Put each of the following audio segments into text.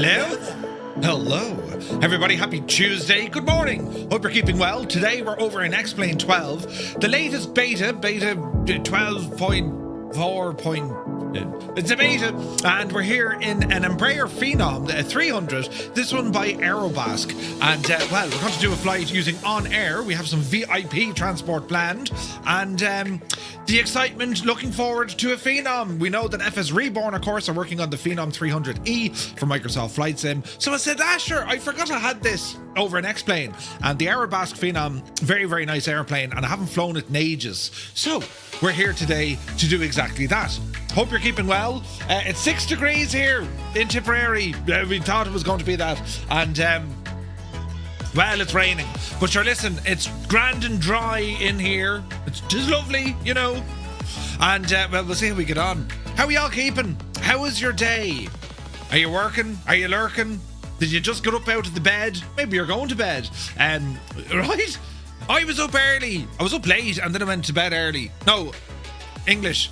Hello? Hello. Everybody, happy Tuesday. Good morning. Hope you're keeping well. Today we're over in XP12, the latest beta 12.4. It's a beta, and we're here in an Embraer Phenom 300, this one by Aerobask. And, well, we're going to do a flight using OnAir. We have some VIP transport planned, and the excitement, looking forward to a Phenom. We know that FS Reborn, of course, are working on the Phenom 300E for Microsoft Flight Sim. So I said, sure, I forgot I had this over in X-Plane. And the Aerobask Phenom, very, very nice airplane, and I haven't flown it in ages. So we're here today to do exactly that. Hope you're keeping well. It's 6 degrees here in Tipperary. We thought it was going to be that. And, well, it's raining. But sure, listen, it's grand and dry in here. It's just lovely, you know. And, well, we'll see how we get on. How are y'all keeping? How was your day? Are you working? Are you lurking? Did you just get up out of the bed? Maybe you're going to bed. Right? I was up early. I was up late and then I went to bed early. No, English.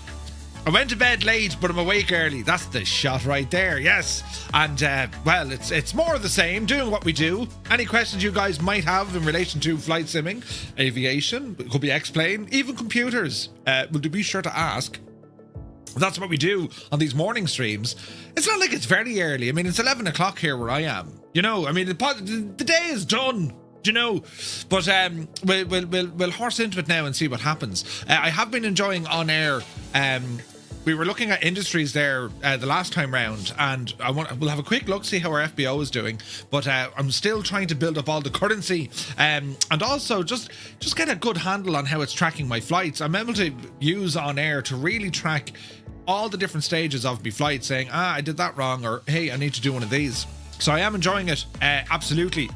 I went to bed late, but I'm awake early. That's the shot right there, yes. And, well, it's more of the same, doing what we do. Any questions you guys might have in relation to flight simming, aviation, it could be X-Plane, even computers, will be sure to ask. That's what we do on these morning streams. It's not like it's very early. I mean, it's 11 o'clock here where I am. You know, I mean, the day is done. You know, but we'll horse into it now and see what happens. I have been enjoying OnAir. We were looking at industries there the last time round, and we'll have a quick look, see how our FBO is doing. But I'm still trying to build up all the currency, and also just get a good handle on how it's tracking my flights. I'm able to use OnAir to really track all the different stages of my flight, saying, I did that wrong, or hey, I need to do one of these. So I am enjoying it, absolutely.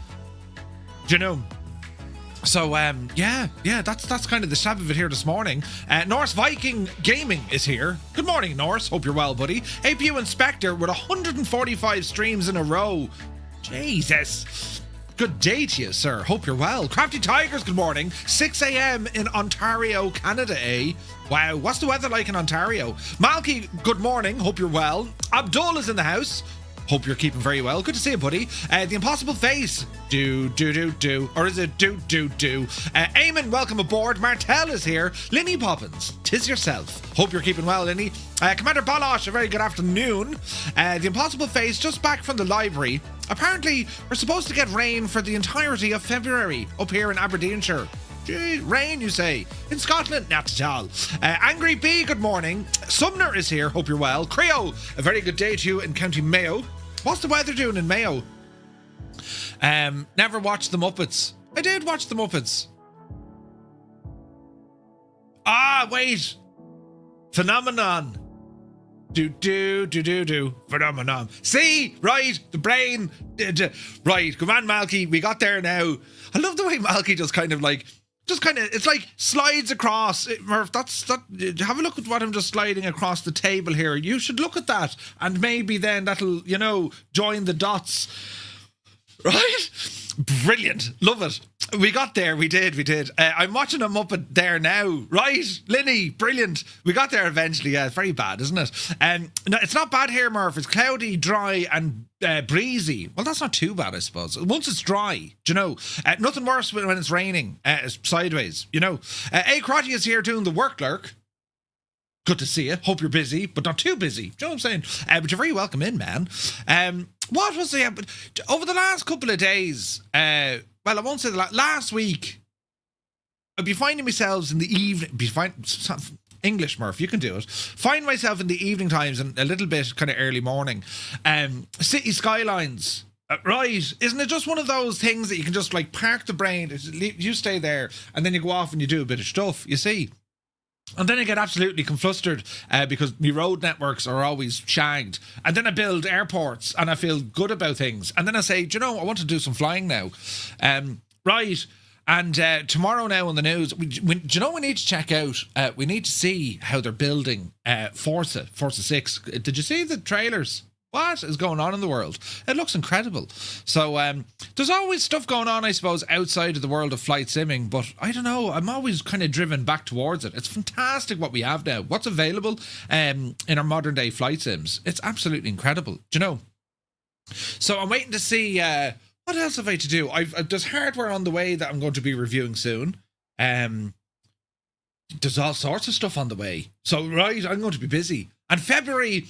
You know, so yeah, that's kind of the stab of it here this morning. Norse Viking Gaming is here. Good morning, Norse. Hope you're well, buddy. APU Inspector with 145 streams in a row. Jesus. Good day to you, sir. Hope you're well. Crafty Tigers, good morning. 6 a.m. in Ontario, Canada, eh? Wow, what's the weather like in Ontario? Malky, good morning. Hope you're well. Abdul is in the house. Hope you're keeping very well. Good to see you, buddy. The Impossible Face. Do. Or is it do? Eamon, welcome aboard. Martel is here. Linny Poppins, 'tis yourself. Hope you're keeping well, Linny. Commander Balosh, a very good afternoon. The Impossible Face, just back from the library. Apparently, we're supposed to get rain for the entirety of February up here in Aberdeenshire. Gee, rain, you say? In Scotland? Not at all. Angry Bee, good morning. Sumner is here. Hope you're well. Creo, a very good day to you in County Mayo. What's the weather doing in Mayo? Never watched the Muppets. I did watch the Muppets. Wait. Phenomenon. Do. Phenomenon. See? Right. The brain. Right. Come on, Malky. We got there now. I love the way Malky just kind of, it's like slides across. Murph, have a look at what I'm just sliding across the table here. You should look at that, and maybe then that'll, join the dots. Right? Brilliant. Love it. We got there. We did. I'm watching a Muppet there now. Right? Linny, brilliant. We got there eventually. Yeah, it's very bad, isn't it? No, it's not bad here, Murph. It's cloudy, dry, and breezy. Well, that's not too bad, I suppose. Once it's dry, nothing worse when it's raining sideways, Crotty is here doing the work lurk. Good to see you. Hope you're busy, but not too busy. Do you know what I'm saying? But you're very welcome in, man. What was over the last couple of days? Well, I won't say last week. I'd be finding myself in the evening. English, Murph, you can do it. Find myself in the evening times and a little bit kind of early morning. City skylines. Right. Isn't it just one of those things that you can just park the brain? You stay there and then you go off and you do a bit of stuff, you see. And then I get absolutely conflustered because my road networks are always shagged. And then I build airports and I feel good about things. And then I say, I want to do some flying now. Right. And tomorrow now on the news, we need to check out, we need to see how they're building Forza 6. Did you see the trailers? What is going on in the world? It looks incredible. So there's always stuff going on, I suppose, outside of the world of flight simming, but I don't know, I'm always kind of driven back towards it. It's fantastic what we have now. What's available in our modern day flight sims. It's absolutely incredible. Do you know? So I'm waiting to see what else have I to do. There's hardware on the way that I'm going to be reviewing soon. There's all sorts of stuff on the way. So right, I'm going to be busy. And February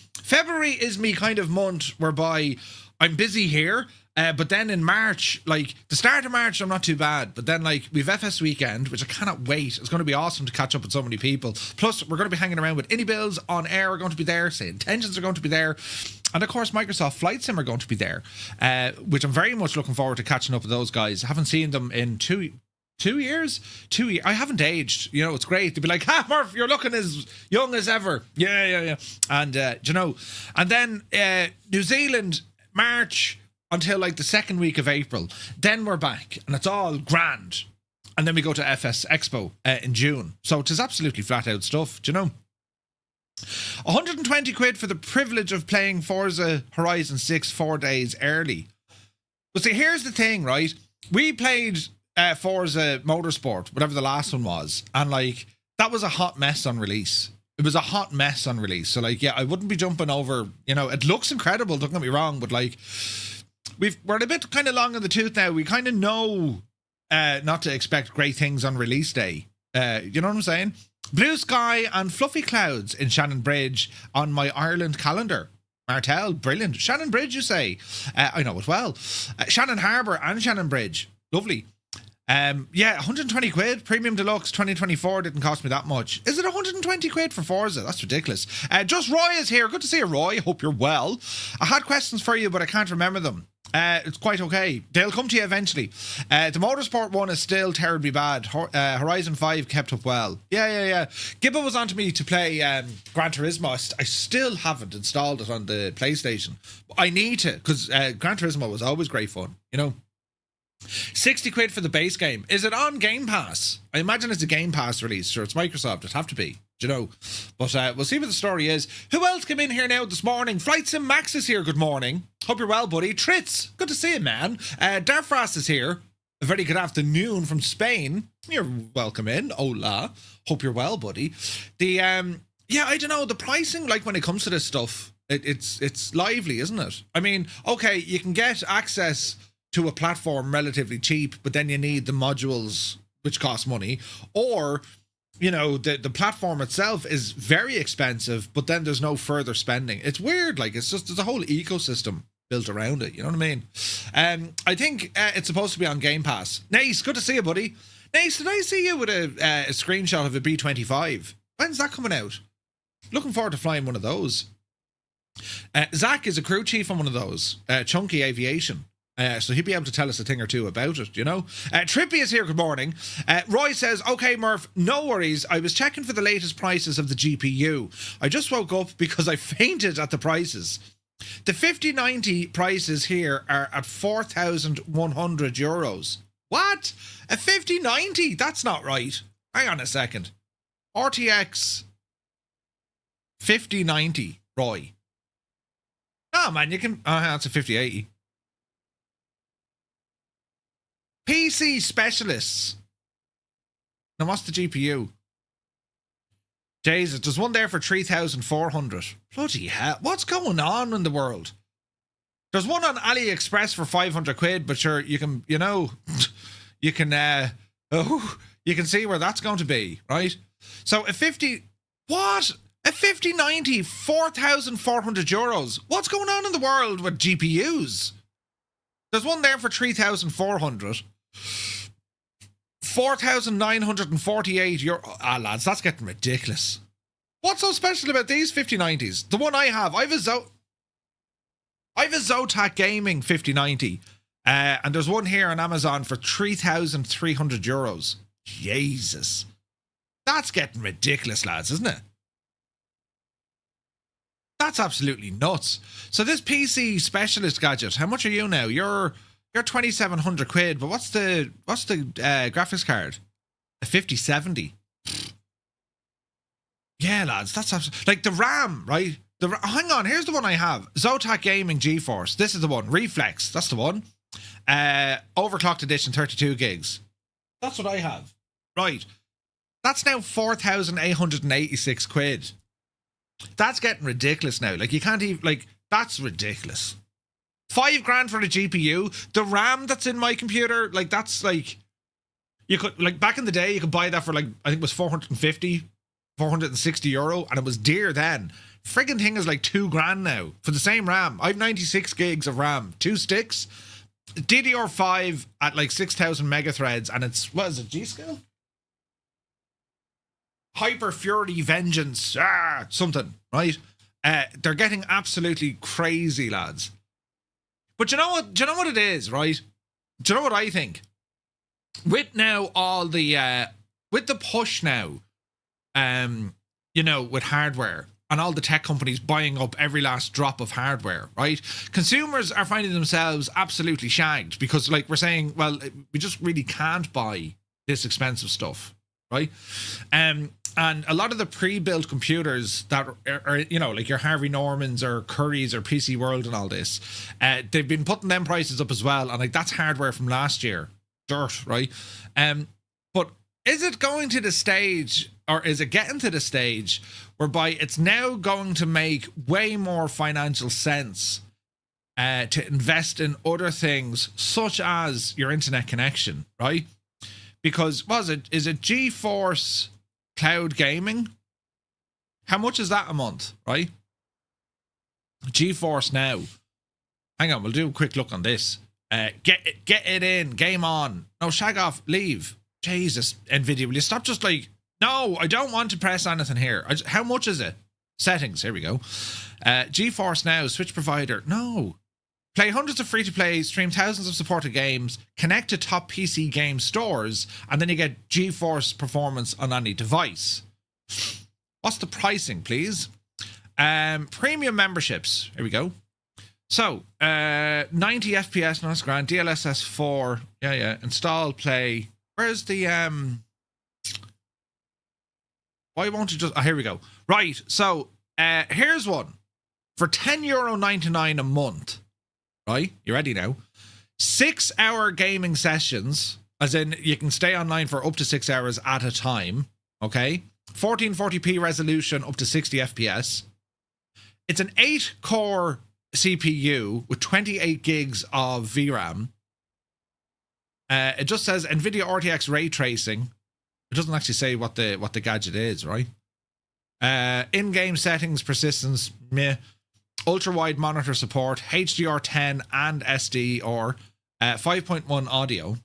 is me kind of month whereby I'm busy here. But then in March, like the start of March, I'm not too bad. But then like we've FS weekend, which I cannot wait. It's going to be awesome to catch up with so many people. Plus, we're going to be hanging around with Indie Bills on air. Are going to be there. Say Intentions are going to be there, and of course Microsoft Flight Sim are going to be there, which I'm very much looking forward to catching up with those guys. I haven't seen them in 2 years. I haven't aged. You know, it's great to be like, "Ha, Murph, you're looking as young as ever." Yeah. And you know, and then New Zealand March until like the second week of April. Then we're back and it's all grand. And then we go to FS Expo in June. So it is absolutely flat out stuff, do you know? 120 quid for the privilege of playing Forza Horizon 6 4 days early. But see, here's the thing, right? We played Forza Motorsport, whatever the last one was. And like, that was a hot mess on release. It was a hot mess on release. So like, yeah, I wouldn't be jumping over, you know, it looks incredible, don't get me wrong, but like, we're a bit kind of long in the tooth now. We kind of know not to expect great things on release day. You know what I'm saying? Blue sky and fluffy clouds in Shannon Bridge on my Ireland calendar. Martel, brilliant. Shannon Bridge, you say? I know it well. Shannon Harbour and Shannon Bridge. Lovely. Yeah, 120 quid. Premium Deluxe 2024 didn't cost me that much. Is it 120 quid for Forza? That's ridiculous. Just Roy is here. Good to see you, Roy. Hope you're well. I had questions for you, but I can't remember them. It's quite okay. They'll come to you eventually. The Motorsport one is still terribly bad. Horizon 5 kept up well. Yeah. Gibba was on to me to play Gran Turismo. I still haven't installed it on the PlayStation. I need to, because Gran Turismo was always great fun, you know. 60 quid for the base game. Is it on Game Pass? I imagine it's a Game Pass release. Sure, it's Microsoft. It'd have to be, you know. But we'll see what the story is. Who else came in here now this morning? Flight Sim Max is here. Good morning. Hope you're well, buddy. Tritz, good to see you, man. Darfrost is here. A very good afternoon from Spain. You're welcome in. Hola. Hope you're well, buddy. Yeah, I don't know. The pricing, like when it comes to this stuff, it's lively, isn't it? I mean, okay, you can get access to a platform relatively cheap, but then you need the modules, which cost money, or, you know, the platform itself is very expensive, but then there's no further spending. It's weird, like, it's just, there's a whole ecosystem built around it, you know what I mean? I think it's supposed to be on Game Pass. Nace, good to see you, buddy. Nace, did I see you with a screenshot of a B-25? When's that coming out? Looking forward to flying one of those. Zach is a crew chief on one of those, Chunky Aviation. So he'll be able to tell us a thing or two about it, you know. Trippy is here, good morning. Roy says, okay, Murph, no worries. I was checking for the latest prices of the GPU. I just woke up because I fainted at the prices. The 5090 prices here are at 4,100 euros. What? A 5090? That's not right. Hang on a second. RTX 5090, Roy. Oh, man, you can... Oh, that's a 5080. PC specialists. Now, what's the GPU? Jesus, there's one there for 3,400. Bloody hell. What's going on in the world? There's one on AliExpress for 500 quid, but sure, you can, you know, you can see where that's going to be, right? So a 50, what? A 5090, 4,400 euros. What's going on in the world with GPUs? There's one there for 3,400. 4,948 euro. Ah, lads, that's getting ridiculous. What's so special about these 5090s? The one I have, I have a Zotac Gaming 5090. And there's one here on Amazon for 3,300 euros. Jesus. That's getting ridiculous, lads, isn't it? That's absolutely nuts. So this PC specialist gadget, how much are you now? You're 2,700 quid, but what's the graphics card? A 5070. Yeah, lads, that's like the RAM, right? Hang on, here's the one I have. Zotac Gaming GeForce. This is the one. Reflex, that's the one. Overclocked edition, 32 gigs. That's what I have. Right. That's now 4,886 quid. That's getting ridiculous now. Like, you can't even, like, that's ridiculous. $5,000 for the GPU. The RAM that's in my computer, like that's like, you could, like back in the day, you could buy that for like, I think it was 450, 460 euro, and it was dear then. Friggin' thing is like $2,000 now for the same RAM. I have 96 gigs of RAM, 2 sticks, DDR5 at like 6,000 megathreads, and it's, what is it, G-Skill? Hyper Fury Vengeance, something, right? They're getting absolutely crazy, lads. But you know what? Do you know what it is, right? Do you know what I think? With now all the with the push now, you know, with hardware and all the tech companies buying up every last drop of hardware, right? Consumers are finding themselves absolutely shagged because, like, we're saying, well, we just really can't buy this expensive stuff, right? And a lot of the pre-built computers that are, you know, like your Harvey Normans or Currys or PC World and all this, they've been putting them prices up as well. And like, that's hardware from last year. Dirt, right? But is it going to the stage, or is it getting to the stage whereby it's now going to make way more financial sense to invest in other things such as your internet connection, right? Because is it GeForce Cloud Gaming? How much is that a month, right? GeForce Now. Hang on, we'll do a quick look on this. Get it in, game on. No, shag off, leave. Jesus, Nvidia, will you stop just like, no, I don't want to press anything here. How much is it? Settings, here we go. GeForce Now, switch provider. No. Play hundreds of free-to-play, stream thousands of supported games, connect to top PC game stores, and then you get GeForce performance on any device. What's the pricing, please? Premium memberships. Here we go. So, 90 FPS, no, that's grand. DLSS 4. Yeah. Install, play. Where's the... Why won't you just... Oh, here we go. Right, so, here's one. For €10.99 a month. Right, you ready now? 6-hour gaming sessions, as in you can stay online for up to 6 hours at a time. Okay, 1440p resolution, up to 60 FPS. It's an 8-core CPU with 28 gigs of VRAM. It just says NVIDIA RTX ray tracing. It doesn't actually say what the gadget is, right? In-game settings, persistence, meh. Ultra-wide monitor support, HDR10 and SD, or 5.1 audio.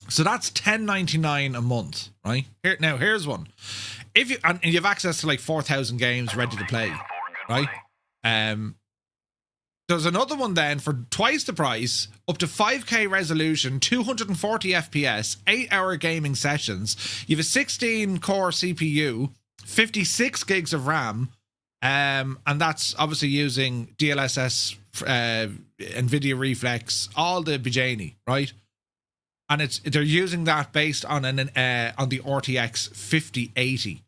So that's $10.99 a month, right? Here's one. If you and you have access to like 4,000 games ready to play, right? There's another one then for twice the price, up to 5K resolution, 240 FPS, 8-hour gaming sessions. You have a 16-core CPU, 56 gigs of RAM. And that's obviously using DLSS, NVIDIA Reflex, all the Bijani, right? And they're using that based on on the RTX 5080.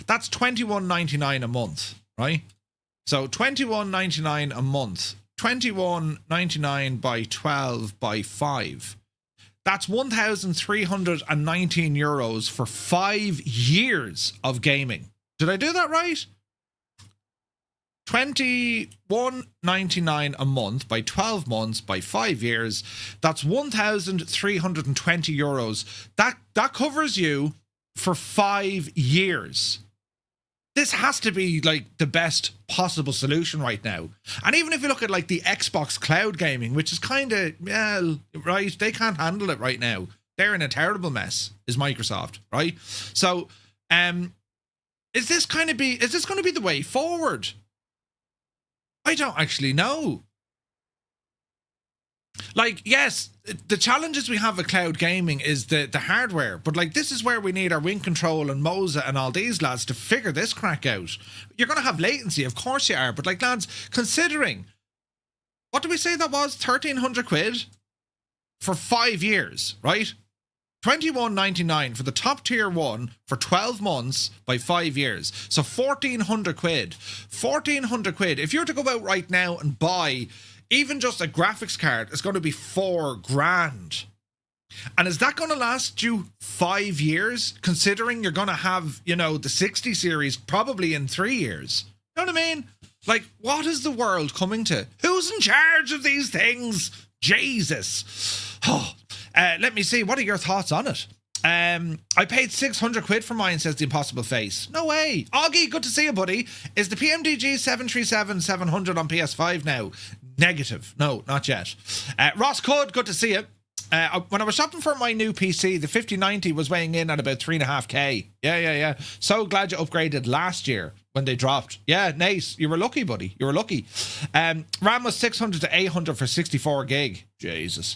That's $21.99 a month, right? So $21.99 a month, $21.99 by 12 by 5. That's €1,319 for 5 years of gaming. Did I do that right? $21.99 a month by 12 months by 5 years. That's €1,320. That covers you for 5 years. This has to be like the best possible solution right now. And even if you look at like the Xbox cloud gaming, which is kind of, well, right, they can't handle it right now. They're in a terrible mess, is Microsoft, right? So, is this going to be the way forward? I don't actually know. Like, yes, the challenges we have with cloud gaming is the hardware, but like this is where we need our Wing Control and Moza and all these lads to figure this crack out. You're going to have latency, of course you are, but like lads, considering, what did we say that was? 1,300 quid for 5 years, right? $21.99 for the top tier one for 12 months by 5 years. So 1,400 quid. 1,400 quid. If you were to go out right now and buy even just a graphics card, it's going to be $4,000. And is that going to last you 5 years? Considering you're going to have, you know, the 60 series probably in 3 years. You know what I mean? Like, what is the world coming to? Who's in charge of these things? Jesus. Oh, let me see. What are your thoughts on it? I paid 600 quid for mine, says the Impossible Face. No way. Augie, good to see you, buddy. Is the PMDG 737-700 on PS5 now? Negative. No, not yet. Ross Cud, good to see you. When I was shopping for my new PC, the 5090 was weighing in at about 3.5k. Yeah. So glad you upgraded last year when they dropped. Yeah, Nate, you were lucky, buddy. You were lucky. RAM was 600 to 800 for 64 gig. Jesus.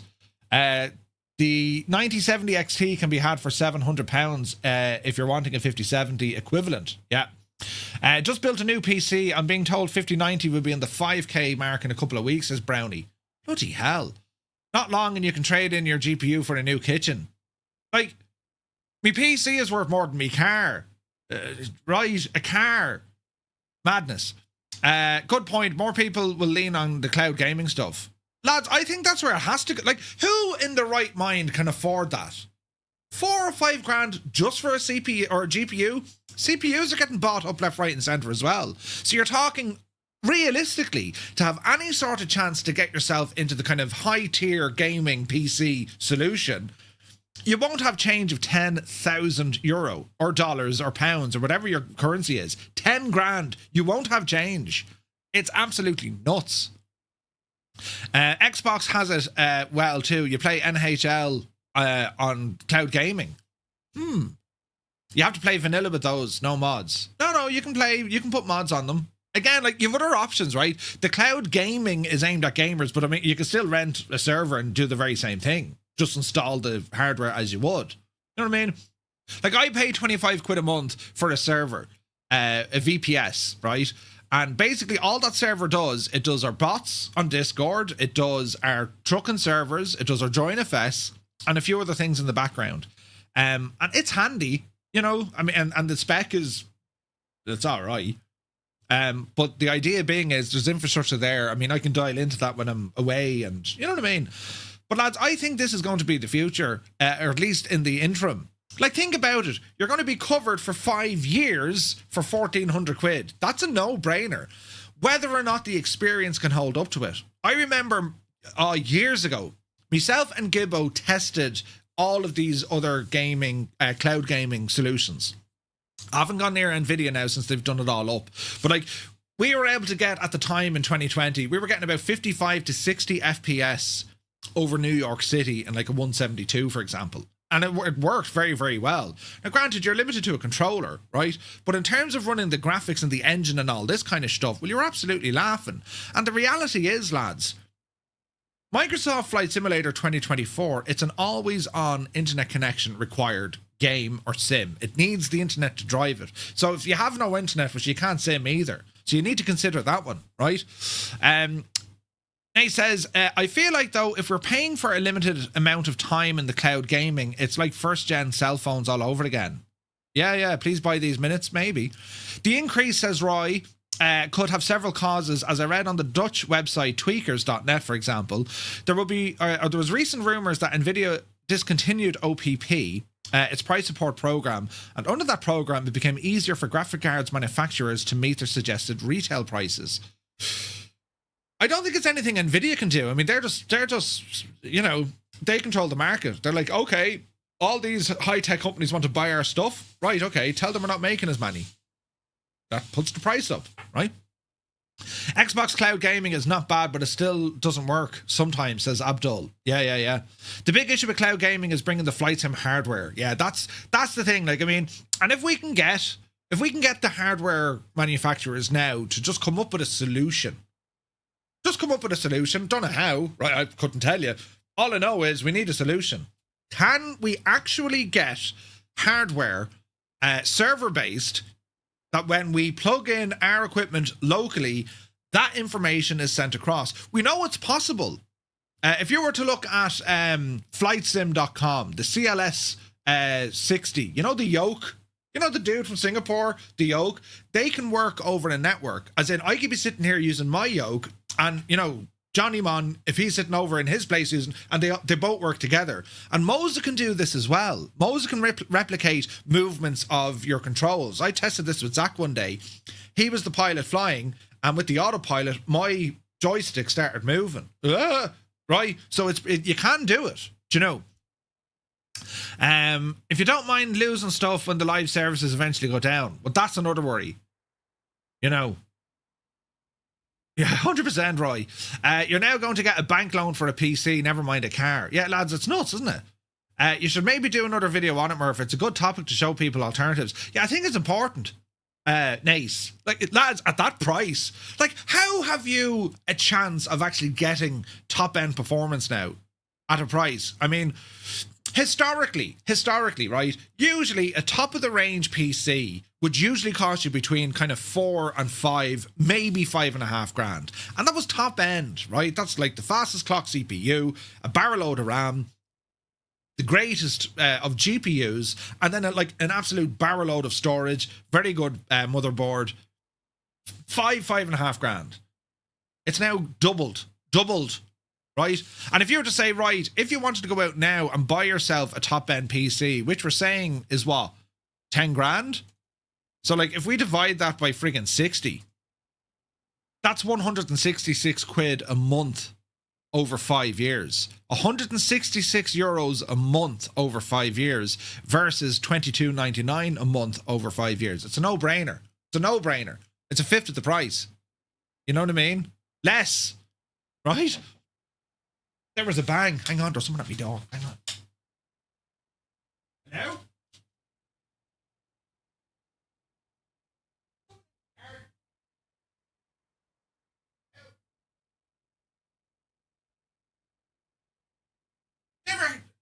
The 9070 XT can be had for £700 if you're wanting a 5070 equivalent. Yeah. Just built a new PC. I'm being told 5090 will be in the 5k mark in a couple of weeks, says Brownie. Bloody hell. Not long and you can trade in your GPU for a new kitchen. Like, me PC is worth more than me car. Right, a car. Madness. Good point. More people will lean on the cloud gaming stuff. Lads, I think that's where it has to go. Like, who in the right mind can afford that? 4 or 5 grand just for a CPU or a GPU? CPUs are getting bought up left, right and centre as well. So you're talking, realistically, to have any sort of chance to get yourself into the kind of high-tier gaming PC solution, you won't have change of €10,000 or dollars or pounds or whatever your currency is. 10 grand. You won't have change. It's absolutely nuts. Xbox has it well too. You play NHL on cloud gaming. You have to play vanilla with those, no mods. No, you can put mods on them. Again, like, you have other options, right? The cloud gaming is aimed at gamers, but I mean, you can still rent a server and do the very same thing. Just install the hardware as you would. You know what I mean? Like, I pay 25 quid a month for a server, a VPS, right? And basically all that server does, it does our bots on Discord, it does our trucking servers, it does our JoinFS, and a few other things in the background. And it's handy, you know, I mean, and the spec is, it's all right. But the idea being is there's infrastructure there. I mean, I can dial into that when I'm away and you know what I mean? But lads, I think this is going to be the future, or at least in the interim. Like, think about it. You're going to be covered for 5 years for 1,400 quid. That's a no-brainer. Whether or not the experience can hold up to it. I remember years ago, myself and Gibbo tested all of these other gaming, cloud gaming solutions. I haven't gone near Nvidia now since they've done it all up. But like, we were able to get, at the time in 2020, we were getting about 55 to 60 FPS over New York City in like a 172, for example. And it worked very, very well. Now, granted, you're limited to a controller, right? But in terms of running the graphics and the engine and all this kind of stuff, well, you're absolutely laughing. And the reality is, lads, Microsoft Flight Simulator 2024, it's an always-on internet connection required game or sim. It needs the internet to drive it. So if you have no internet, which you can't sim either, so you need to consider that one, right? He says, I feel like, though, if we're paying for a limited amount of time in the cloud gaming, it's like first-gen cell phones all over again. Yeah, please buy these minutes, maybe. The increase, says Roy, could have several causes. As I read on the Dutch website tweakers.net, for example, there was recent rumours that NVIDIA discontinued OPP, its price support program, and under that program, it became easier for graphic cards manufacturers to meet their suggested retail prices. I don't think it's anything Nvidia can do. I mean, they're just, you know, they control the market. They're like, okay, all these high-tech companies want to buy our stuff. Right, okay, tell them we're not making as many. That puts the price up, right? Xbox Cloud Gaming is not bad, but it still doesn't work sometimes, says Abdul. Yeah. The big issue with cloud gaming is bringing the flight sim hardware. Yeah, that's the thing. Like, I mean, and if we can get the hardware manufacturers now to just come up with a solution, don't know how, right? I couldn't tell you. All I know is we need a solution. Can we actually get hardware, server-based, that when we plug in our equipment locally, that information is sent across? We know it's possible. If you were to look at flightsim.com, the CLS 60, you know, the yoke, you know, the dude from Singapore, the yoke, they can work over a network. As in, I could be sitting here using my yoke, and, you know, Johnny Mon, if he's sitting over in his place using, and they both work together. And Moza can do this as well. Moza can replicate movements of your controls. I tested this with Zach one day. He was the pilot flying, and with the autopilot, my joystick started moving. Right? So you can do it. Do you know? If you don't mind losing stuff when the live services eventually go down, but that's another worry. You know. Yeah, 100%, Roy. You're now going to get a bank loan for a PC, never mind a car. Yeah, lads, it's nuts, isn't it? You should maybe do another video on it, Murph. It's a good topic to show people alternatives. Yeah, I think it's important. Nice. Like, lads, at that price, like, how have you a chance of actually getting top-end performance now at a price? I mean, historically, right, usually a top-of-the-range PC would usually cost you between kind of 4 and 5, maybe 5.5 grand. And that was top end, right? That's like the fastest clock CPU, a barrel load of RAM, the greatest of GPUs, and then like an absolute barrel load of storage, very good motherboard. 5.5 grand. It's now doubled, right? And if you were to say, right, if you wanted to go out now and buy yourself a top end PC, which we're saying is what, 10 grand? So, like, if we divide that by friggin' 60, that's 166 quid a month over 5 years. 166 euros a month over 5 years versus 22.99 a month over 5 years. It's a no-brainer. It's a no-brainer. It's a fifth of the price. You know what I mean? Less. Right? There was a bang. Hang on, there's someone at my door. Hang on. Hello?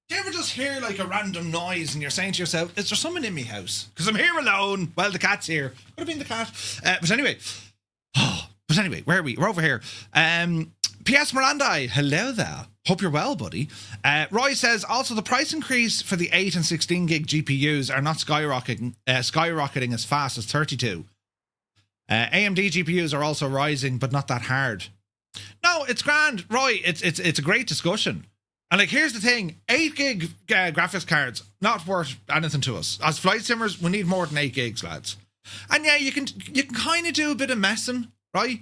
Do you ever just hear like a random noise and you're saying to yourself, is there someone in my house? Because I'm here alone. Well, the cat's here. Could have been the cat. But anyway, where are we? We're over here. P.S. Miranda, hello there. Hope you're well, buddy. Roy says, also the price increase for the 8 and 16 gig GPUs are not skyrocketing as fast as 32. AMD GPUs are also rising, but not that hard. No, it's grand, Roy. It's a great discussion. And like, here's the thing, 8 gig graphics cards, not worth anything to us. As flight simmers, we need more than 8 gigs, lads. And yeah, you can kind of do a bit of messing, right?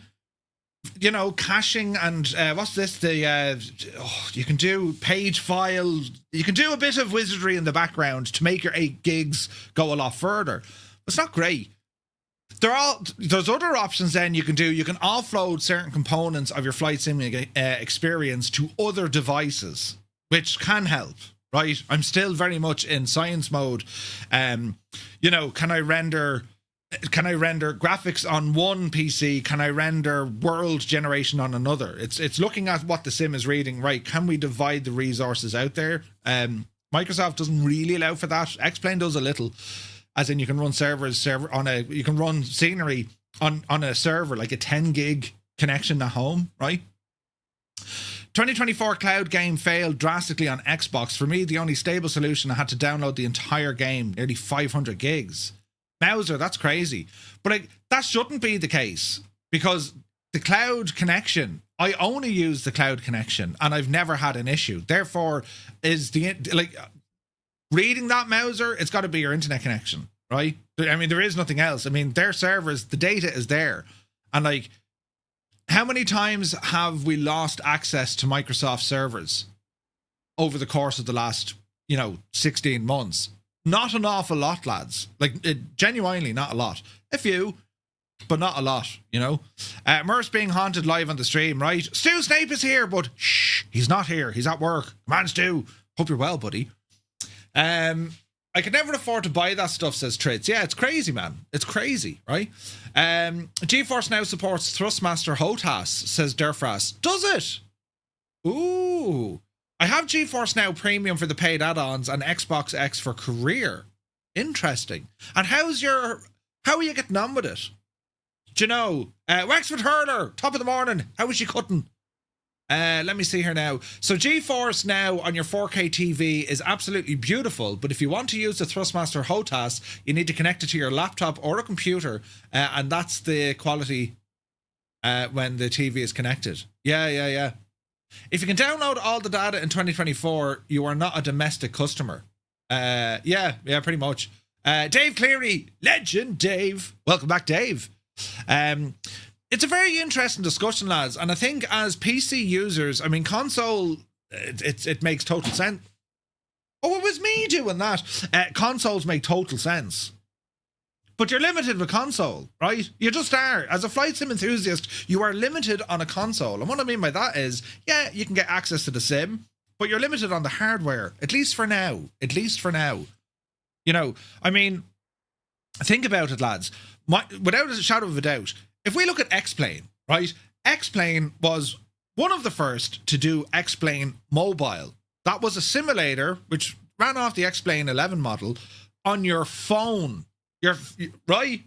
You know, caching and what's this? You can do page file. You can do a bit of wizardry in the background to make your 8 gigs go a lot further. It's not great. There's other options then you can do. You can offload certain components of your flight sim experience to other devices, which can help, right? I'm still very much in science mode. You know, can I render graphics on one PC? Can I render world generation on another? It's looking at what the sim is reading, right? Can we divide the resources out there? Microsoft doesn't really allow for that. X-Plane does a little. As in, you can run you can run scenery on a server, like a 10 gig connection at home, right? 2024 cloud game failed drastically on Xbox. For me, the only stable solution, I had to download the entire game, nearly 500 gigs. Mauser, that's crazy. But like, that shouldn't be the case, because the cloud connection, I only use the cloud connection and I've never had an issue. Therefore, reading that Mauser, it's got to be your internet connection, right? I mean, there is nothing else. I mean, their servers, the data is there. And like, how many times have we lost access to Microsoft servers over the course of the last, 16 months? Not an awful lot, lads. Like, genuinely not a lot. A few, but not a lot, Murph's being haunted live on the stream, right? Stu Snape is here, but shh, he's not here. He's at work. Come on, Stu. Hope you're well, buddy. I could never afford to buy that stuff, says Tritz. Yeah, it's crazy, man. It's crazy, right? GeForce now supports Thrustmaster HOTAS, says Durfras. Does it? Ooh. I have GeForce Now Premium for the paid add-ons and Xbox X for career. Interesting. And how are you getting on with it? Do you know? Wexford Hurler, top of the morning. How is she cutting? Let me see here now. So GeForce Now on your 4K TV is absolutely beautiful, but if you want to use the Thrustmaster HOTAS, you need to connect it to your laptop or a computer, and that's the quality when the TV is connected. Yeah. If you can download all the data in 2024, you are not a domestic customer. Yeah, pretty much. Dave Cleary, legend Dave. Welcome back, Dave. It's a very interesting discussion, lads, and I think as PC users, I mean, console, it makes total sense. Oh, it was me doing that. Consoles make total sense. But you're limited with console, right? You just are. As a flight sim enthusiast, you are limited on a console. And what I mean by that is, yeah, you can get access to the sim, but you're limited on the hardware, at least for now. At least for now. You know, I mean, think about it, lads. Without a shadow of a doubt, if we look at X-Plane, right? X-Plane was one of the first to do X-Plane Mobile. That was a simulator which ran off the X-Plane 11 model on your phone. Right?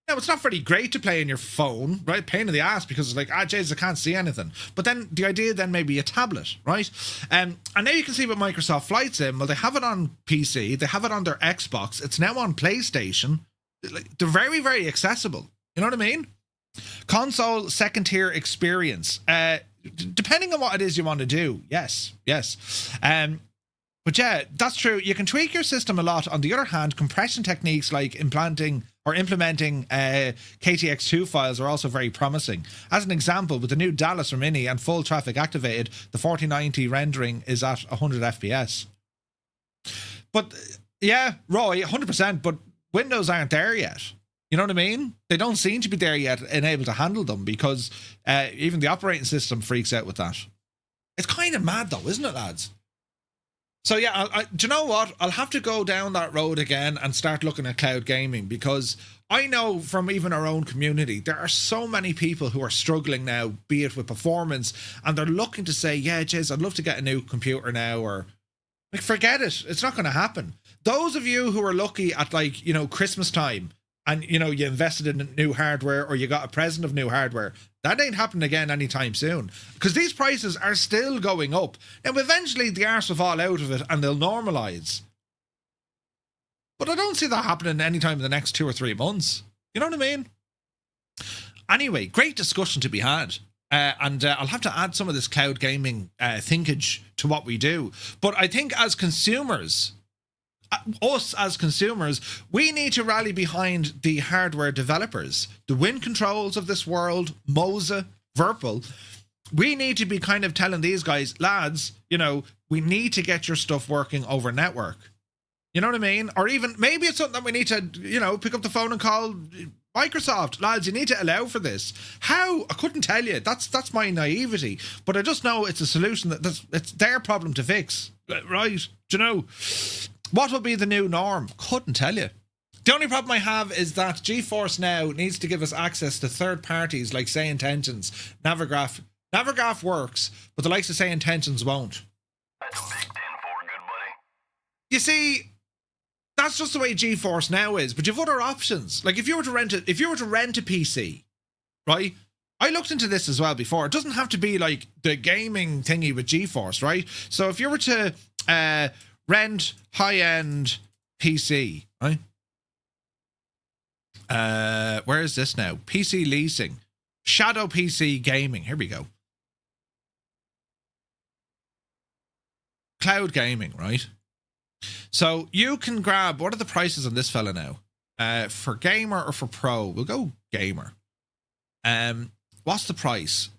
Now, it's not very great to play on your phone, right? Pain in the ass because it's like, jeez, I can't see anything. But then the idea then may be a tablet, right? And now you can see with Microsoft Flight Sim, well, they have it on PC, they have it on their Xbox, it's now on PlayStation. They're very, very accessible. You know what I mean? Console second tier experience. Depending on what it is you want to do, yes. But yeah, that's true. You can tweak your system a lot. On the other hand, compression techniques like implementing KTX2 files are also very promising. As an example, with the new Dallas or Mini and full traffic activated, the 4090 rendering is at 100 FPS. But yeah, Roy, 100%, but Windows aren't there yet. You know what I mean? They don't seem to be there yet and able to handle them because even the operating system freaks out with that. It's kind of mad though, isn't it, lads? So yeah, do you know what? I'll have to go down that road again and start looking at cloud gaming because I know from even our own community, there are so many people who are struggling now, be it with performance, and they're looking to say, yeah, Jez, I'd love to get a new computer now, or like, forget it. It's not going to happen. Those of you who are lucky at like, you know, Christmas time and, you know, you invested in new hardware or you got a present of new hardware, that ain't happening again anytime soon because these prices are still going up. Now, eventually the arse will fall out of it and they'll normalise. But I don't see that happening anytime in the next 2 or 3 months. You know what I mean? Anyway, great discussion to be had. And I'll have to add some of this cloud gaming thinkage to what we do. But I think as consumers, us as consumers, we need to rally behind the hardware developers, the Wind Controls of this world, Moza, Virpil. We need to be kind of telling these guys, lads, you know, we need to get your stuff working over network. You know what I mean? Or even maybe it's something that we need to, you know, pick up the phone and call Microsoft. Lads, you need to allow for this. How? I couldn't tell you. That's my naivety. But I just know it's a solution it's their problem to fix. Right? Do you know? What will be the new norm? Couldn't tell you. The only problem I have is that GeForce Now needs to give us access to third parties like Say Intentions, Navigraph. Navigraph works, but the likes of Say Intentions won't. That's a big 10-4, good buddy. You see, that's just the way GeForce Now is. But you've other options. Like if you were to rent a PC, right? I looked into this as well before. It doesn't have to be like the gaming thingy with GeForce, right? So if you were to rent high-end PC, right? Where is this now? PC leasing. Shadow PC gaming. Here we go. Cloud gaming, right? So you can grab, what are the prices on this fella now? For gamer or for pro? We'll go gamer. What's the price?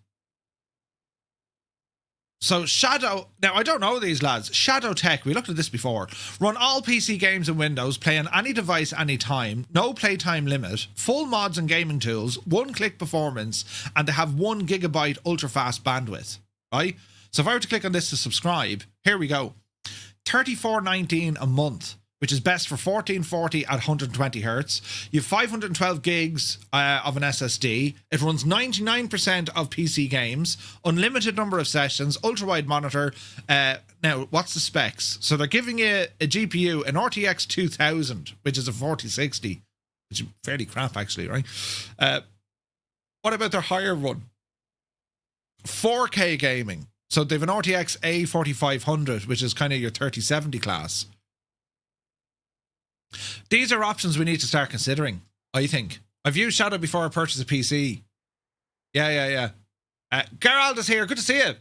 So Shadow, now I don't know these lads. Shadow Tech, we looked at this before. Run all PC games in Windows, play on any device, anytime, no playtime limit, full mods and gaming tools, one-click performance, and they have 1 gigabyte ultra-fast bandwidth, right? So if I were to click on this to subscribe, here we go. $34.19 a month, which is best for 1440 at 120 hertz. You have 512 gigs of an SSD. It runs 99% of PC games, unlimited number of sessions, ultra-wide monitor. Now, what's the specs? So they're giving you a GPU, an RTX 2000, which is a 4060, which is fairly crap actually, right? What about their higher one? 4K gaming. So they have an RTX A4500, which is kind of your 3070 class. These are options we need to start considering, I think. I've used Shadow before I purchased a PC. Yeah. Gerald is here. Good to see you.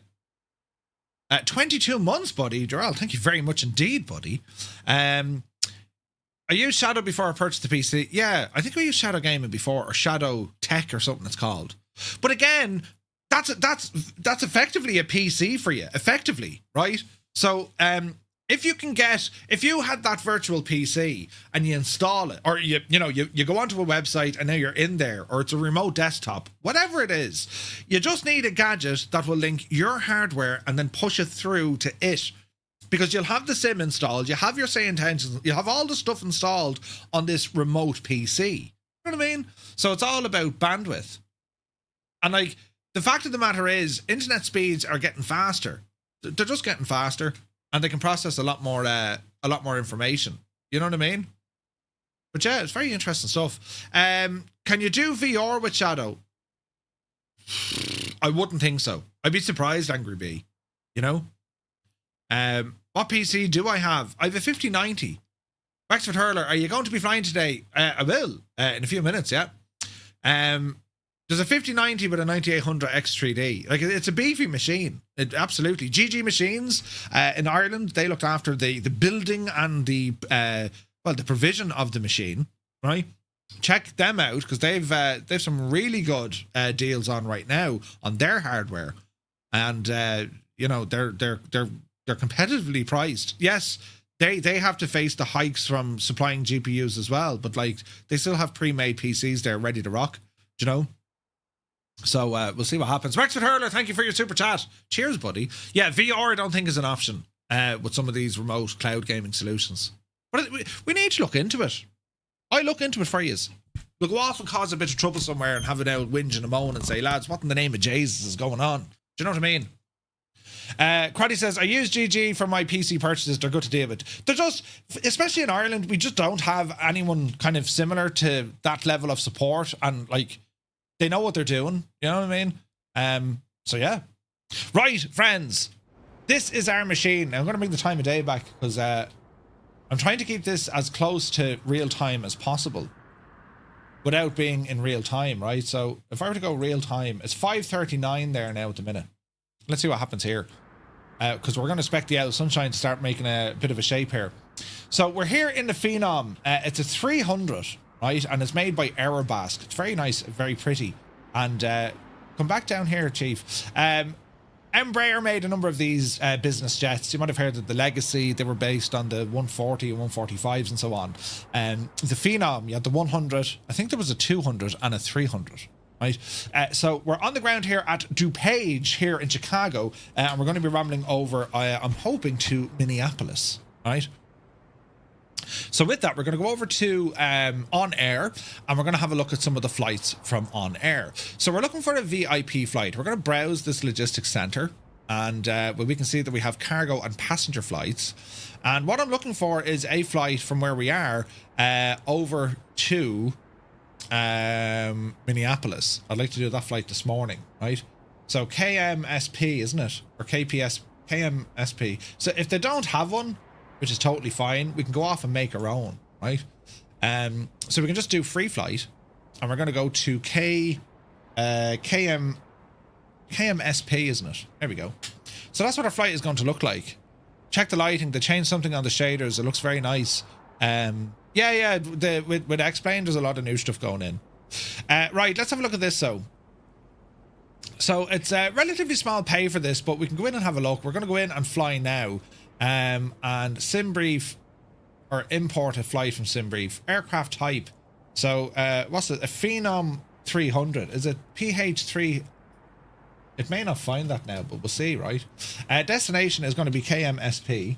22 months, buddy. Gerald, thank you very much indeed, buddy. I used Shadow before I purchased the PC. Yeah, I think we used Shadow Gaming before, or Shadow Tech or something it's called. But again, that's effectively a PC for you, effectively, right? So if you had that virtual PC and you install it, or you go onto a website and now you're in there, or it's a remote desktop, whatever it is, you just need a gadget that will link your hardware and then push it through to it. Because you'll have the SIM installed, you have your say intentions, you have all the stuff installed on this remote PC. You know what I mean? So it's all about bandwidth. And like, the fact of the matter is, internet speeds are getting faster. They're just getting faster, and they can process a lot more information. You know what I mean? But yeah, it's very interesting stuff. Can you do VR with Shadow? I wouldn't think so. I'd be surprised, Angry Bee. You know? What PC do I have? I have a 5090. Wexford Hurler, are you going to be flying today? I will, in a few minutes, yeah. There's a 5090 with a 9800 X3D. Like, it's a beefy machine. Absolutely. GG Machines in Ireland, they looked after the building and the provision of the machine, right? Check them out, because they've some really good deals on right now on their hardware, and they're competitively priced. Yes, they have to face the hikes from supplying GPUs as well, but like, they still have pre-made PCs there ready to rock, you know? So we'll see what happens. Wexford Hurler, thank you for your super chat. Cheers, buddy. Yeah, VR I don't think is an option with some of these remote cloud gaming solutions. But we need to look into it. I look into it for you. We'll go off and cause a bit of trouble somewhere and have an old whinge and a moan and say, lads, what in the name of Jesus is going on? Do you know what I mean? Craddy says, I use GG for my PC purchases. They're good to deal with. They're just, especially in Ireland, we just don't have anyone kind of similar to that level of support, and like, they know what they're doing. You know what I mean? So yeah. Right, friends. This is our machine. Now, I'm going to bring the time of day back, because I'm trying to keep this as close to real time as possible without being in real time, right? So if I were to go real time, it's 5:39 there now at the minute. Let's see what happens here, because we're going to spec the out sunshine to start making a bit of a shape here. So we're here in the Phenom. It's a 300, right? And it's made by Aerobask. It's very nice, very pretty. And come back down here, Chief. Embraer made a number of these business jets. You might have heard of the Legacy. They were based on the 140 and 145s and so on. The Phenom, you had the 100. I think there was a 200 and a 300. Right, so we're on the ground here at DuPage here in Chicago, and we're going to be rambling over, I'm hoping, to Minneapolis, right? So with that, we're going to go over to OnAir, and we're going to have a look at some of the flights from OnAir. So we're looking for a VIP flight. We're going to browse this logistics center, and we can see that we have cargo and passenger flights. And what I'm looking for is a flight from where we are over to Minneapolis. I'd like to do that flight this morning, right? So KMSP, isn't it? Or KMSP. So if they don't have one, which is totally fine, we can go off and make our own, right? So we can just do free flight, and we're going to go to KMSP, isn't it? There we go. So that's what our flight is going to look like. Check the lighting. They changed something on the shaders. It looks very nice. Yeah, with X-Plane, there's a lot of new stuff going in. Right, let's have a look at this, though. So it's a relatively small pay for this, but we can go in and have a look. We're going to go in and fly now. And SimBrief, or import a flight from SimBrief. Aircraft type. So, what's it? A Phenom 300. Is it PH3? It may not find that now, but we'll see, right? Destination is going to be KMSP.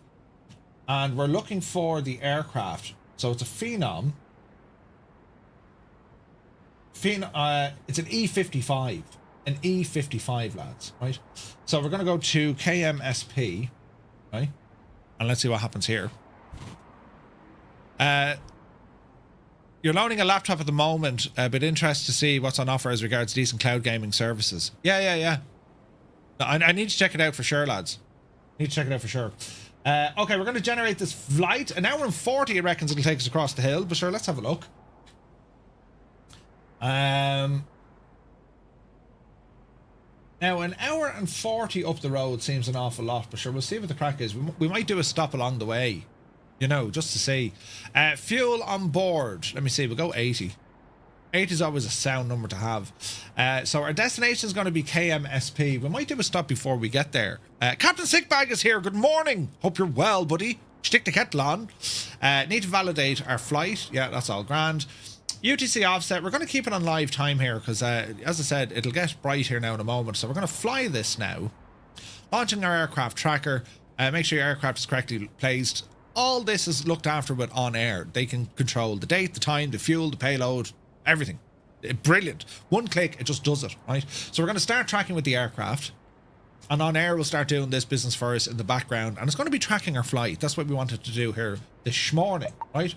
And we're looking for the aircraft. So it's a Phenom. It's an E55. An E55, lads, right? So we're going to go to KMSP, right? And let's see what happens here. You're loading a laptop at the moment, but interested to see what's on offer as regards decent cloud gaming services. Yeah. No, I need to check it out for sure, lads. Need to check it out for sure. Okay, we're going to generate this flight. An hour and 40, it reckons it'll take us across the hill. But sure, let's have a look. Now, an hour and 40 up the road seems an awful lot. But sure, we'll see what the crack is. We might do a stop along the way. You know, just to see. Fuel on board. Let me see. We'll go 80. 8 is always a sound number to have. So our destination is going to be KMSP. We might do a stop before we get there. Captain Sickbag is here. Good morning. Hope you're well, buddy. Stick the kettle on. Need to validate our flight. Yeah, that's all grand. UTC offset. We're going to keep it on live time here because, as I said, it'll get bright here now in a moment. So we're going to fly this now. Launching our aircraft tracker. Make sure your aircraft is correctly placed. All this is looked after with OnAir. They can control the date, the time, the fuel, the payload, everything. Brilliant. One click, it just does it, right? So we're going to start tracking with the aircraft. And OnAir will start doing this business for us in the background. And it's going to be tracking our flight. That's what we wanted to do here this morning, right?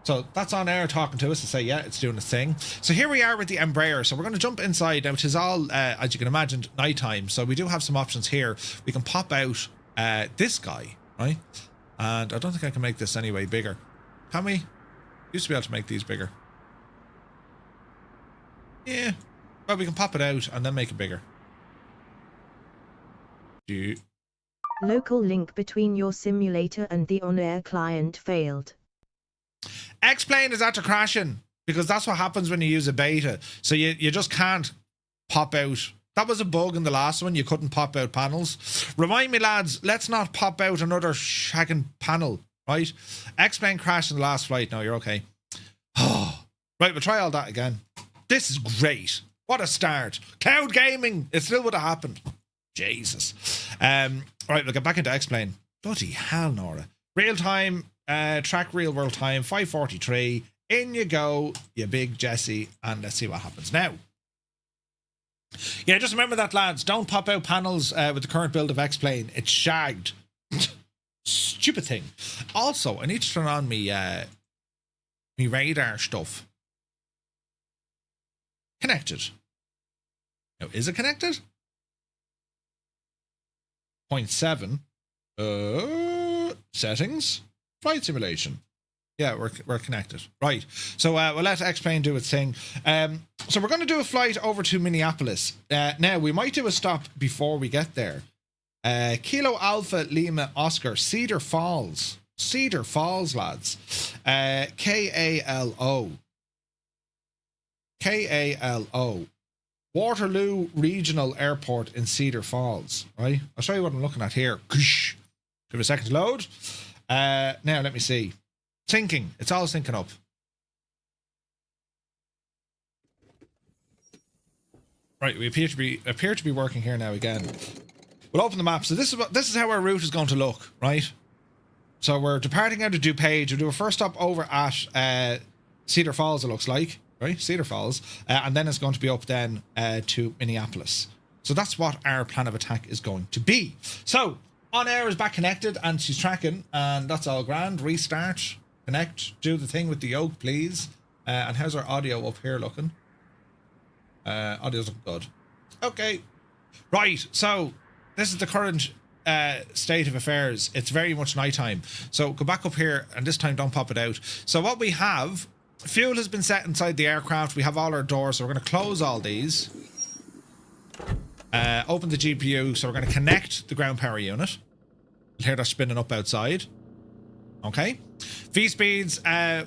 So that's OnAir talking to us to say, yeah, it's doing its thing. So here we are with the Embraer. So we're going to jump inside, which is all, as you can imagine, nighttime. So we do have some options here. We can pop out this guy, right? And I don't think I can make this anyway bigger. Can we? Used to be able to make these bigger. Yeah. Well, we can pop it out and then make it bigger. Local link between your simulator and the OnAir client failed. X-Plane is after crashing because that's what happens when you use a beta. So you just can't pop out. That was a bug in the last one. You couldn't pop out panels. Remind me, lads, let's not pop out another shagging panel, right? X-Plane crashed in the last flight. No, you're okay. Oh, right, we'll try all that again. This is great. What a start. Cloud gaming. It still would have happened. Jesus. Right, we'll get back into X-Plane. Bloody hell, Nora. Real time, track real world time, 5:43. In you go, you big Jesse, and let's see what happens now. Yeah, just remember that, lads. Don't pop out panels with the current build of X-Plane. It's shagged. Stupid thing. Also, I need to turn on me radar stuff. Connected. Now, is it connected? 0.7. Settings. Flight simulation. Yeah, we're connected. Right. So we'll let X-Plane do its thing. So we're going to do a flight over to Minneapolis. Now, we might do a stop before we get there. Kilo Alpha Lima Oscar, Cedar Falls. Cedar Falls, lads. KALO. KALO. Waterloo Regional Airport in Cedar Falls. Right? I'll show you what I'm looking at here. Give it a second to load. Now, let me see. Syncing. It's all syncing up. Right, we appear to be working here now again. We'll open the map. So this is how our route is going to look, right? So we're departing out of DuPage. We'll do a first stop over at Cedar Falls, it looks like, right? Cedar Falls. And then it's going to be up then to Minneapolis. So that's what our plan of attack is going to be. So OnAir is back connected and she's tracking, and that's all grand. Restart. Connect, do the thing with the yoke, please. And how's our audio up here looking? Audio's looking good. Okay. Right, so this is the current state of affairs. It's very much nighttime. So go back up here, and this time don't pop it out. So what we have, fuel has been set inside the aircraft. We have all our doors, so we're going to close all these. Open the GPU, so we're going to connect the ground power unit. You'll hear that spinning up outside. Okay. V-speeds,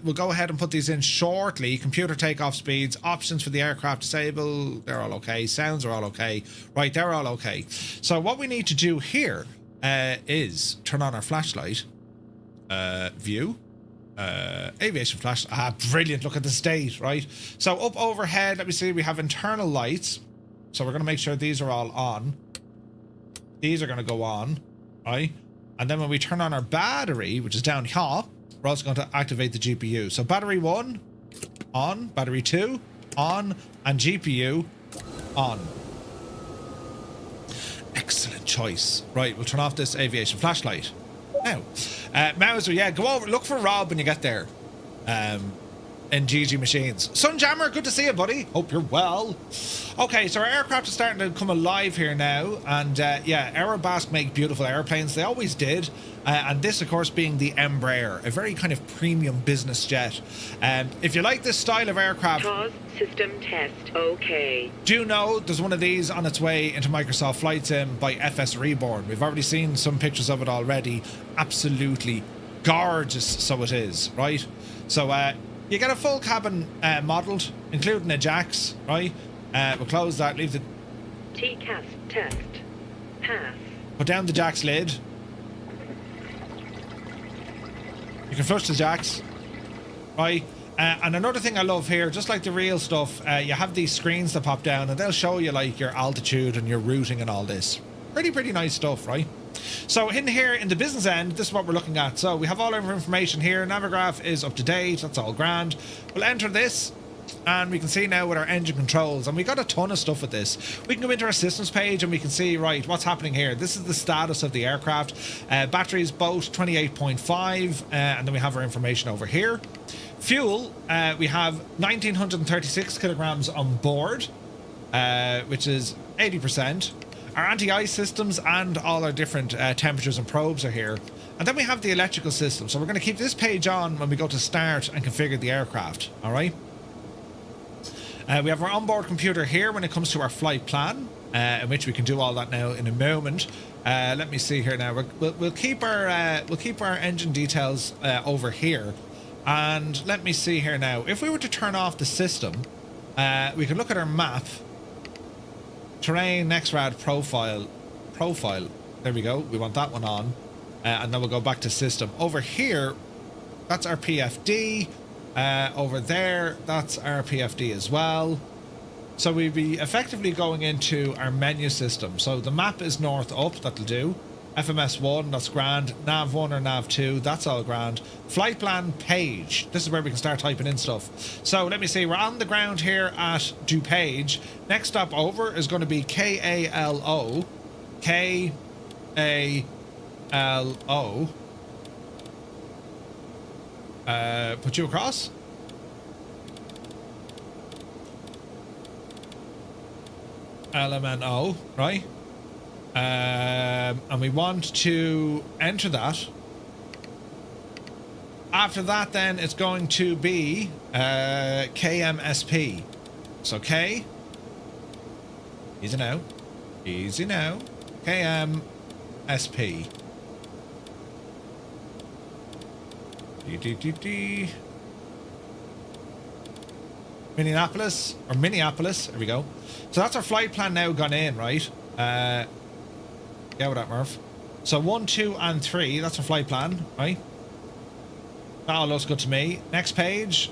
we'll go ahead and put these in shortly. Computer takeoff speeds, options for the aircraft disable, they're all okay. Sounds are all okay. Right, they're all okay. So what we need to do here is turn on our flashlight. View. Aviation flash. Ah, brilliant. Look at the state, right? So up overhead, let me see, we have internal lights. So we're going to make sure these are all on. These are going to go on, right? And then when we turn on our battery, which is down here, we're also going to activate the GPU. So battery 1, on. Battery 2, on. And GPU, on. Excellent choice. Right, we'll turn off this aviation flashlight. Now, Mauser, yeah, go over, look for Rob when you get there. In GG Machines. Sunjammer, good to see you, buddy. Hope you're well. Okay, so our aircraft is starting to come alive here now. And yeah, Aerobask make beautiful airplanes. They always did. And this, of course, being the Embraer, a very kind of premium business jet. If you like this style of aircraft... Pause system test. Okay. Do know there's one of these on its way into Microsoft Flight Sim by FS Reborn. We've already seen some pictures of it already. Absolutely gorgeous, so it is, right? So, You get a full cabin modelled, including the jacks, right? We'll close that, leave the... TCAS test. Pass. Put down the jacks lid. You can flush the jacks, right? And another thing I love here, just like the real stuff, you have these screens that pop down and they'll show you like your altitude and your routing and all this. Pretty nice stuff, right? So in here in the business end, this is what we're looking at. So we have all our information here. Navigraph is up to date. That's all grand. We'll enter this and we can see now with our engine controls, and we got a ton of stuff with this. We can go into our systems page and we can see, right, what's happening here. This is the status of the aircraft. Batteries boat 28.5, and then we have our information over here. Fuel, we have 1936 kilograms on board, which is 80%. Our anti-ice systems and all our different temperatures and probes are here. And then we have the electrical system. So we're going to keep this page on when we go to start and configure the aircraft. All right. We have our onboard computer here when it comes to our flight plan, in which we can do all that now in a moment. Let me see here now. We'll keep our engine details over here. And let me see here now. If we were to turn off the system, we could look at our map. Terrain, NextRad, profile. There we go. We want that one on. And then we'll go back to system. Over here, that's our PFD. Over there, that's our PFD as well. So we'd be effectively going into our menu system. So the map is north up. That'll do. FMS1, that's grand. Nav1 or Nav2, that's all grand. Flight plan page. This is where we can start typing in stuff. So let me see, we're on the ground here at DuPage. Next stop over is going to be KALO. KALO. Put you across. LMNO, right? And we want to enter that. After that, then it's going to be KMSP. So K. Easy now. Easy now. KMSP. Minneapolis. There we go. So that's our flight plan now gone in, right? Yeah, with that, Murph. So 1, 2, and 3. That's our flight plan, right? That all looks good to me. Next page.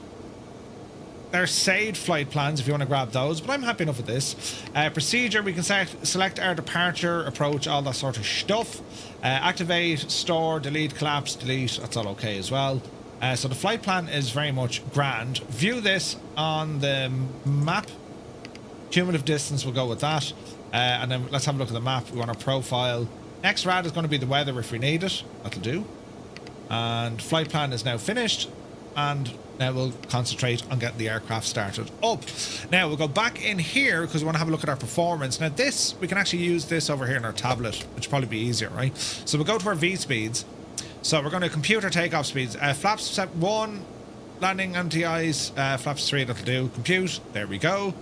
There's saved flight plans if you want to grab those, but I'm happy enough with this. Procedure, we can select our departure, approach, all that sort of stuff. Activate, store, delete, collapse, delete. That's all okay as well. So the flight plan is very much grand. View this on the map. Cumulative distance, we'll go with that. And then let's have a look at the map. We want our profile. Next rad is going to be the weather if we need it. That'll do. And flight plan is now finished. And now we'll concentrate on getting the aircraft started up. Now we'll go back in here because we want to have a look at our performance. Now this, we can actually use this over here in our tablet, which will probably be easier, right? So we'll go to our V speeds. So we're going to compute our takeoff speeds. Flaps set 1, landing anti-ice. Flaps 3, that'll do. Compute, there we go.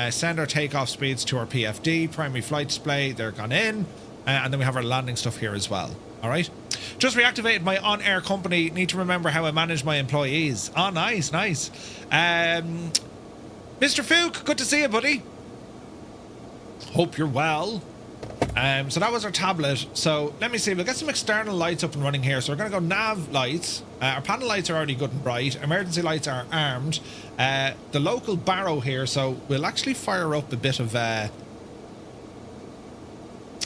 Send our takeoff speeds to our PFD, primary flight display, they're gone in. And then we have our landing stuff here as well. All right. Just reactivated my OnAir Company. Need to remember how I manage my employees. Oh, nice, nice. Mr. Fook, good to see you, buddy. Hope you're well. So that was our tablet. So let me see. We'll get some external lights up and running here. So we're going to go nav lights. Our panel lights are already good and bright. Emergency lights are armed. The local barrow here. So we'll actually fire up a bit of...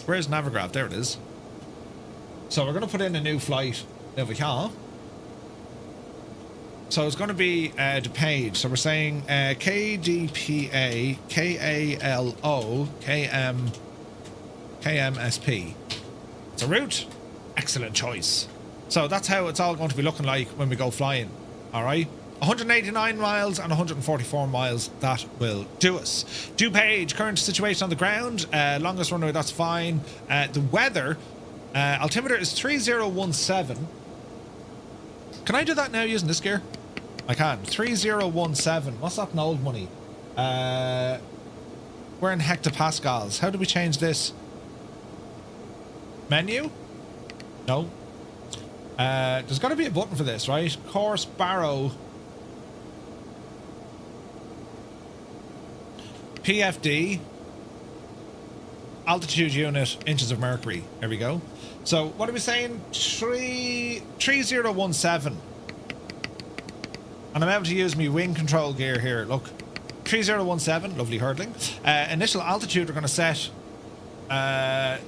where's Navigraph? There it is. So we're going to put in a new flight if we can. So it's going to be DuPage. So we're saying KDPA, KALO, KMSP. It's a route. Excellent choice. So that's how it's all going to be looking like when we go flying. All right. 189 miles and 144 miles. That will do us. DuPage, current situation on the ground. Longest runway, that's fine. The weather, altimeter is 3017. Can I do that now using this gear? I can. 3017. What's that in old money? We're in hectopascals. How do we change this? Menu? No. There's got to be a button for this, right? Course, barrow. PFD, altitude unit, inches of mercury. There we go. So what are we saying? 3017. And I'm able to use my wing control gear here. Look, 3017, lovely hurdling. Initial altitude we're going to set, let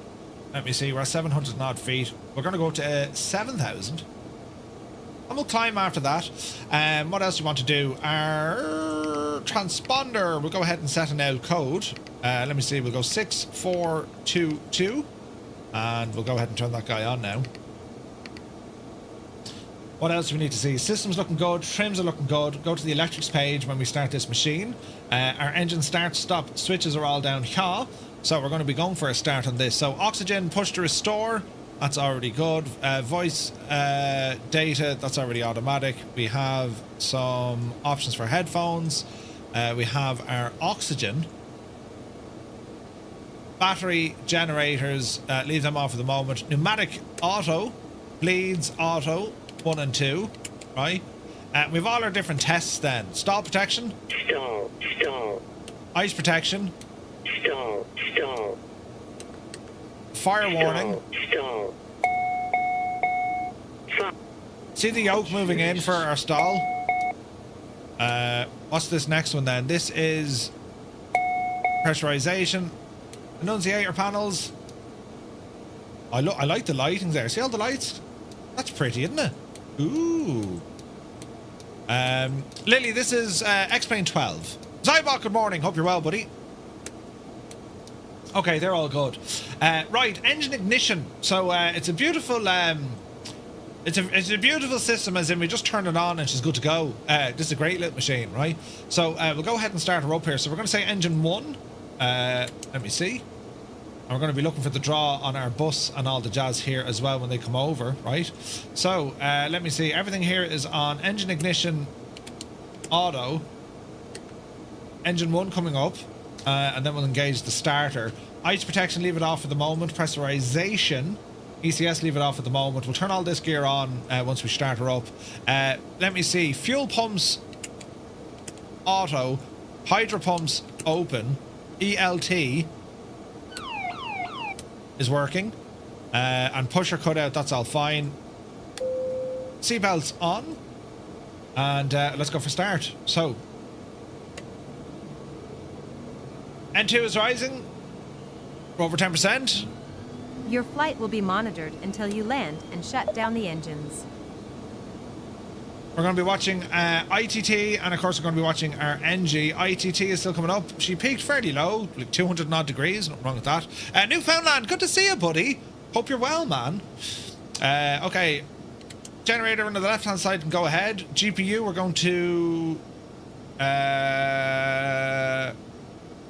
me see, we're at 700 and odd feet. We're going to go to 7,000. And we'll climb after that. What else do we want to do? Our transponder, we'll go ahead and set an L code. Let me see, we'll go 6422. And we'll go ahead and turn that guy on now. What else do we need to see? Systems looking good, trims are looking good. Go to the electrics page when we start this machine. Our engine start stop switches are all down here. So we're going to be going for a start on this. So oxygen, push to restore. That's already good. Voice data, that's already automatic. We have some options for headphones. We have our oxygen. Battery generators, leave them off for the moment. Pneumatic auto, bleeds auto. 1 and 2, right? We've all our different tests then. Stall protection. Stall. Stall. Ice protection. Stall. Stall. Fire warning. Stall. See the yoke moving in for our stall? What's this next one then? This is pressurization. Annunciator panels. I like the lighting there. See all the lights? That's pretty, isn't it? Ooh. Lily, this is XP12. Zybok, good morning. Hope you're well, buddy. Okay, they're all good. Right, engine ignition. So it's a beautiful it's a beautiful system, as in we just turn it on and she's good to go. This is a great little machine, right? So we'll go ahead and start her up here. So we're going to say engine 1. Let me see. And we're going to be looking for the draw on our bus and all the jazz here as well when they come over, right? So, let me see. Everything here is on engine ignition auto. Engine 1 coming up. And then we'll engage the starter. Ice protection, leave it off for the moment. Pressurization, ECS, leave it off at the moment. We'll turn all this gear on once we start her up. Let me see. Fuel pumps auto. Hydro pumps open. ELT is working, and pusher cutout, that's all fine. Seatbelts on, and let's go for start. So N2 is rising. We're over 10%. Your flight will be monitored until you land and shut down the engines. We're going to be watching ITT, and of course we're going to be watching our NG. ITT is still coming up. She peaked fairly low, like 200 and odd degrees. Nothing wrong with that. Newfoundland, good to see you, buddy. Hope you're well, man. Okay. Generator on the left-hand side can go ahead. GPU, we're going to...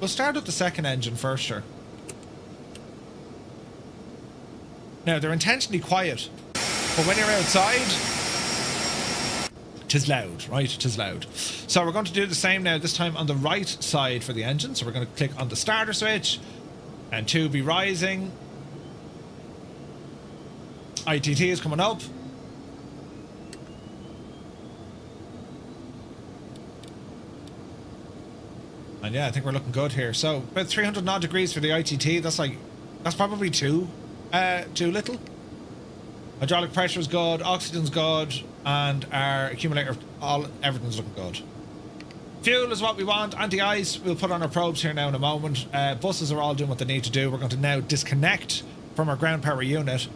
we'll start with the second engine first, sure. Now, they're intentionally quiet, but when you're outside... tis loud, right? Tis loud. So we're going to do the same now, this time on the right side for the engine. So we're going to click on the starter switch, and 2 be rising. ITT is coming up. And yeah, I think we're looking good here. So about 300 odd degrees for the ITT. That's probably too little. Hydraulic pressure is good, oxygen's good, and our accumulator, everything's looking good. Fuel is what we want. Anti-ice, we'll put on our probes here now in a moment. Buses are all doing what they need to do. We're going to now disconnect from our ground power unit.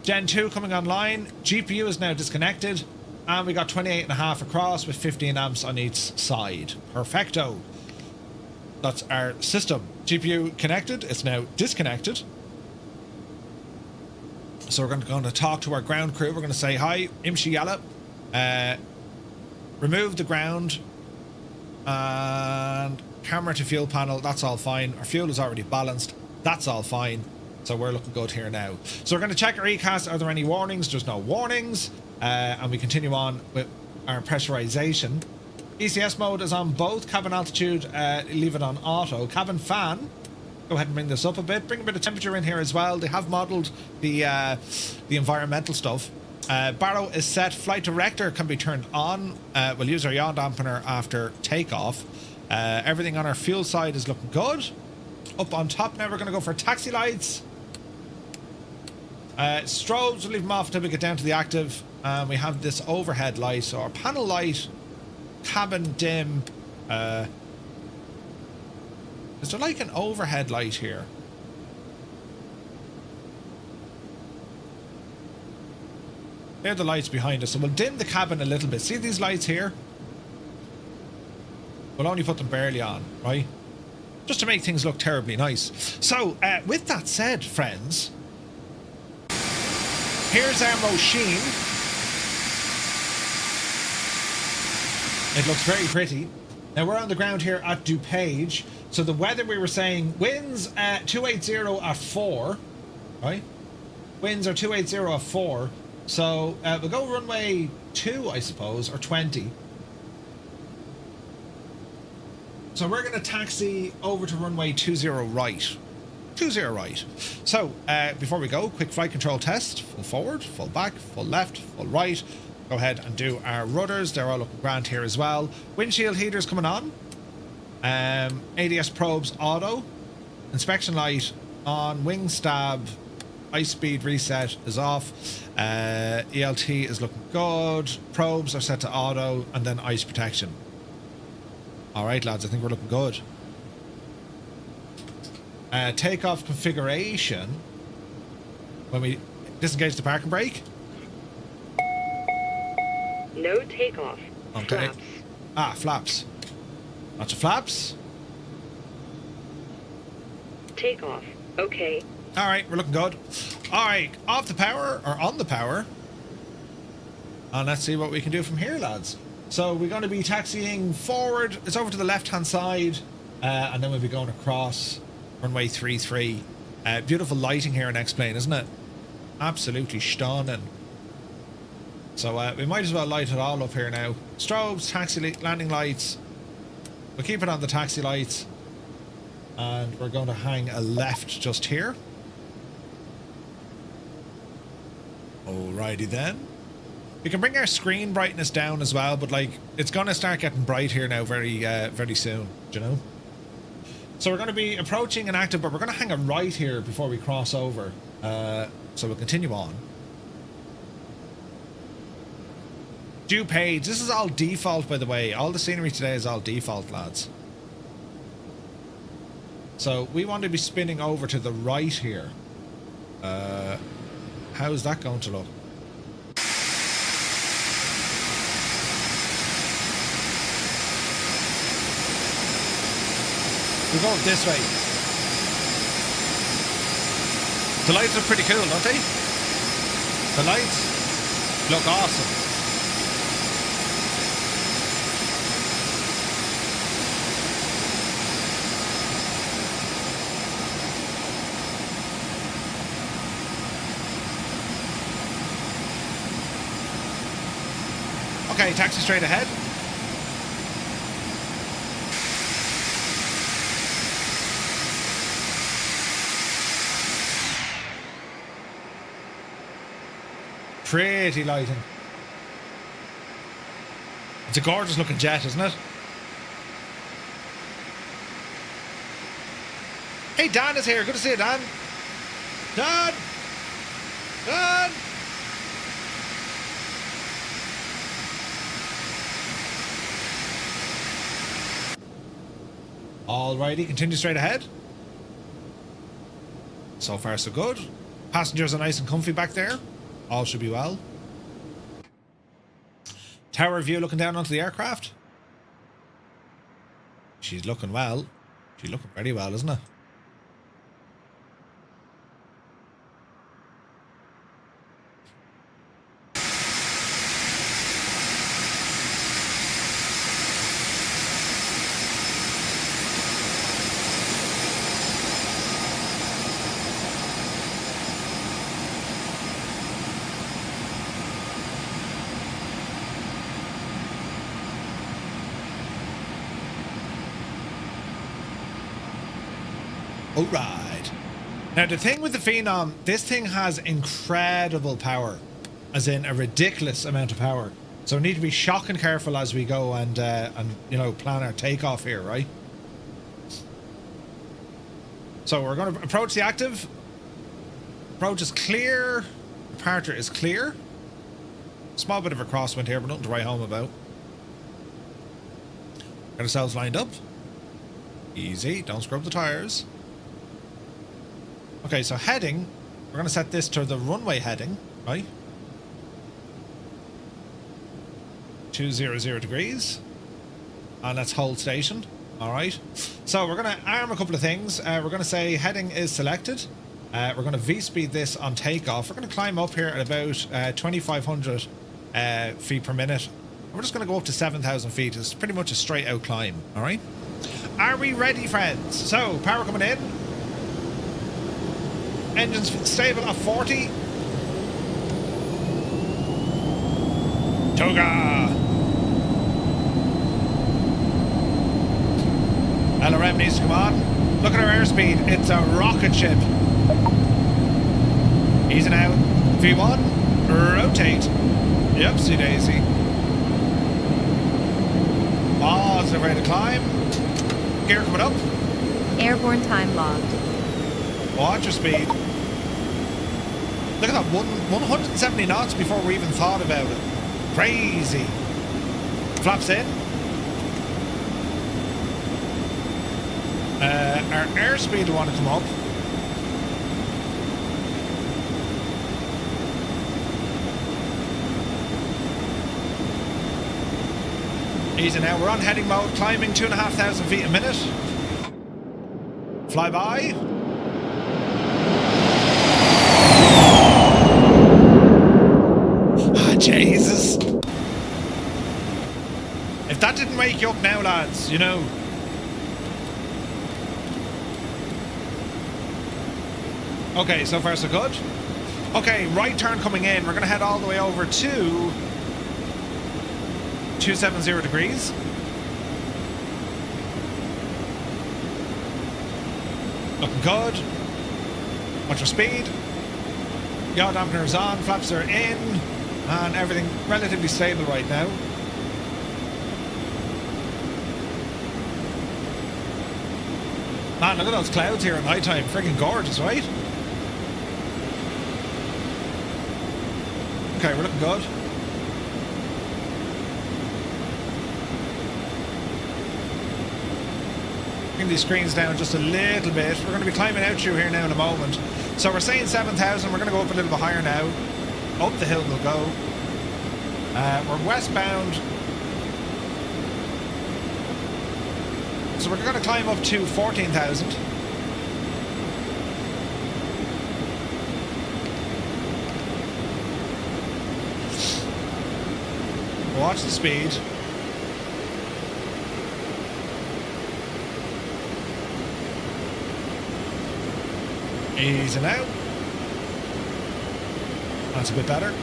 Gen 2 coming online. GPU is now disconnected, and we got 28.5 across with 15 amps on each side. Perfecto. That's our system. GPU connected. It's now disconnected. So we're going to talk to our ground crew. We're going to say, hi, Imshi Yala. Remove the ground. And camera to fuel panel. That's all fine. Our fuel is already balanced. That's all fine. So we're looking good here now. So we're going to check our ECAS. Are there any warnings? There's no warnings. And we continue on with our pressurization. ECS mode is on both. Cabin altitude, leave it on auto. Cabin fan. Go ahead and bring this up a bit. Bring a bit of temperature in here as well. They have modelled the environmental stuff. Barrow is set. Flight director can be turned on. We'll use our yaw dampener after takeoff. Everything on our fuel side is looking good. Up on top now, we're going to go for taxi lights. Strobes, we'll leave them off until we get down to the active. We have this overhead light, so our panel light, cabin dim. Is there like an overhead light here? They're the lights behind us, so we'll dim the cabin a little bit. See these lights here? We'll only put them barely on, right? Just to make things look terribly nice. So, with that said, friends, here's our machine. It looks very pretty. Now, we're on the ground here at DuPage. So the weather, we were saying, winds 280 at 4, right? Winds are 280 at 4. So we'll go runway 2, I suppose, or 20. So we're going to taxi over to runway 20 right. 20 right. So before we go, quick flight control test. Full forward, full back, full left, full right. Go ahead and do our rudders. They're all looking grand here as well. Windshield heaters coming on. ADS probes auto. Inspection light on. Wing stab. Ice speed reset is off. ELT is looking good. Probes are set to auto. And then ice protection. Alright lads, I think we're looking good. Takeoff configuration. When we disengage the parking brake. No takeoff. Okay. Flaps. Ah, flaps. Lots of flaps. Takeoff. Okay. Alright, we're looking good. Alright, off the power, or on the power. And let's see what we can do from here, lads. So we're going to be taxiing forward. It's over to the left-hand side. And then we'll be going across runway 33. Beautiful lighting here in X-Plane, isn't it? Absolutely stunning. So we might as well light it all up here now. Strobes, taxi landing lights. We'll keep it on the taxi lights. And we're going to hang a left just here. Alrighty then. We can bring our screen brightness down as well, but like it's going to start getting bright here now very soon, do you know? So we're going to be approaching an active, but we're going to hang a right here before we cross over. So we'll continue on. DuPage. This is all default, by the way. All the scenery today is all default, lads. So we want to be spinning over to the right here. How is that going to look? We're going this way. The lights look pretty cool, don't they? The lights look awesome. Okay, taxi straight ahead. Pretty lighting. It's a gorgeous looking jet, isn't it? Hey, Dan is here. Good to see you, Dan. Dan! Dan! Alrighty, continue straight ahead. So far, so good. Passengers are nice and comfy back there. All should be well. Tower view looking down onto the aircraft. She's looking well. She's looking very well, isn't it? Alright. Now the thing with the Phenom, this thing has incredible power. As in a ridiculous amount of power. So we need to be shocking careful as we go and you know, plan our takeoff here, right? So we're going to approach the active. Approach is clear. Departure is clear. Small bit of a crosswind here, but nothing to write home about. Get ourselves lined up. Easy. Don't scrub the tires. Okay, so heading. We're going to set this to the runway heading, right? 200 degrees. And let's hold station. All right. So we're going to arm a couple of things. We're going to say heading is selected. We're going to V-speed this on takeoff. We're going to climb up here at about 2,500 feet per minute. We're just going to go up to 7,000 feet. It's pretty much a straight out climb. All right. Are we ready, friends? So power coming in. Engines stable at 40. Toga. LRM needs to come on. Look at our airspeed. It's a rocket ship. Easing out. V1. Rotate. Yupsie daisy. Positive rate of climb. Gear coming up. Airborne time logged. Watch your speed. Look at that. 170 knots before we even thought about it. Crazy. Flaps in. Our airspeed will want to come up. Easy now. We're on heading mode, climbing 2,500 feet a minute. Fly by. Ah, Jesus. If that didn't wake you up now, lads, you know. Okay, so far so good. Okay, right turn coming in. We're going to head all the way over to 270 degrees. Looking good. Watch your speed. Yaw dampeners on, flaps are in, and everything relatively stable right now. Man, look at those clouds here at night time. Friggin' gorgeous, right? Okay, we're looking good. Bring these screens down just a little bit. We're going to be climbing out through here now in a moment. So we're saying 7,000. We're going to go up a little bit higher now. Up the hill we'll go. We're westbound. So we're going to climb up to 14,000. Watch the speed. Easing out. That's a bit better.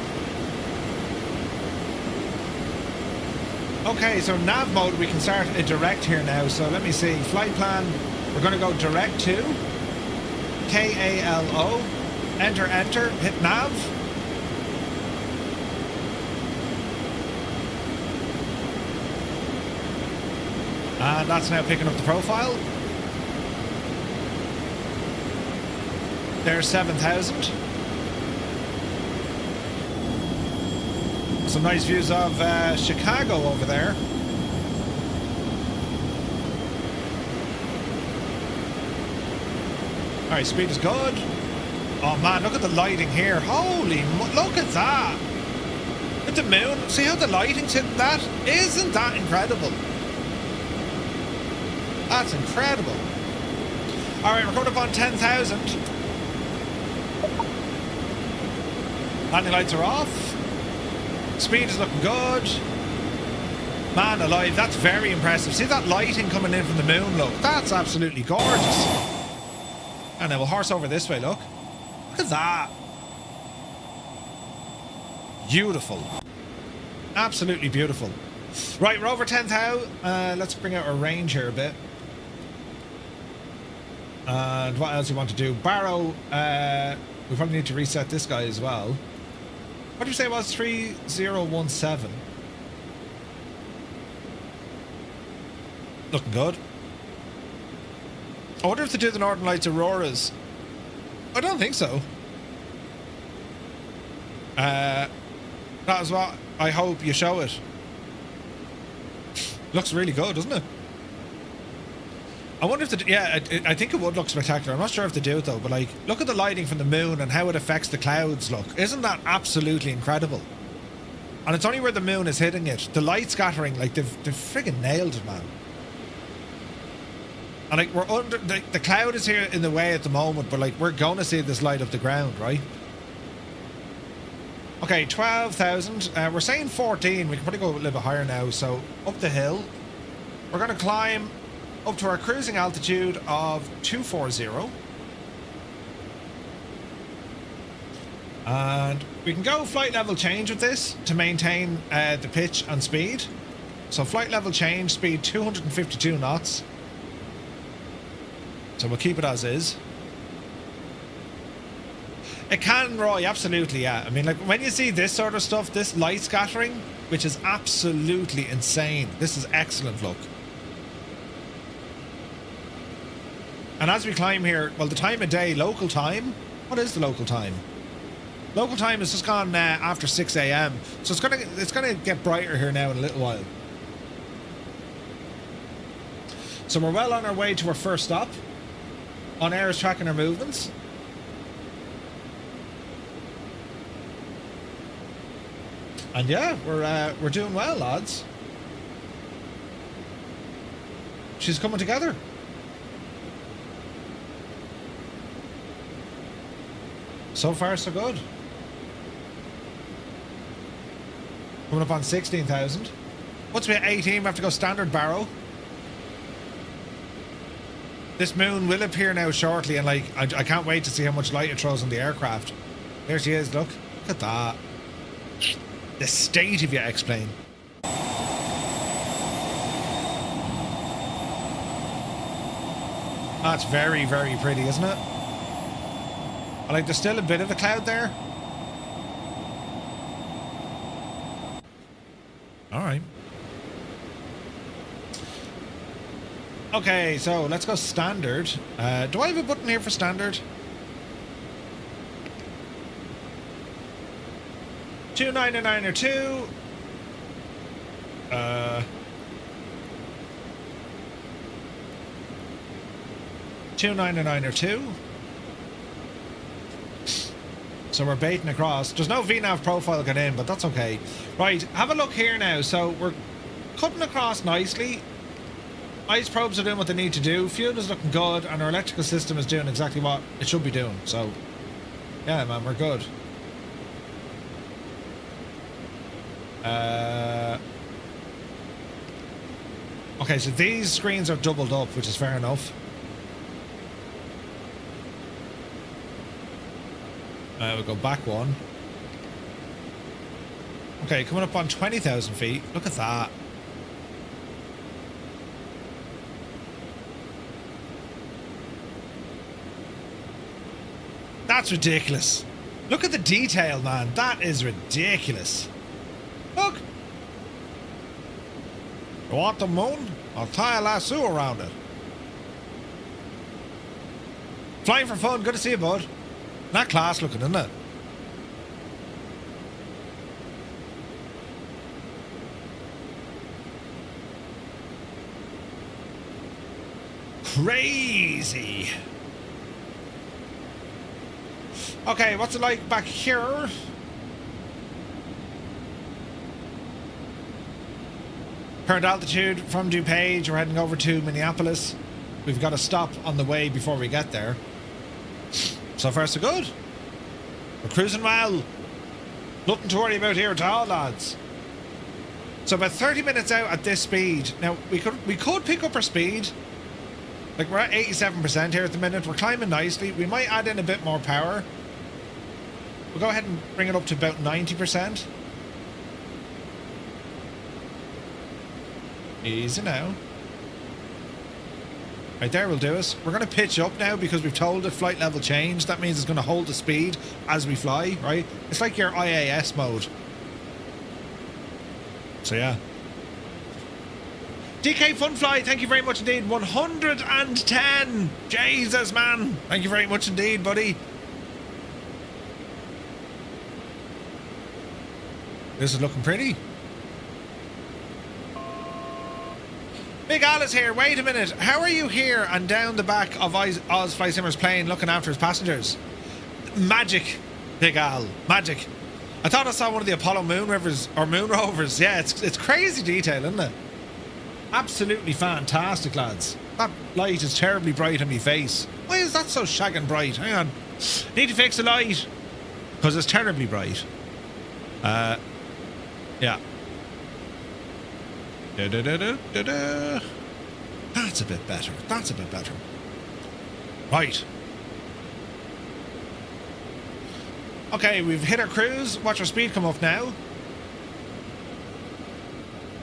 Okay, so nav mode, we can start a direct here now. So let me see. Flight plan, we're going to go direct to KALO. Enter, enter, hit nav. And that's now picking up the profile. There's 7,000. Some nice views of Chicago over there. Alright, speed is good. Oh man, look at the lighting here. Holy, look at that. At the moon, see how the lighting's hitting that? Isn't that incredible? That's incredible. Alright, we're coming up on 10,000. Landing lights are off. Speed is looking good. Man alive, that's very impressive. See that lighting coming in from the moon, look. That's absolutely gorgeous. And then we'll horse over this way, look. Look at that. Beautiful. Absolutely beautiful. Right, we're over 10,000. Let's bring out our range here a bit. And what else you want to do? Barrow, we probably need to reset this guy as well. What did you say it was? 3017. Looking good. I wonder if they do the Northern Lights Auroras. I don't think so. That is what I hope you show it. Looks really good, doesn't it? I wonder if they... Yeah, I think it would look spectacular. I'm not sure if they do it though, but like, look at the lighting from the moon and how it affects the clouds, look. Isn't that absolutely incredible? And it's only where the moon is hitting it. The light scattering, like, they've friggin' nailed it, man. And like, we're under... The cloud is here in the way at the moment, but like, we're going to see this light up the ground, right? Okay, 12,000. We're saying 14. We can probably go a little bit higher now. So, up the hill. We're going to climb up to our cruising altitude of 240. And we can go flight level change with this to maintain the pitch and speed. So, flight level change, speed 252 knots. So, we'll keep it as is. It can, Roy, absolutely, yeah. I mean, like, when you see this sort of stuff, this light scattering, which is absolutely insane. This is excellent look. And as we climb here, well, the time of day, local time, what is the local time? Local time has just gone after 6 a.m. So it's gonna get brighter here now in a little while. So we're well on our way to our first stop. OnAir is tracking our movements. And yeah, we're doing well, lads. She's coming together. So far, so good. Coming up on 16,000. Once we're at 18, we have to go standard barrow. This moon will appear now shortly, and like, I can't wait to see how much light it throws on the aircraft. There she is, look. Look at that. The state of your X-plane. That's very, very pretty, isn't it? I like, there's still a bit of a cloud there. Alright. Okay, so let's go standard. Do I have a button here for standard? 299 or 2. 299 or 2. So we're baiting across. There's no VNAV profile got in, but that's okay. Right, have a look here now. So we're cutting across nicely. Ice probes are doing what they need to do. Fuel is looking good, and our electrical system is doing exactly what it should be doing. So, yeah, man, we're good. Okay, so these screens are doubled up, which is fair enough. We'll go back one. Okay, coming up on 20,000 feet. Look at that. That's ridiculous. Look at the detail, man. That is ridiculous. Look. You want the moon? I'll tie a lasso around it. Flying for fun. Good to see you, bud. Not class looking, isn't it? Crazy. Okay, what's it like back here? Current altitude from DuPage, we're heading over to Minneapolis. We've got to stop on the way before we get there. So far so good. We're cruising well. Nothing to worry about here at all, lads. So about 30 minutes out at this speed. Now we could pick up our speed. Like, we're at 87% here at the minute. We're climbing nicely. We might add in a bit more power. We'll go ahead and bring it up to about 90%. Easy now. Right there will do us. We're going to pitch up now because we've told it flight level change. That means it's going to hold the speed as we fly, right? It's like your IAS mode. So yeah. DK Funfly, thank you very much indeed. 110. Jesus, man. Thank you very much indeed, buddy. This is looking pretty. Big Alice here. Wait a minute. How are you here and down the back of Oz Flysimmer's plane looking after his passengers? Magic, Big Al. Magic. I thought I saw one of the Apollo moon rovers. Yeah, it's crazy detail, isn't it? Absolutely fantastic, lads. That light is terribly bright on my face. Why is that so shagging bright? Hang on. Need to fix the light. Because it's terribly bright. Yeah. That's a bit better. That's a bit better. Right. Okay, we've hit our cruise. Watch our speed come up now.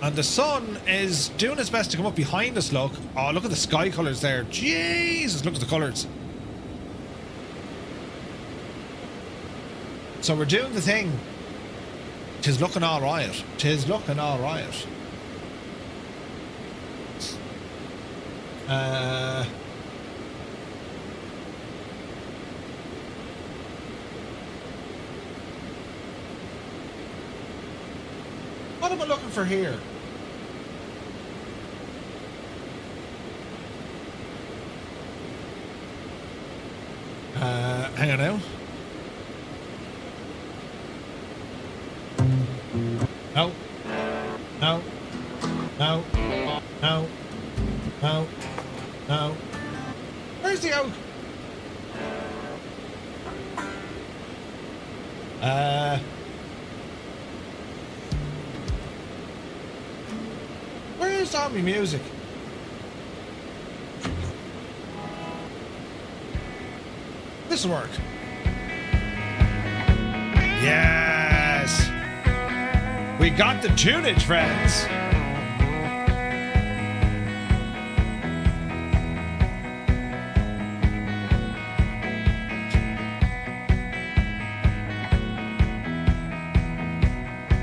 And the sun is doing its best to come up behind us, look. Oh, look at the sky colours there. Jesus, look at the colours. So we're doing the thing. 'Tis looking alright. 'Tis looking alright. What am I looking for here? Hang on now. No. No. No. No. No. No. Where's the oak? Where's all my music? This'll work. Yes! We got the tunage, friends!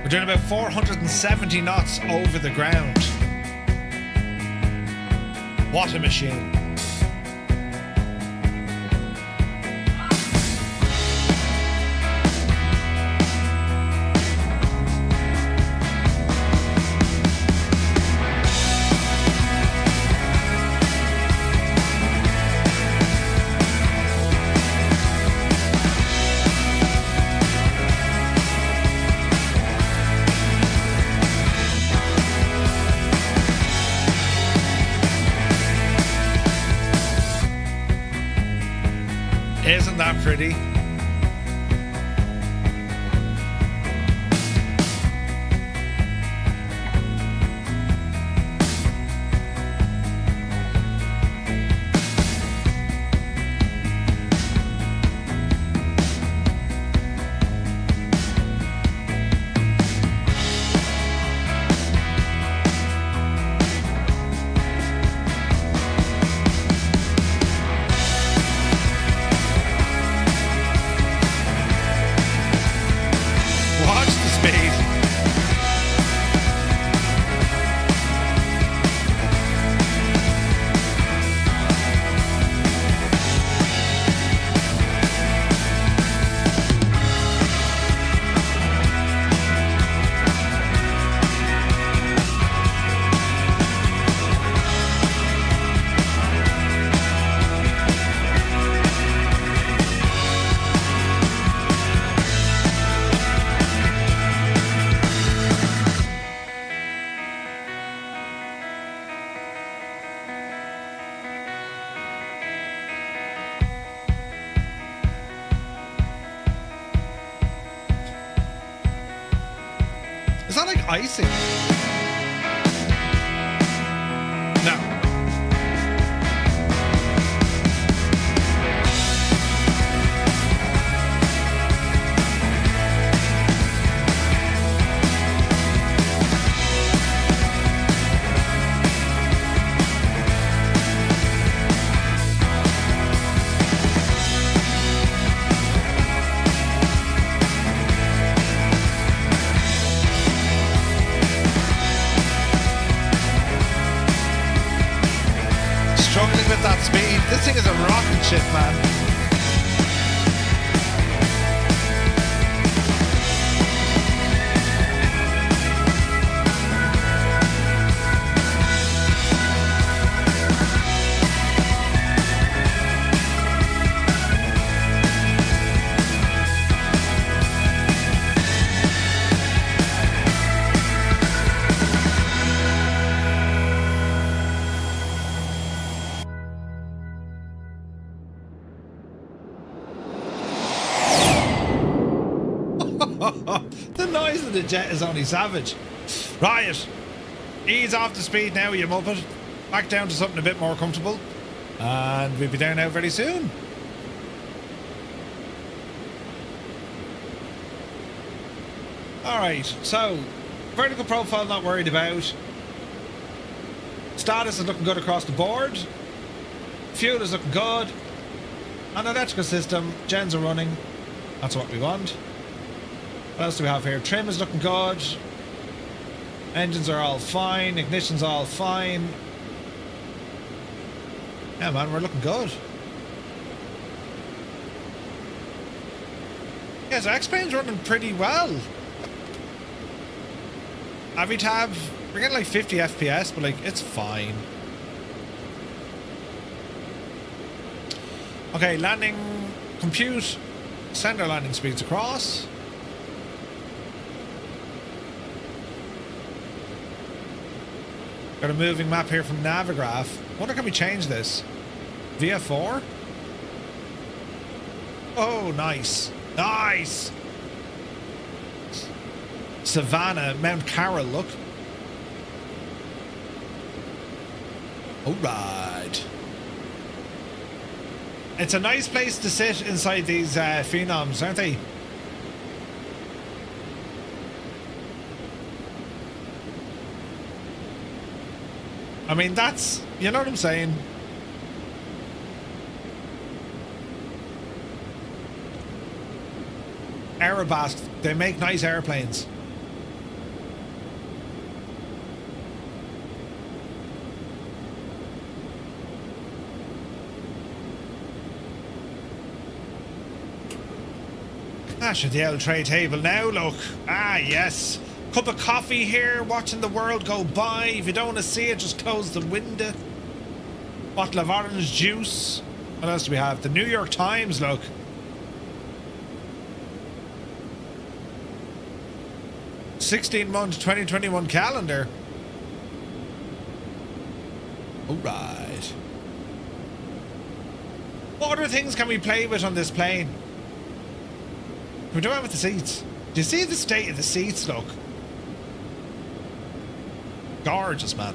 We're doing about 470 knots over the ground. What a machine. Isn't that pretty? Is that like icing? No. thing is a rocket ship, man. The noise of the jet is only savage. Right, ease off the speed now, you muppet. Back down to something a bit more comfortable. And we'll be down out very soon. Alright, so vertical profile not worried about. Status is looking good across the board. Fuel is looking good. And electrical system, gens are running. That's what we want. What else do we have here? Trim is looking good. Engines are all fine. Ignition's all fine. Yeah, man, we're looking good. Yeah, so X-Plane's running pretty well. Avitab, we're getting like 50 FPS, but like, it's fine. Okay, landing, compute, send our landing speeds across. Got a moving map here from Navigraph. Wonder can we change this? VF4? Oh, nice. Nice! Savannah, Mount Carroll, look. Alright. It's a nice place to sit inside these Phenoms, aren't they? I mean, that's, you know what I'm saying? Aerobask, they make nice airplanes. Dash at the old tray table now, look. Ah, yes. Cup of coffee here, watching the world go by. If you don't want to see it, just close the window. Bottle of orange juice. What else do we have? The New York Times, look. '16-month 2021 calendar. Alright. What other things can we play with on this plane? We're doing it with the seats. Do you see the state of the seats, look? Gorgeous, man.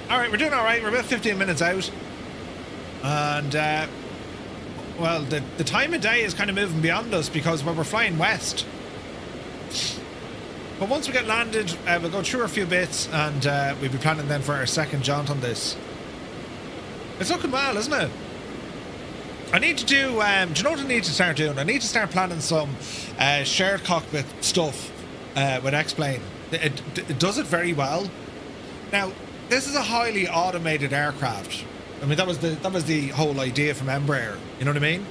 Alright, we're doing alright. We're about 15 minutes out. And, well, the time of day is kind of moving beyond us because we're flying west. But once we get landed, we'll go through a few bits and we'll be planning then for our second jaunt on this. It's looking well, isn't it? I need to do, do you know what I need to start doing? I need to start planning some shared cockpit stuff with X-Plane. It does it very well. Now, this is a highly automated aircraft. I mean, that was the whole idea from Embraer. You know what I mean?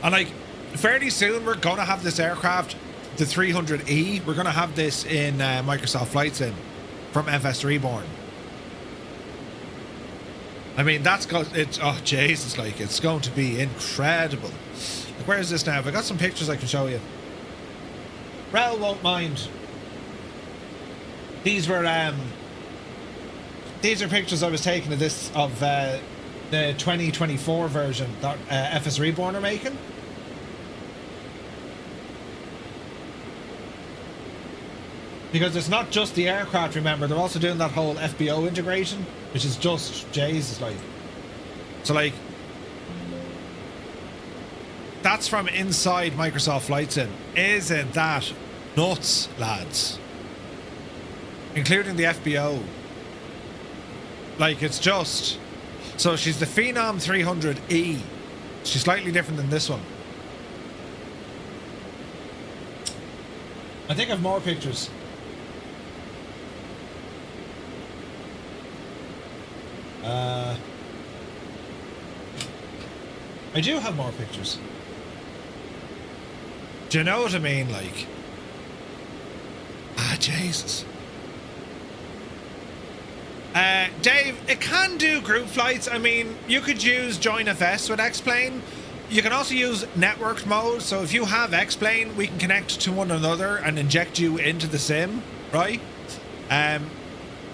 And like, fairly soon we're gonna have this aircraft, the 300E. We're gonna have this in Microsoft Flight Sim from FS Reborn. I mean, it's, oh Jesus, like, it's going to be incredible. Like, where is this now? Have I got some pictures I can show you? Rel won't mind. These are pictures I was taking of this, of the 2024 version that FS Reborn are making. Because it's not just the aircraft, remember, they're also doing that whole FBO integration, which is just Jesus, like. So, like, that's from inside Microsoft Flight Sim. Isn't that nuts, lads? Including the FBO. Like, it's just... So she's the Phenom 300E. She's slightly different than this one. I think I have more pictures. I do have more pictures. Do you know what I mean? Like, Jesus. Dave, it can do group flights. I mean, you could use Join FS with X-Plane. You can also use networked mode. So if you have X-Plane, we can connect to one another and inject you into the sim, right?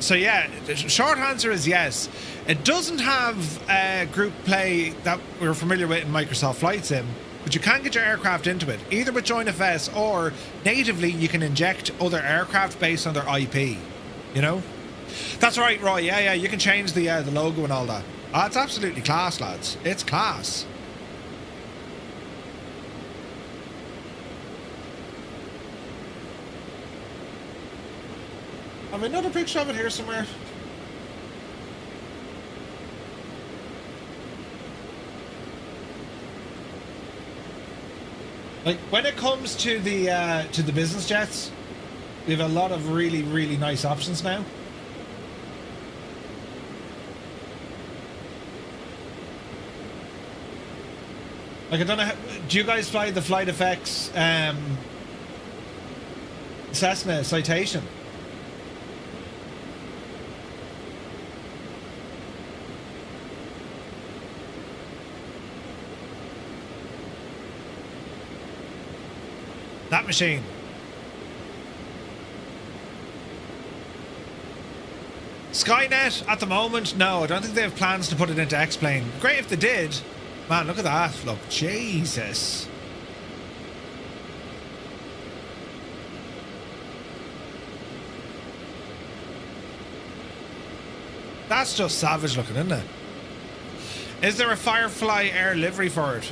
So yeah, the short answer is yes. It doesn't have group play that we're familiar with in Microsoft Flight Sim, but you can get your aircraft into it, either with Join FS or natively you can inject other aircraft based on their IP, you know? That's right, Roy. Yeah, you can change the logo and all that. Oh, it's absolutely class, lads. It's class. Have I another picture of it here somewhere? Like, when it comes to the business jets, we have a lot of really, really nice options now. Like, I don't know, do you guys fly the Flight Effects Cessna Citation? That machine. Skynet at the moment, no, I don't think they have plans to put it into X-Plane. Great if they did. Man, look at that. Look, Jesus. That's just savage looking, isn't it? Is there a Firefly Air livery for it?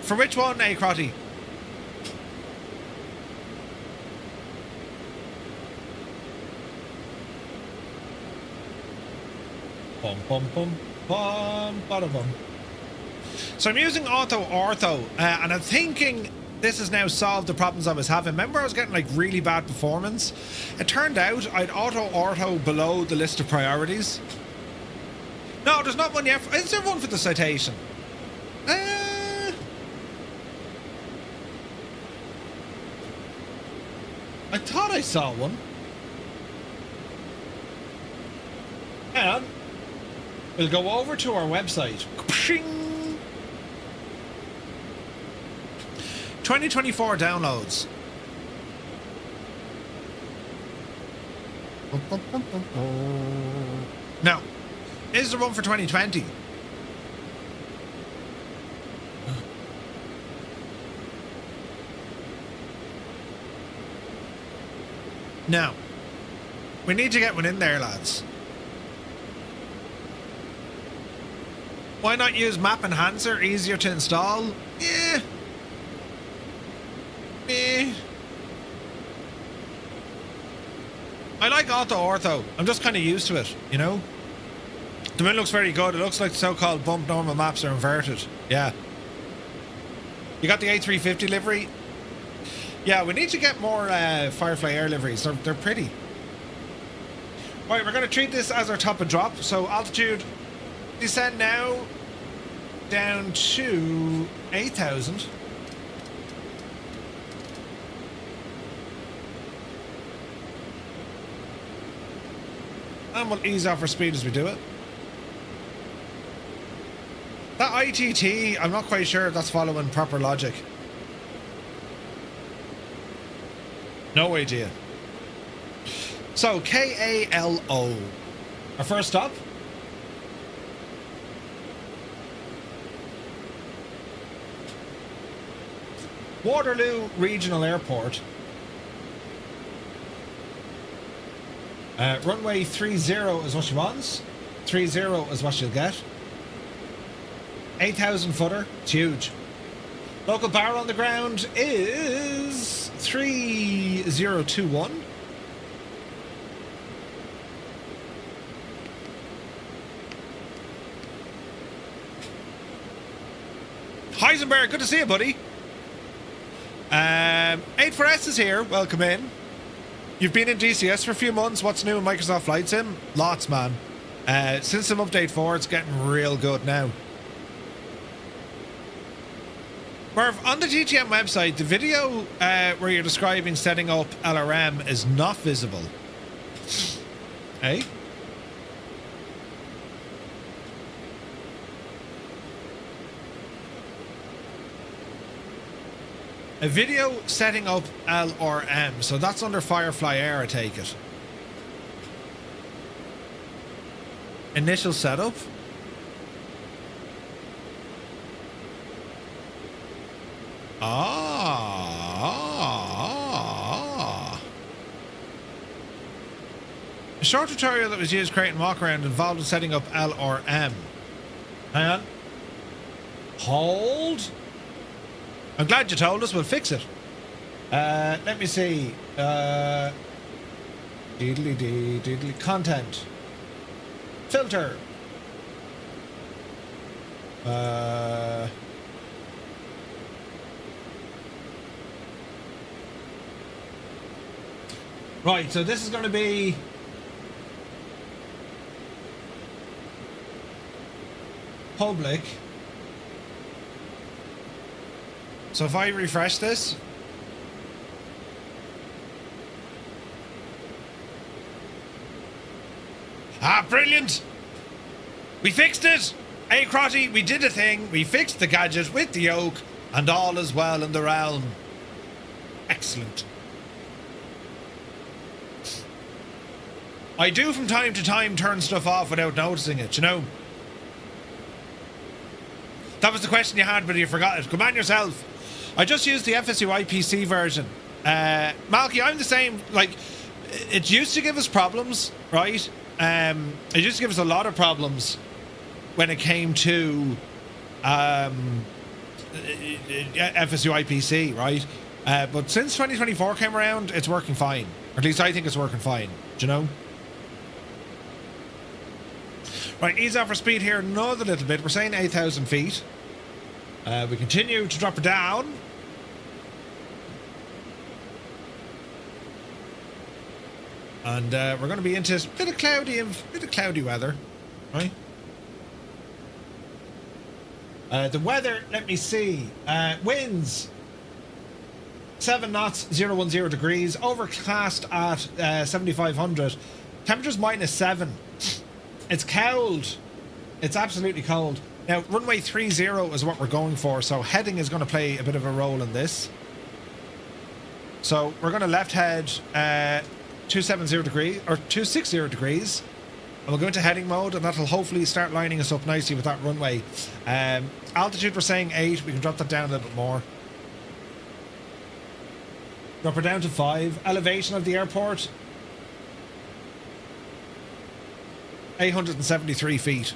For which one, Crotty? Bum bum bum bum bada bum. So I'm using Auto Ortho, and I'm thinking this has now solved the problems I was having. Remember, I was getting like really bad performance. It turned out I'd Auto Ortho below the list of priorities. No, there's not one yet. Is there one for the Citation? I thought I saw one. Hang on. We'll go over to our website. 2024 downloads. Now, is there one for 2020? Now, we need to get one in there, lads. Why not use Map Enhancer? Easier to install? Yeah. I like Auto Ortho. I'm just kind of used to it, you know? The win looks very good. It looks like the so-called bump normal maps are inverted. Yeah. You got the A350 livery? Yeah, we need to get more Firefly Air liveries. They're pretty. Right, we're going to treat this as our top and drop. So altitude, descend now down to 8,000. And we'll ease off our speed as we do it. That ITT, I'm not quite sure if that's following proper logic. No idea. So, KALO. Our first stop. Waterloo Regional Airport. Runway 30 is what she wants. 30 is what she'll get. 8,000 footer. It's huge. Local bar on the ground is 3021. Heisenberg, good to see you, buddy. 84S is here. Welcome in. You've been in DCS for a few months. What's new in Microsoft Flight Sim? Lots, man. System Update 4, it's getting real good now. Merv, on the GTM website, the video where you're describing setting up LRM is not visible. Hey? A video setting up LRM, so that's under Firefly Air, I take it. Initial setup. A short tutorial that was used creating walk-around involved in setting up LRM. Hang on. Hold. I'm glad you told us. We'll fix it. Let me see. Diddly content. Filter. Right, so this is going to be public. So if I refresh this, brilliant! We fixed it! Hey Crotty, we did a thing. We fixed the gadget with the yoke, and all is well in the realm. Excellent. I do from time to time turn stuff off without noticing it, you know? That was the question you had, but you forgot it. Come on yourself. I just used the FSU IPC version. Malky, I'm the same. Like, it used to give us problems, right? It used to give us a lot of problems when it came to FSU IPC, right? But since 2024 came around, it's working fine. Or at least I think it's working fine. Do you know? Right, ease off our speed here another little bit. We're saying 8,000 feet. We continue to drop it down. And we're going to be into a bit of cloudy weather, right? The weather, let me see. Winds 7 knots, 010 degrees. Overcast at 7,500. Temperatures -7. It's cold. It's absolutely cold. Now, runway 30 is what we're going for, so heading is going to play a bit of a role in this. So we're going to left head 270 degrees, or 260 degrees, and we'll go into heading mode, and that'll hopefully start lining us up nicely with that runway. Altitude, we're saying 8. We can drop that down a little bit more. Drop her down to 5. Elevation of the airport, 873 feet.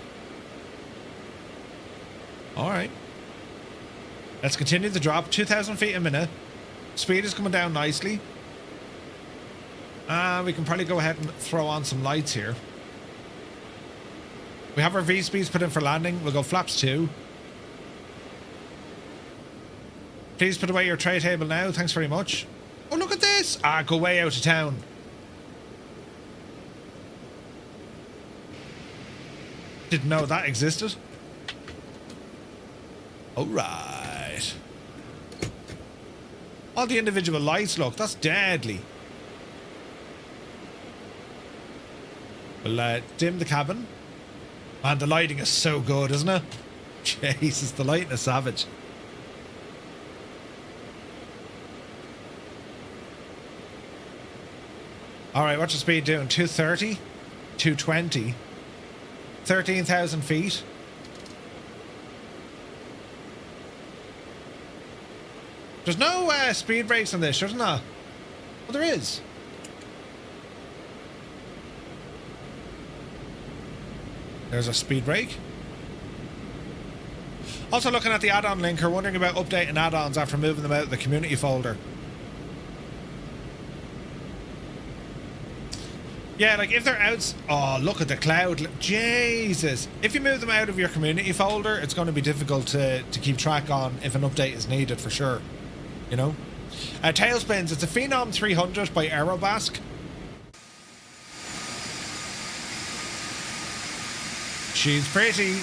All right. Let's continue the drop. 2,000 feet a minute. Speed is coming down nicely. We can probably go ahead and throw on some lights here. We have our V-speeds put in for landing. We'll go flaps 2. Please put away your tray table now. Thanks very much. Oh, look at this. Go way out of town. Didn't know that existed. All right. All the individual lights, look, that's deadly. We'll dim the cabin. Man, the lighting is so good, isn't it? Jesus, the lighting is savage. All right, what's your speed doing? 230, 220, 13,000 feet. There's no speed brakes on this, isn't there? Well, there is. There's a speed brake. Also looking at the add-on linker, wondering about updating add-ons after moving them out of the community folder. Yeah, like if they're out... Oh, look at the cloud. Jesus. If you move them out of your community folder, it's going to be difficult to keep track on if an update is needed for sure. You know? Tailspins, it's a Phenom 300 by Aerobask. She's pretty.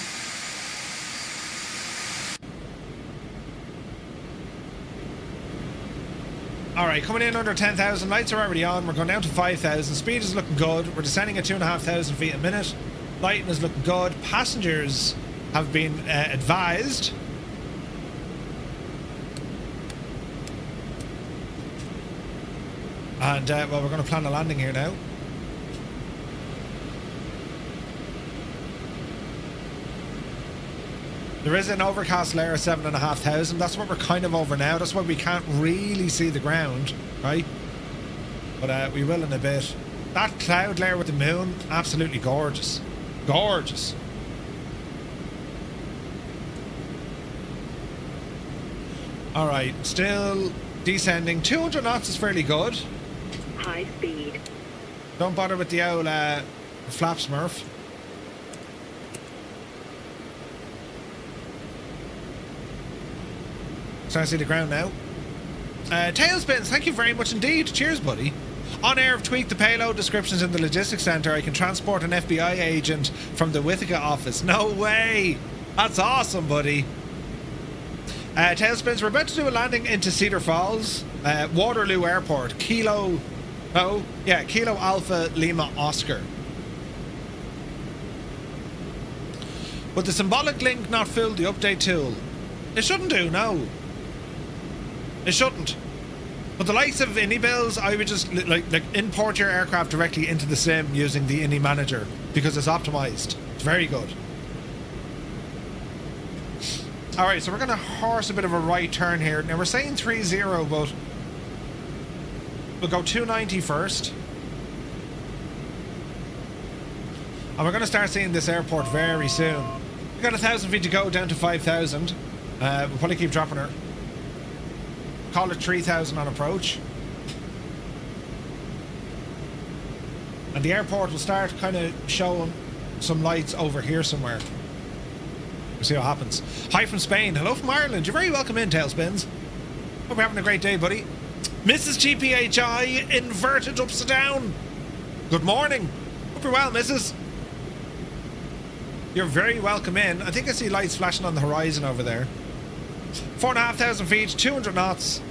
Alright, coming in under 10,000. Lights are already on. We're going down to 5,000. Speed is looking good. We're descending at 2,500 feet a minute. Lighting is looking good. Passengers have been advised. And, well, we're going to plan a landing here now. There is an overcast layer of 7,500. That's what we're kind of over now. That's why we can't really see the ground, right? But we will in a bit. That cloud layer with the moon, absolutely gorgeous. Gorgeous. All right, still descending. 200 knots is fairly good. High speed. Don't bother with the old flap smurf. Starting to see the ground now. Tailspins, thank you very much indeed. Cheers, buddy. On air, have tweaked the payload descriptions in the logistics centre. I can transport an FBI agent from the Whittaker office. No way! That's awesome, buddy. Tailspins, we're about to do a landing into Cedar Falls, Waterloo Airport. Kilo Alpha Lima Oscar. Would the symbolic link not fill the update tool? It shouldn't do, no. It shouldn't. But the likes of Innie Bills, I would just like import your aircraft directly into the sim using the Innie Manager because it's optimized. It's very good. Alright, so we're going to horse a bit of a right turn here. Now we're saying 3-0, but we'll go 290 first. And we're going to start seeing this airport very soon. We've got 1,000 feet to go down to 5,000. We'll probably keep dropping her. Call it 3,000 on approach. And the airport will start kind of showing some lights over here somewhere. We'll see what happens. Hi from Spain. Hello from Ireland. You're very welcome in, Tailspins. Hope you're having a great day, buddy. Mrs. GPHI, inverted upside down. Good morning. Hope you're well, Mrs. You're very welcome in. I think I see lights flashing on the horizon over there. 4,500 feet, 200 knots.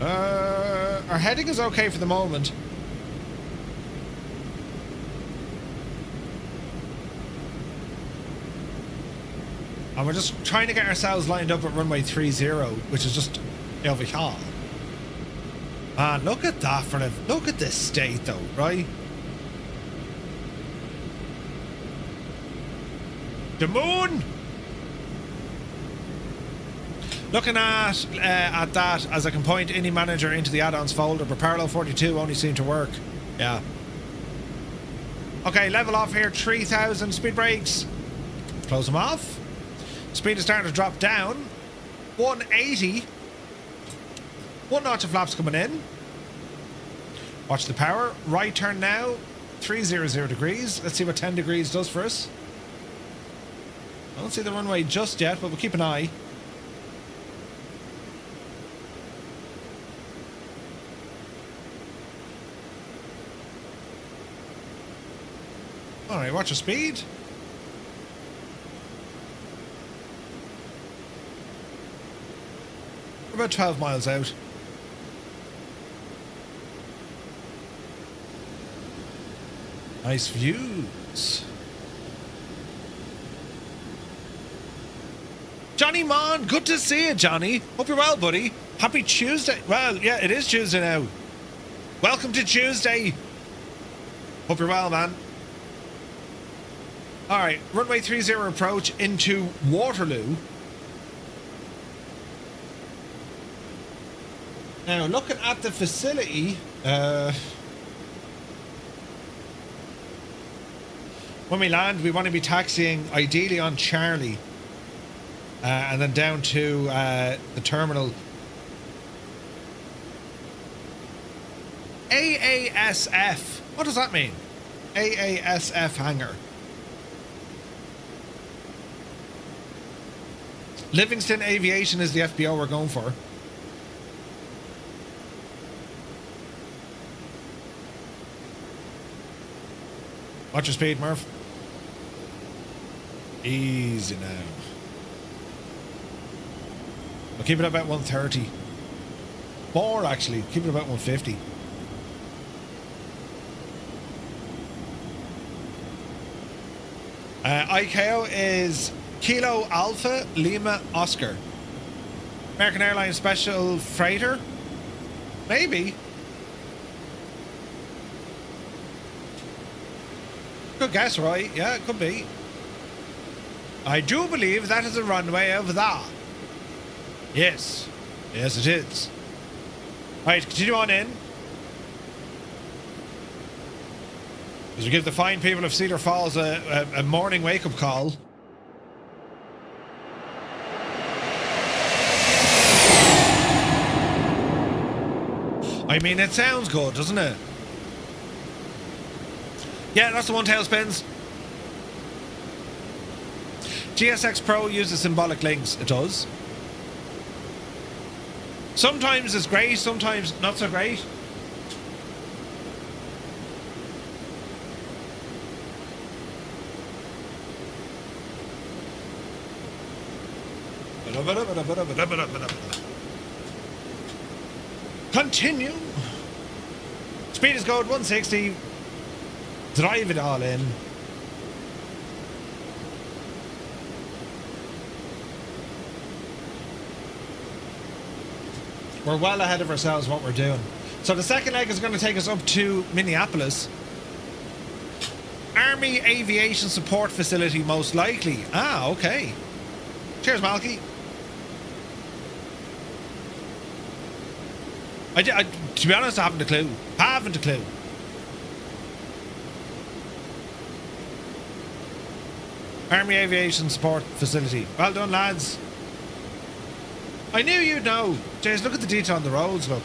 Our heading is okay for the moment. And we're just trying to get ourselves lined up at runway 30, which is just over here. Man, look at that for the look at this state though, right? The moon. Looking at that, as I can point any manager into the add-ons folder, but Parallel 42 only seemed to work. Yeah. Okay, level off here, 3,000 speed brakes. Close them off. Speed is starting to drop down. 180. 1 notch of flaps coming in. Watch the power. Right turn now. 300 degrees. Let's see what 10 degrees does for us. I don't see the runway just yet, but we'll keep an eye. Alright, watch your speed. We're about 12 miles out. Nice views. Johnny Mon, good to see you, Johnny. Hope you're well, buddy. Happy Tuesday. Well, yeah, it is Tuesday now. Welcome to Tuesday. Hope you're well, man. Alright, runway 30 approach into Waterloo. Now, looking at the facility, when we land, we want to be taxiing ideally on Charlie, and then down to the terminal. AASF. What does that mean? AASF hangar. Livingston Aviation is the FBO we're going for. Watch your speed, Murph. Easy now. I'll keep it about 130. More actually. Keep it about 150. ICAO is Kilo Alpha Lima Oscar. American Airlines Special Freighter? Maybe. Good guess, right? Yeah, it could be. I do believe that is a runway over there. Yes. Yes, it is. Right, continue on in. As we give the fine people of Cedar Falls a morning wake-up call. I mean, it sounds good, doesn't it? Yeah, that's the one tailspins. GSX Pro uses symbolic links. It does. Sometimes it's great, sometimes not so great. Continue. Speed is good, 160. Drive it all in. We're well ahead of ourselves what we're doing. So the second leg is going to take us up to Minneapolis. Army Aviation Support Facility, most likely. Ah, okay. Cheers, Malky. To be honest, I haven't a clue. Haven't a clue. Army Aviation Support Facility. Well done, lads. I knew you'd know. Jays, look at the detail on the roads, look.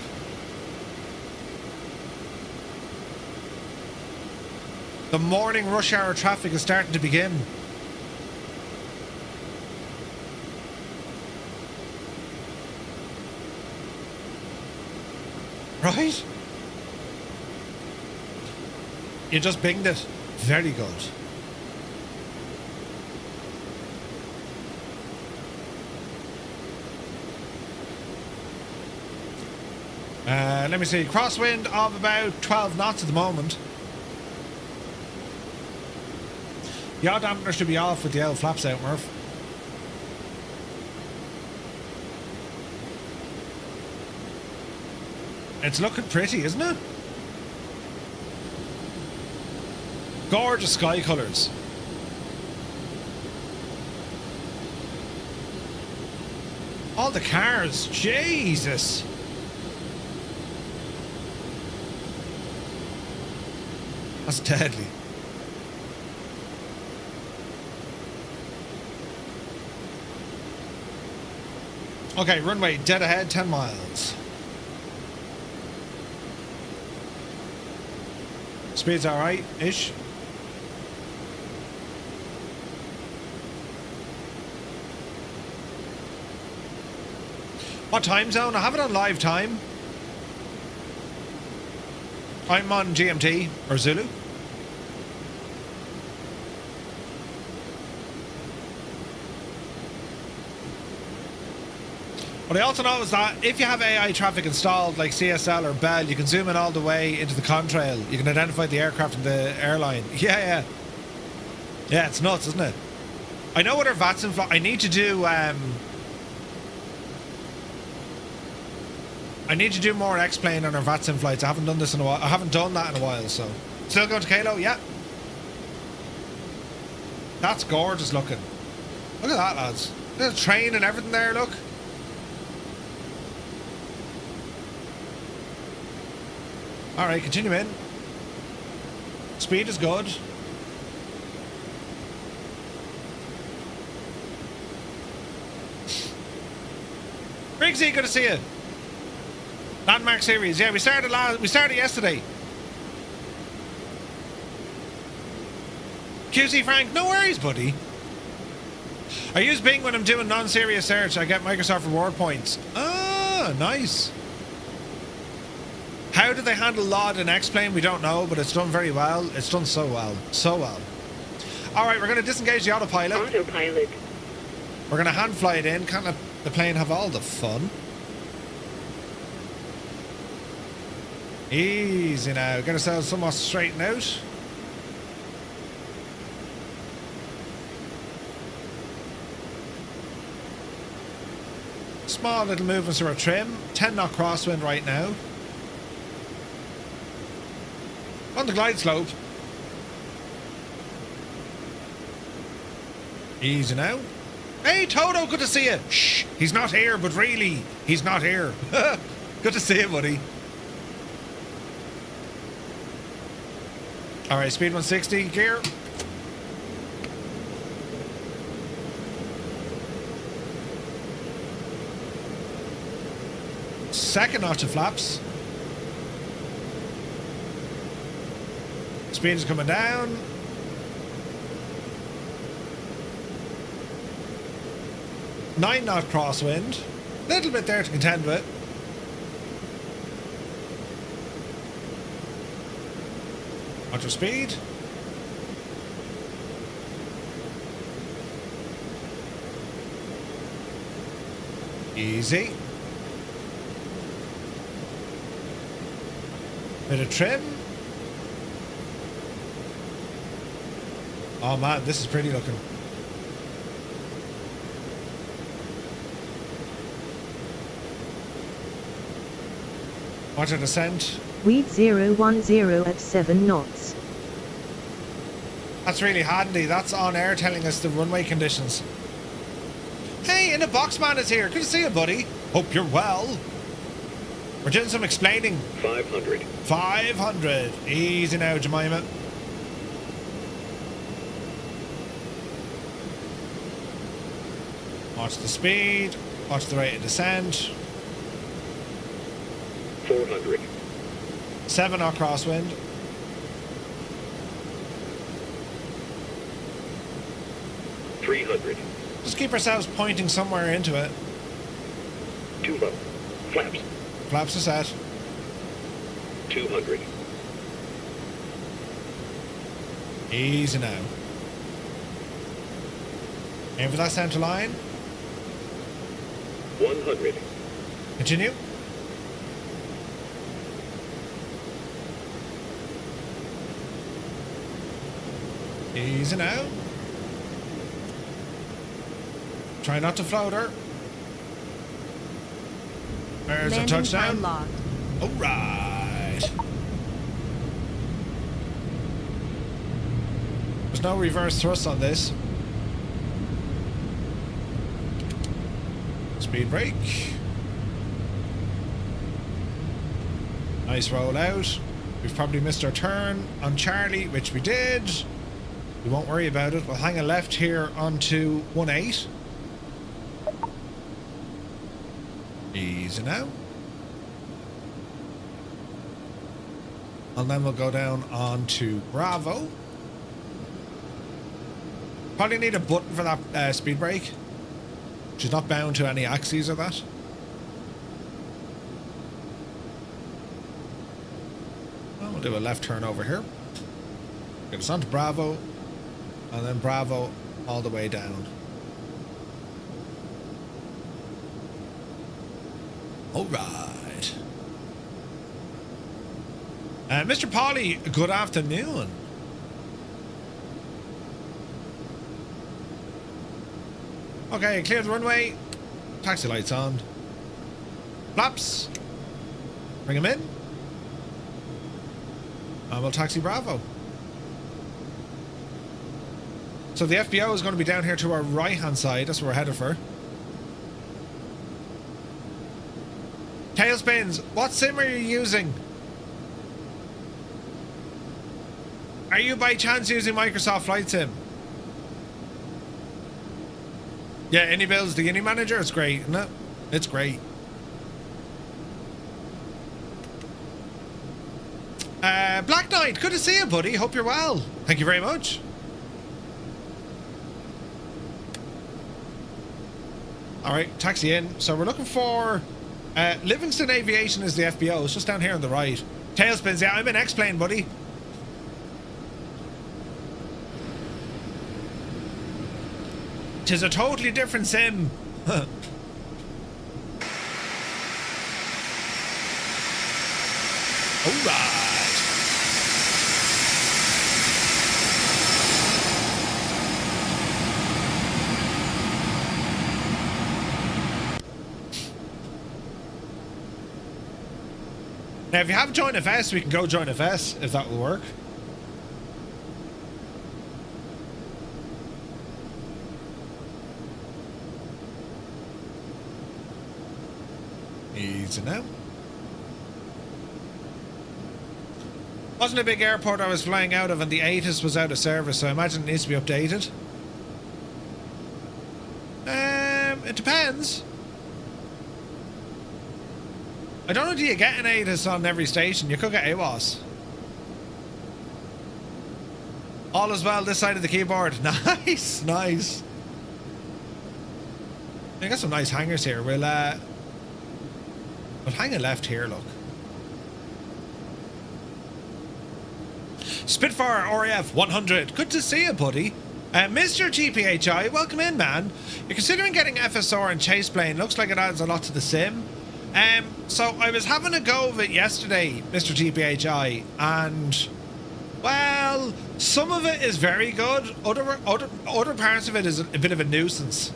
The morning rush hour traffic is starting to begin. Right? You just binged it. Very good. Let me see. Crosswind of about 12 knots at the moment. Yaw dampener should be off with the L flaps out, Murph. It's looking pretty, isn't it? Gorgeous sky colours. All the cars, Jesus. That's deadly. Okay, runway dead ahead, 10 miles. Speed's alright-ish. What time zone? I have it on live time. I'm on GMT or Zulu. What I also know is that if you have AI traffic installed like CSL or Bell, you can zoom in all the way into the contrail. You can identify the aircraft and the airline. Yeah, it's nuts, isn't it? I know what our VATS in flight. I need to do more X-plane on our VATS in flights. I haven't done this in a while. I haven't done that in a while, so. Still going to Kalo? Yeah. That's gorgeous looking. Look at that, lads. There's a train and everything there, look. Alright, continue in. Speed is good. Briggsy, good to see you. Landmark series, yeah, we started yesterday. QC Frank, no worries, buddy. I use Bing when I'm doing non-serious search. I get Microsoft reward points. Ah, nice. How do they handle LOD and X-Plane? We don't know, but it's done very well. It's done so well. So well. All right, we're going to disengage the autopilot. Autopilot. We're going to hand fly it in. Can't let the plane have all the fun. Easy now. Get ourselves somewhat straightened out. Small little movements to our trim. 10 knot crosswind right now. On the glide slope. Easy now. Hey Toto, good to see you. Shh, he's not here, but really, he's not here. Good to see you, buddy. Alright, speed 160, gear. Second off to flaps. Speed is coming down. Nine knot crosswind. Little bit there to contend with. Watch your speed. Easy. Bit of trim. Oh man, this is pretty looking. Watch our descent. Weed 010 at 7 knots. That's really handy. That's on air telling us the runway conditions. Hey, In a Box Man is here. Good to see you, buddy. Hope you're well. We're doing some explaining. 500. 500. Easy now, Jemima. Watch the speed. Watch the rate of descent. 400. 7 knot crosswind. $300. Just keep ourselves pointing somewhere into it. Too low. Flaps. Flaps are set. 200. Easy now. Aim for that center line. 100. Continue. Easy now. Try not to float her. There's a Landing touchdown. time logged. All right. There's no reverse thrust on this. Speed brake. Nice roll out. We've probably missed our turn on Charlie, which we did. We won't worry about it. We'll hang a left here onto 18. Easy now. And then we'll go down onto Bravo. Probably need a button for that speed brake. She's not bound to any axes or that. Well, we'll do a left turn over here. Get us onto Bravo. And then Bravo all the way down. All right. Mr. Polly, good afternoon. Okay, clear the runway. Taxi lights on. Flaps. Bring him in. And we'll taxi Bravo. So the FBO is going to be down here to our right-hand side. That's what we're headed for. Tailspins, what sim are you using? Are you by chance using Microsoft Flight Sim? Yeah, any builds the Guinea Manager? It's great, isn't it? It's great. Black Knight, good to see you, buddy. Hope you're well. Thank you very much. Alright, taxi in. So we're looking for... Livingston Aviation is the FBO. It's just down here on the right. Tailspins, yeah, I'm in X-Plane, buddy. 'Tis a totally different sim. Alright. Now, if you haven't joined FS, we can go join FS, if that will work. Easy now. Wasn't a big airport I was flying out of, and the ATIS was out of service, so I imagine it needs to be updated. It depends. I don't know, do you get an ATIS on every station? You could get AWAS. All is well this side of the keyboard. Nice, nice. I got some nice hangers here. We'll hang a left here, look. Spitfire RAF 100. Good to see you, buddy. Mr. GPHI, welcome in, man. You're considering getting FSR and chase plane. Looks like it adds a lot to the sim. So I was having a go of it yesterday, Mr. GPHI, and well, some of it is very good. Other parts of it is a bit of a nuisance.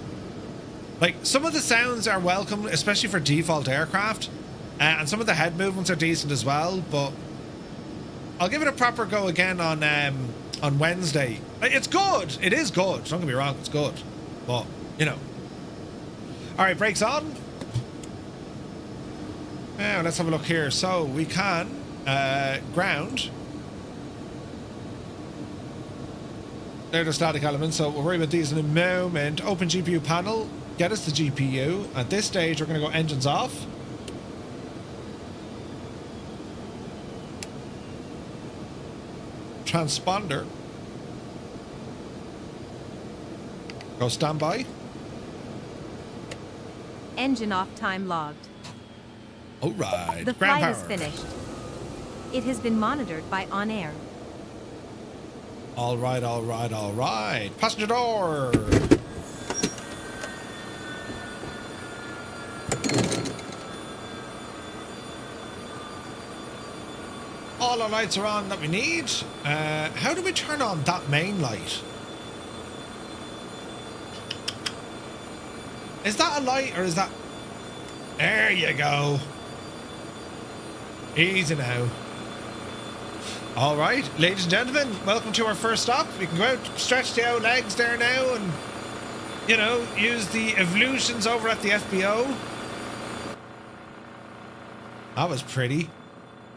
Like, some of the sounds are welcome, especially for default aircraft, and some of the head movements are decent as well. But I'll give it a proper go again on Wednesday. It's good. It is good. Don't get me wrong. It's good. But, you know. All right, brakes on. Now, let's have a look here. So, we can ground. They're the static elements, so we'll worry about these in a moment. Open GPU panel. Get us the GPU. At this stage, we're going to go engines off. Transponder. Go standby. Engine off time logged. All right. The Ground flight is power. finished. It has been monitored by OnAir. All right, all right, all right. Passenger door. All our lights are on that we need. How do we turn on that main light? Is that a light or is that... There you go. Easy now. All right, ladies and gentlemen, welcome to our first stop. We can go out, stretch the out legs there now and, you know, use the evolutions over at the FBO. That was pretty.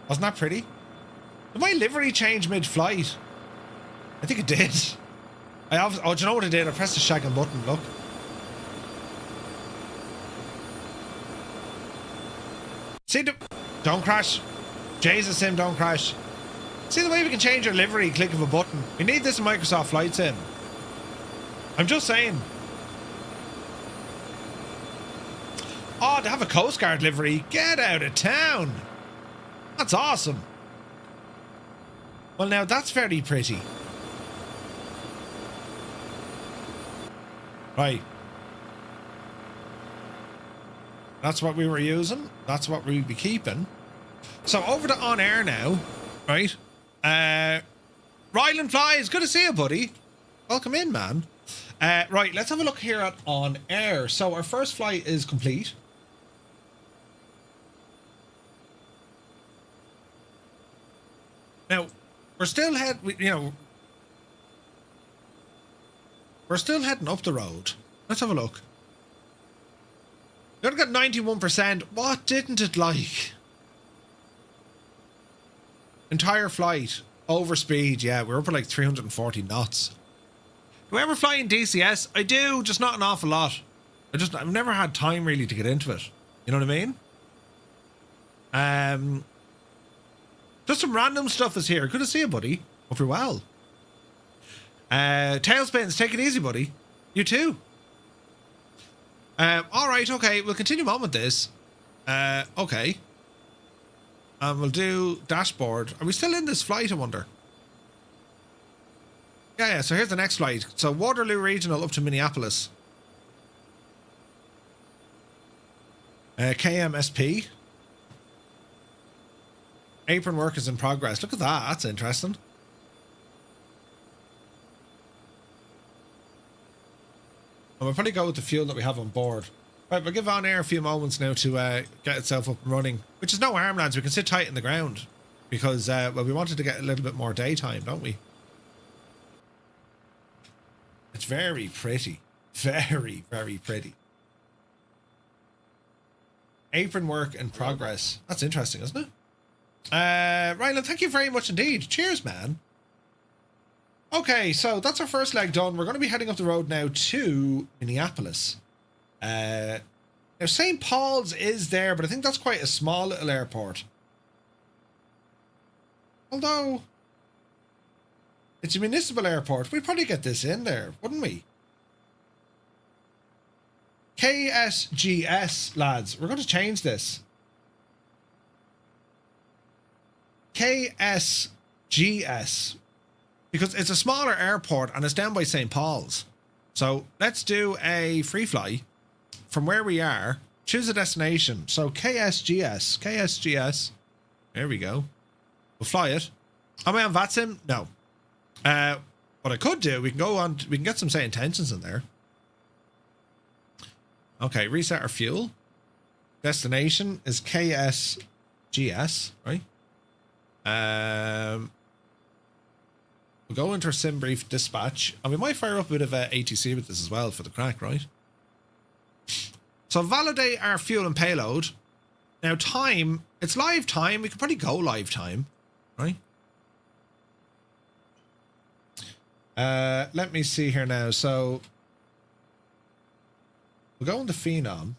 Wasn't that pretty? Did my livery change mid-flight? I think it did. Oh, do you know what I did? I pressed the shagging button, look. See, don't crash. Jesus, Sim, don't crash. See the way we can change our livery, click of a button. We need this in Microsoft Flight Sim. I'm just saying. Oh, to have a Coast Guard livery. Get out of town. That's awesome. Well, now that's very pretty. Right. That's what we were using. That's what we'll be keeping. So over to OnAir now, right? Ryland Flies, good to see you, buddy. Welcome in, man. Right, let's have a look here at OnAir. So our first flight is complete. Now, we're still we're still heading up the road. Let's have a look. We only got 91%. What didn't it like? Entire flight. Over speed. Yeah, we're up at like 340 knots. Do I ever fly in DCS? I do, just not an awful lot. I've never had time really to get into it. You know what I mean? Just some random stuff is here. Good to see you, buddy. Hope you're well. Tailspins, take it easy, buddy. You too. Alright, okay, we'll continue on with this. Okay. And we'll do dashboard. Are we still in this flight, I wonder? Yeah, so here's the next flight. So Waterloo Regional up to Minneapolis. KMSP. Apron work is in progress. Look at that. That's interesting. And we'll probably go with the fuel that we have on board. Right, we'll give OnAir a few moments now to get itself up and running. Which is no harm, lads. We can sit tight in the ground. Because, well, we wanted to get a little bit more daytime, don't we? It's very pretty. Very, very pretty. Apron work in progress. That's interesting, isn't it? Ryland, thank you very much indeed. Cheers, man. Okay, so that's our first leg done. We're going to be heading up the road now to Minneapolis. Now, St. Paul's is there, but I think that's quite a small little airport. Although, it's a municipal airport. We'd probably get this in there, wouldn't we? KSGS, lads. We're going to change this. KSGS. Because it's a smaller airport and it's down by St. Paul's. So let's do a free fly from where we are. Choose a destination. So KSGS. KSGS. There we go. We'll fly it. Am I on VATSIM? No. What I could do, we can go on, we can get some say intentions in there. Okay, reset our fuel. Destination is KSGS, right? We'll go into our sim brief dispatch, and we might fire up a bit of ATC with this as well for the crack, right? So validate our fuel and payload. Now time, it's live time. We could probably go live time, right? Let me see here now. So we'll go into Phenom.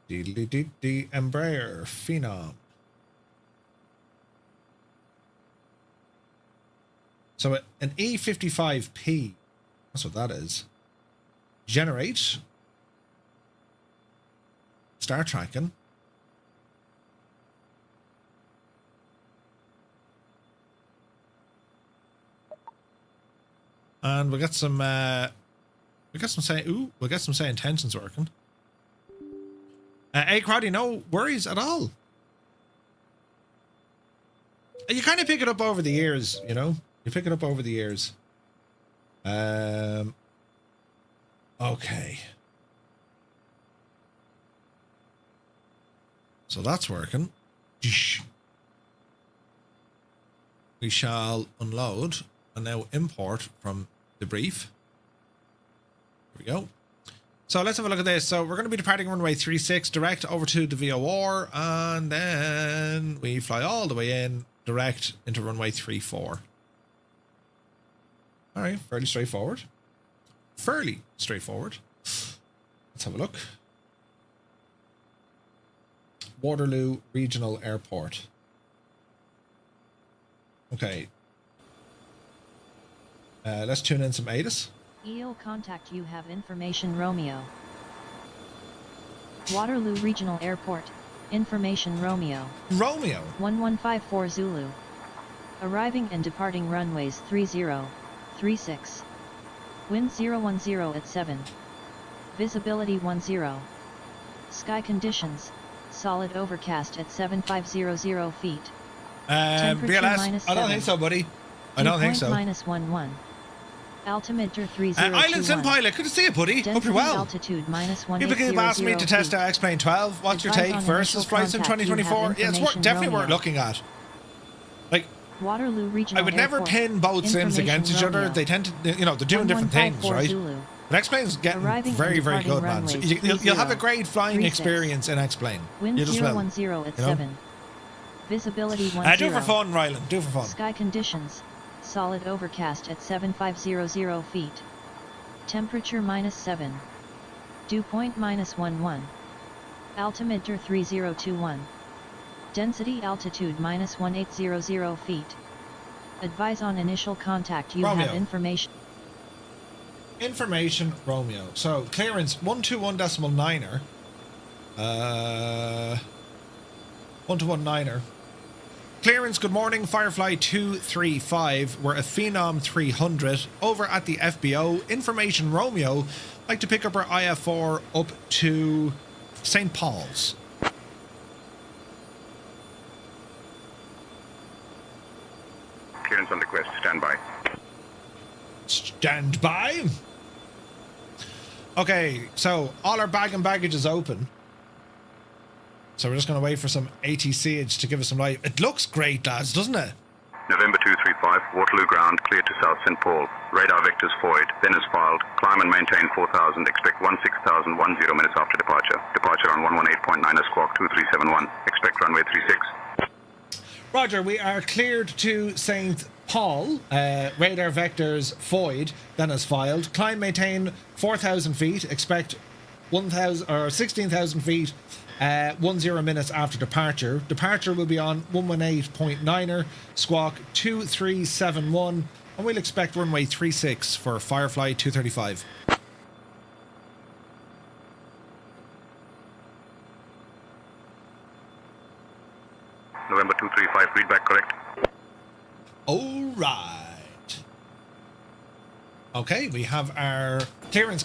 The Embraer Phenom. So an E55P, that's what that is. Generate. Start tracking. And we'll get some say intentions working. Hey Crowdy, no worries at all. You kind of pick it up over the years, you know? You pick it up over the years. Okay. So that's working. We shall unload and now import from the brief. Here we go. So let's have a look at this. So we're going to be departing runway 36 direct over to the VOR, and then we fly all the way in direct into runway 34. All right, fairly straightforward. Fairly straightforward. Let's have a look. Waterloo Regional Airport. Okay. Let's tune in some ATIS. EO contact, you have information Romeo. Waterloo Regional Airport. Information Romeo. Romeo. 1154 Zulu. Arriving and departing runways 30, 36. Wind 010 at 7. Visibility 10. Sky conditions, solid overcast at 7500 feet. Temperature BLS, I don't think so, buddy. I don't think so. -11. Altimeter 3021. Island Sim Pilot, good to see you, buddy. Hope you're well. Altitude -1800 People keep asking me to test out XP12. What's your take versus Flight Sim 2024? Yeah, it's definitely worth looking at. Like, Waterloo Regional I would never Airport. pin both sims against each other. They tend to, you know, they're doing different things, right? Zulu. But X-Plane's getting Arriving very, and very good, departing man. So runways you'll have a great flying 36. experience in X-Plane. Wind You just will. 010 at you know? 7. Visibility 10. Do it for fun, Ryland. Do it for fun. Sky conditions, solid overcast at 7500 feet. Temperature -7. Dew point -11. Altimeter 3021. Density altitude -1800 feet. Advise on initial contact. You Romeo. have information. Information Romeo. So clearance 121.9er. 121.9er. Clearance, good morning, Firefly 235. We're a Phenom 300 over at the FBO. Information Romeo. Like to pick up our IF4 up to St. Paul's. Clearance on request, stand by. Stand by. Okay, so all our bag and baggage is open. So we're just going to wait for some ATCH to give us some light. It looks great, lads, doesn't it? November 235, Waterloo ground, clear to South St. Paul. Radar vectors void, then is filed. Climb and maintain 4000, expect 16,010 minutes after departure. Departure on 118.9 squawk 2371, expect runway 36. Roger, we are cleared to St. Paul. Radar vectors void, then is filed. Climb, maintain 4,000 feet, expect 1,000 or 16,000 feet. 10 minutes after departure. Departure will be on 118.9er, squawk 2371, and we'll expect runway 36 for Firefly 235. November 235, readback correct. All right. Okay, we have our clearance.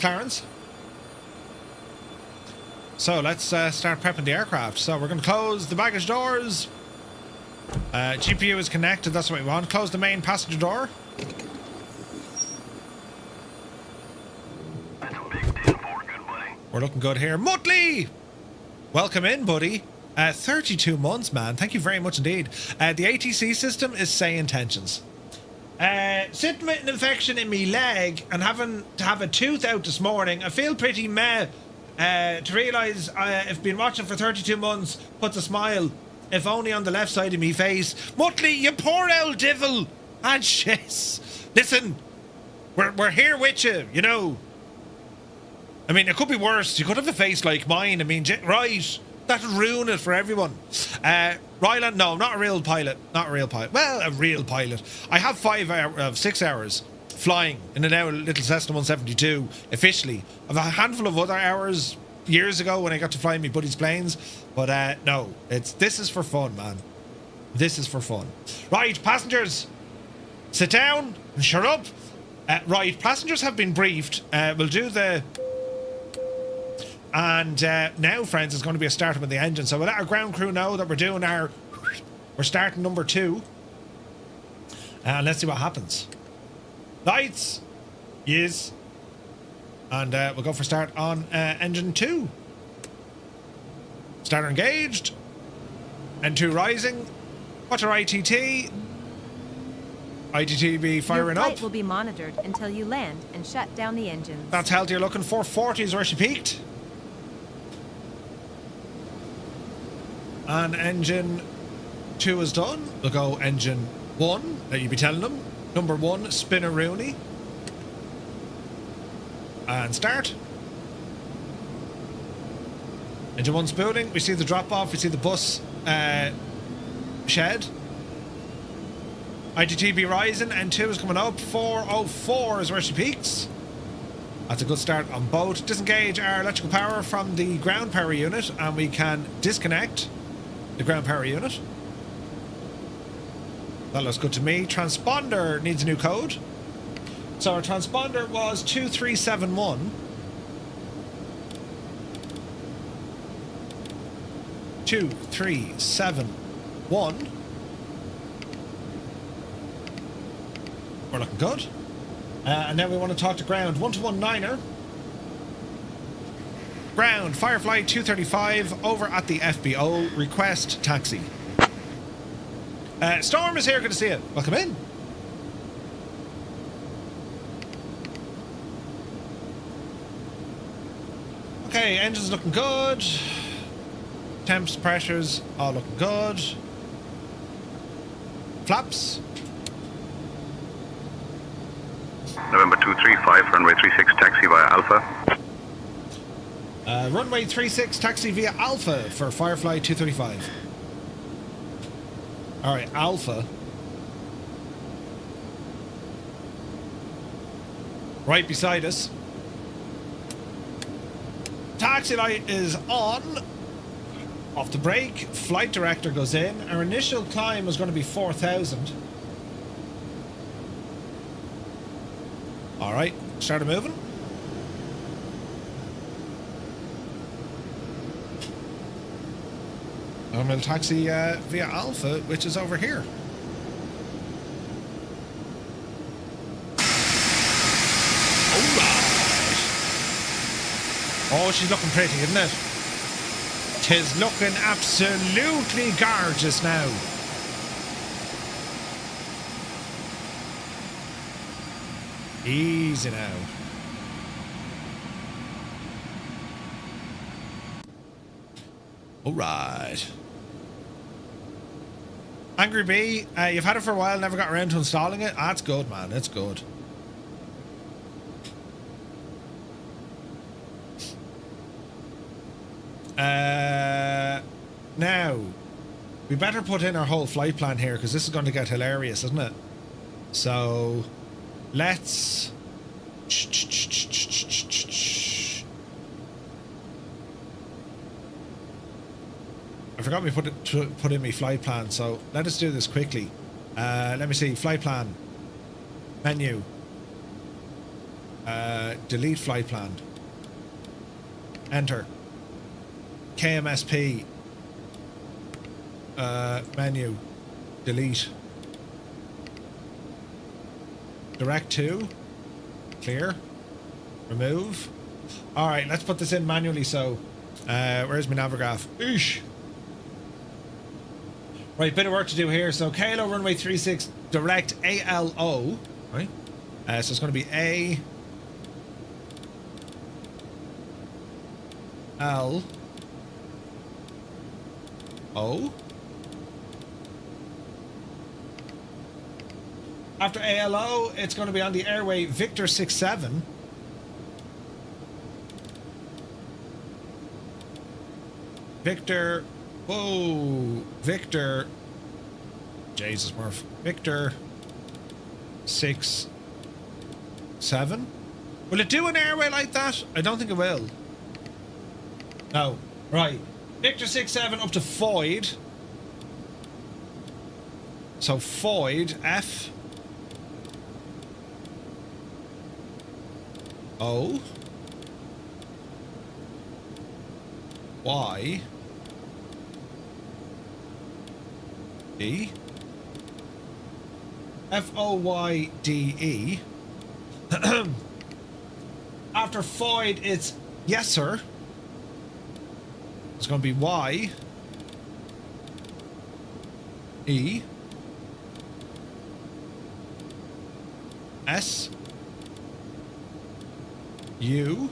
So let's start prepping the aircraft. So we're going to close the baggage doors. GPU is connected, that's what we want. Close the main passenger door. That's a big 10-4, good buddy. We're looking good here. Muttley! Welcome in, buddy. 32 months, man. Thank you very much indeed. The ATC system is saying tensions. Sitting with an infection in me leg and having to have a tooth out this morning, I feel pretty meh. To realise I've been watching for 32 months puts a smile, if only on the left side of me face. Muttley, you poor old devil! And shiz. Listen, we're here with you, you know. I mean, it could be worse. You could have a face like mine. I mean, right, that'll ruin it for everyone. Ryland, no, not a real pilot. Not a real pilot. Well, a real pilot. I have 6 hours flying in a now little Cessna 172 officially. I've a handful of other hours years ago when I got to fly my buddy's planes, but no, this is for fun, man. This is for fun. Right, passengers, sit down and shut up. Right, passengers have been briefed. We'll do the... And now, friends, it's going to be a startup of the engine. So we'll let our ground crew know that we're starting number 2. And let's see what happens. Lights, yes, and we'll go for start on engine 2. Starter engaged, N2 rising. What's our ITT? ITT firing Your flight up. will be monitored until you land and shut down the engines. That's healthier looking. 440 is where she peaked. And engine 2 is done. We'll go engine 1, that you be telling them. Number 1, Spinneroonie. And start. Engine 1 spooling. We see the drop off. We see the bus shed. ITTB rising. N2 is coming up. 404 is where she peaks. That's a good start on both. Disengage our electrical power from the ground power unit, and we can disconnect the ground power unit. That looks good to me. Transponder needs a new code. So our transponder was 2371. 2371. We're looking good. And now we want to talk to ground. 1219er. Ground, Firefly 235 over at the FBO. Request taxi. Storm is here, good to see you. Welcome in. Okay, engines looking good. Temps, pressures, all looking good. Flaps. November 235, runway 36, taxi via Alpha. Runway 36, taxi via Alpha for Firefly 235. Alright, Alpha. Right beside us. Taxi light is on. Off the brake, flight director goes in. Our initial climb was going to be 4,000. Alright, started moving. And we'll taxi via Alpha, which is over here. Oh, she's looking pretty, isn't it? Tis looking absolutely gorgeous now. Easy now. All right. Angry Bee, you've had it for a while, never got around to installing it. That's good, man. It's good. Now, we better put in our whole flight plan here because this is going to get hilarious, isn't it? So, let's... I forgot we put in my flight plan, so let us do this quickly. Let me see, flight plan, menu, delete flight plan, enter, KMSP, menu, delete, direct to, clear, remove. All right, let's put this in manually. So, where's my navigraph? Eesh. Right, bit of work to do here. So KLO runway 36 direct ALO, right? So it's going to be A L O. After ALO, it's going to be on the airway Victor 67. Victor, whoa, Victor, Jesus Murph, Victor 67. Will it do an airway like that? I don't think it will. No, right. Victor 67 up to Foyd. So Foyd, F O Y D Foyde. After Foyd, it's yes sir. It's going to be Y E S U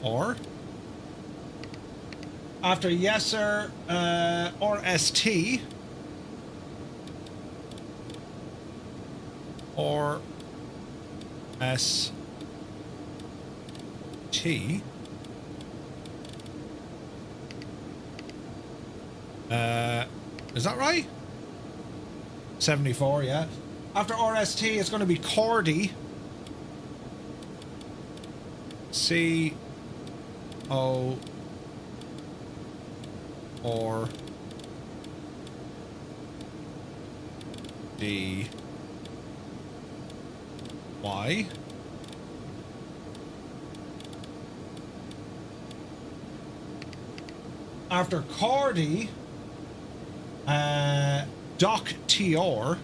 or after yes sir or ST or ST. Is that right? 74, yeah. After RST, it's going to be Cordy. C O or D Y. After Cordy, Doc TR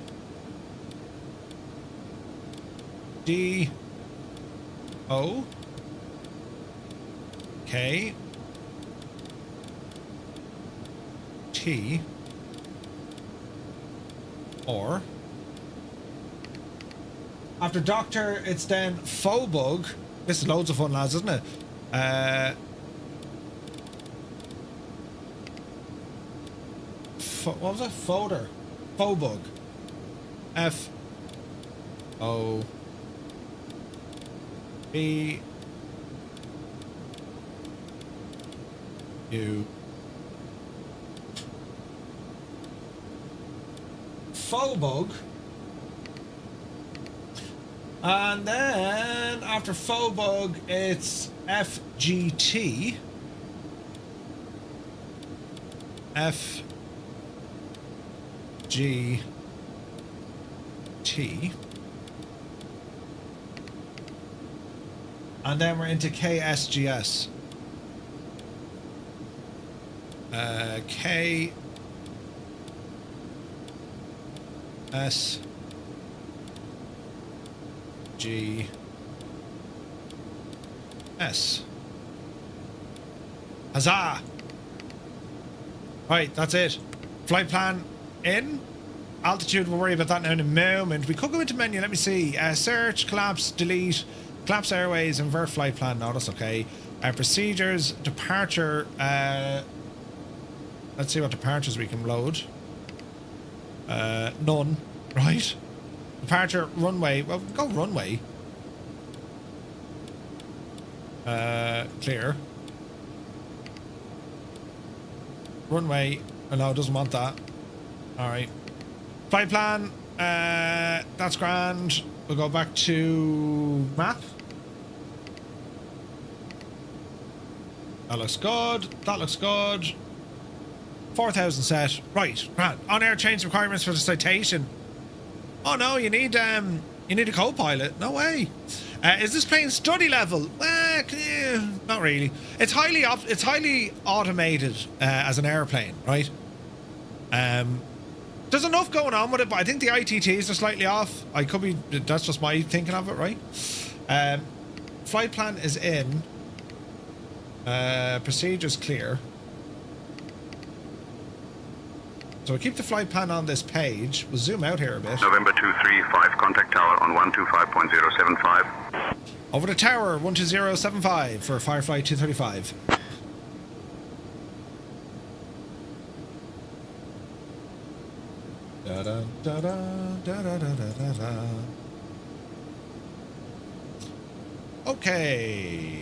D O K T or after Doctor, it's then Phobug. This is loads of fun, lads, isn't it? What was it? Folder. Phobug. F O B U. Phobug. And then after Phobug, it's FGT. FGT. And then we're into KSGS. KSGS. Huzzah! Right, that's it. Flight plan in. Altitude, we'll worry about that now in a moment. We could go into menu, let me see. Search, collapse, delete, collapse airways, invert flight plan. No, that's okay. Procedures, departure. Let's see what departures we can load. None. Right. Departure, runway. Well, go runway. Clear. Runway. Oh, no, it doesn't want that. Alright. Flight plan. That's grand. We'll go back to map. That looks good. That looks good. 4,000 set. Right. Grand. On-air change requirements for the citation. Oh no, you need a co-pilot. No way. Is this plane study level? Not really. It's highly automated as an airplane, right? There's enough going on with it, but I think the ITTs are slightly off. I could be. That's just my thinking of it, right? Flight plan is in. Procedures clear. So we'll keep the flight plan on this page. We'll zoom out here a bit. November 235, contact tower on 125.075. Over the tower, 12075 for Firefly 235. Da da da da da da da da da. Okay.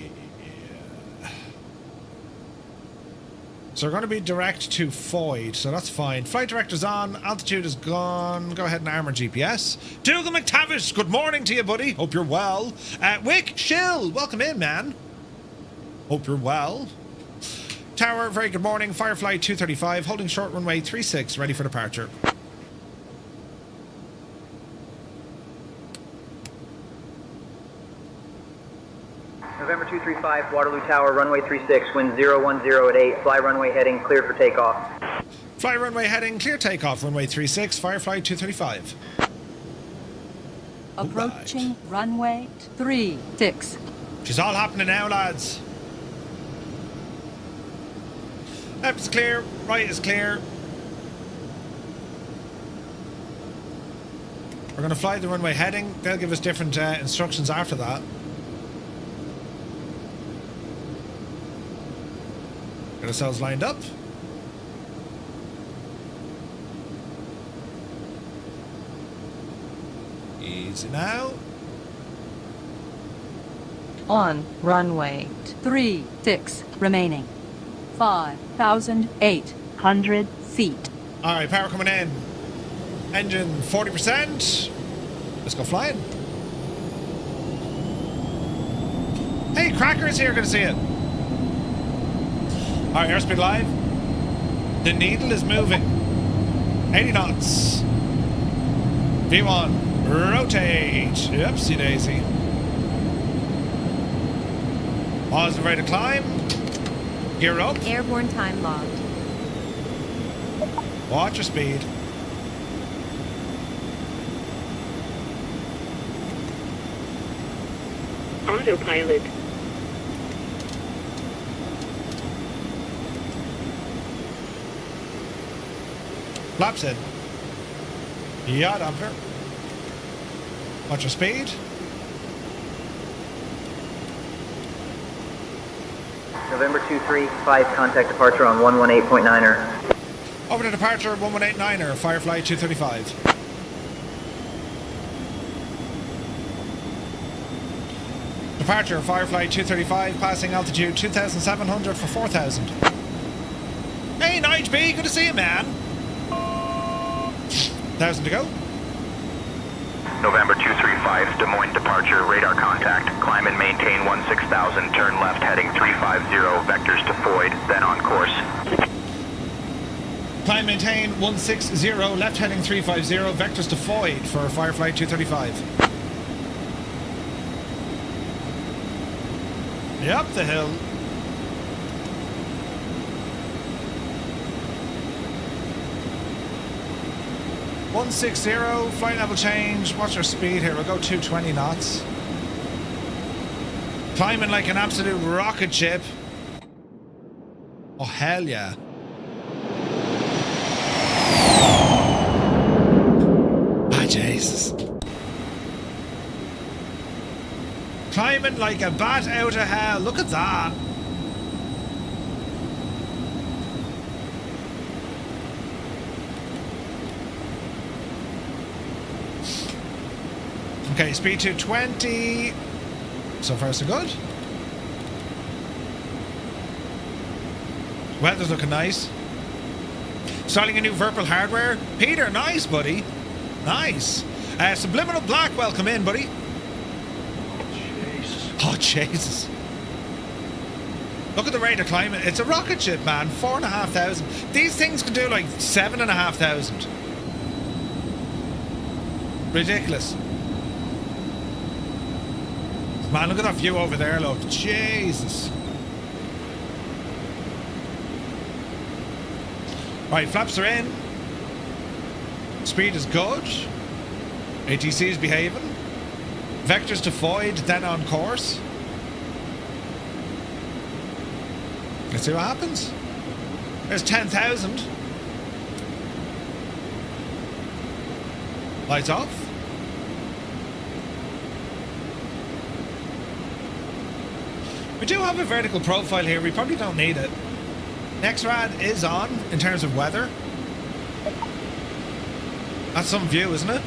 So we're going to be direct to Foyd, so that's fine. Flight director's on, altitude is gone. Go ahead and armor GPS. Dougal McTavish, good morning to you, buddy. Hope you're well. Wick Shill, welcome in, man. Hope you're well. Tower, very good morning. Firefly 235, holding short runway 36, ready for departure. November 235, Waterloo Tower, runway 36, wind 010 at 8, fly runway heading, cleared for takeoff. Fly runway heading, clear takeoff, runway 36, Firefly 235. Approaching runway 36. She's all happening now, lads. Left is clear, right is clear. We're going to fly the runway heading. They'll give us different instructions after that. Get ourselves lined up. Easy now. On runway 36, remaining 5,800 feet. Alright, power coming in. Engine 40%. Let's go flying. Hey, Cracker's here, good to see you. Alright, airspeed live. The needle is moving. 80 knots. V1. Rotate. Oopsie daisy. Positive rate of climb. Gear up. Airborne time logged. Watch your speed. Autopilot. Flaps in. Yeah, damper. Watch your speed. November 235, contact departure on 118.9er. Over to departure 1189er, Firefly 235. Departure Firefly 235, passing altitude 2,700 for 4,000. Hey, Nige B, good to see you, man. 1,000 to go. November 235, Des Moines departure, radar contact. Climb and maintain 16,000, turn left heading 350, vectors to Foyd, then on course. Climb, maintain 160, left heading 350, vectors to Foyd for Firefly 235. Yep, the hill. 160, flight level change. What's our speed here? We'll go 220 knots. Climbing like an absolute rocket ship. Oh, hell yeah. Ah, Jesus. Climbing like a bat out of hell. Look at that. Okay, speed 220. So far so good. Weather's looking nice. Installing a new Virpil hardware. Peter, nice, buddy. Nice. Subliminal Black, welcome in, buddy. Jesus. Oh, Jesus. Look at the rate of climbing. It's a rocket ship, man. 4,500. These things can do like 7,500. Ridiculous. Man, look at that view over there, look. Jesus. Right, flaps are in. Speed is good. ATC is behaving. Vectors to Foyd, then on course. Let's see what happens. There's 10,000. Lights off. We do have a vertical profile here. We probably don't need it. NextRad is on in terms of weather. That's some view, isn't it?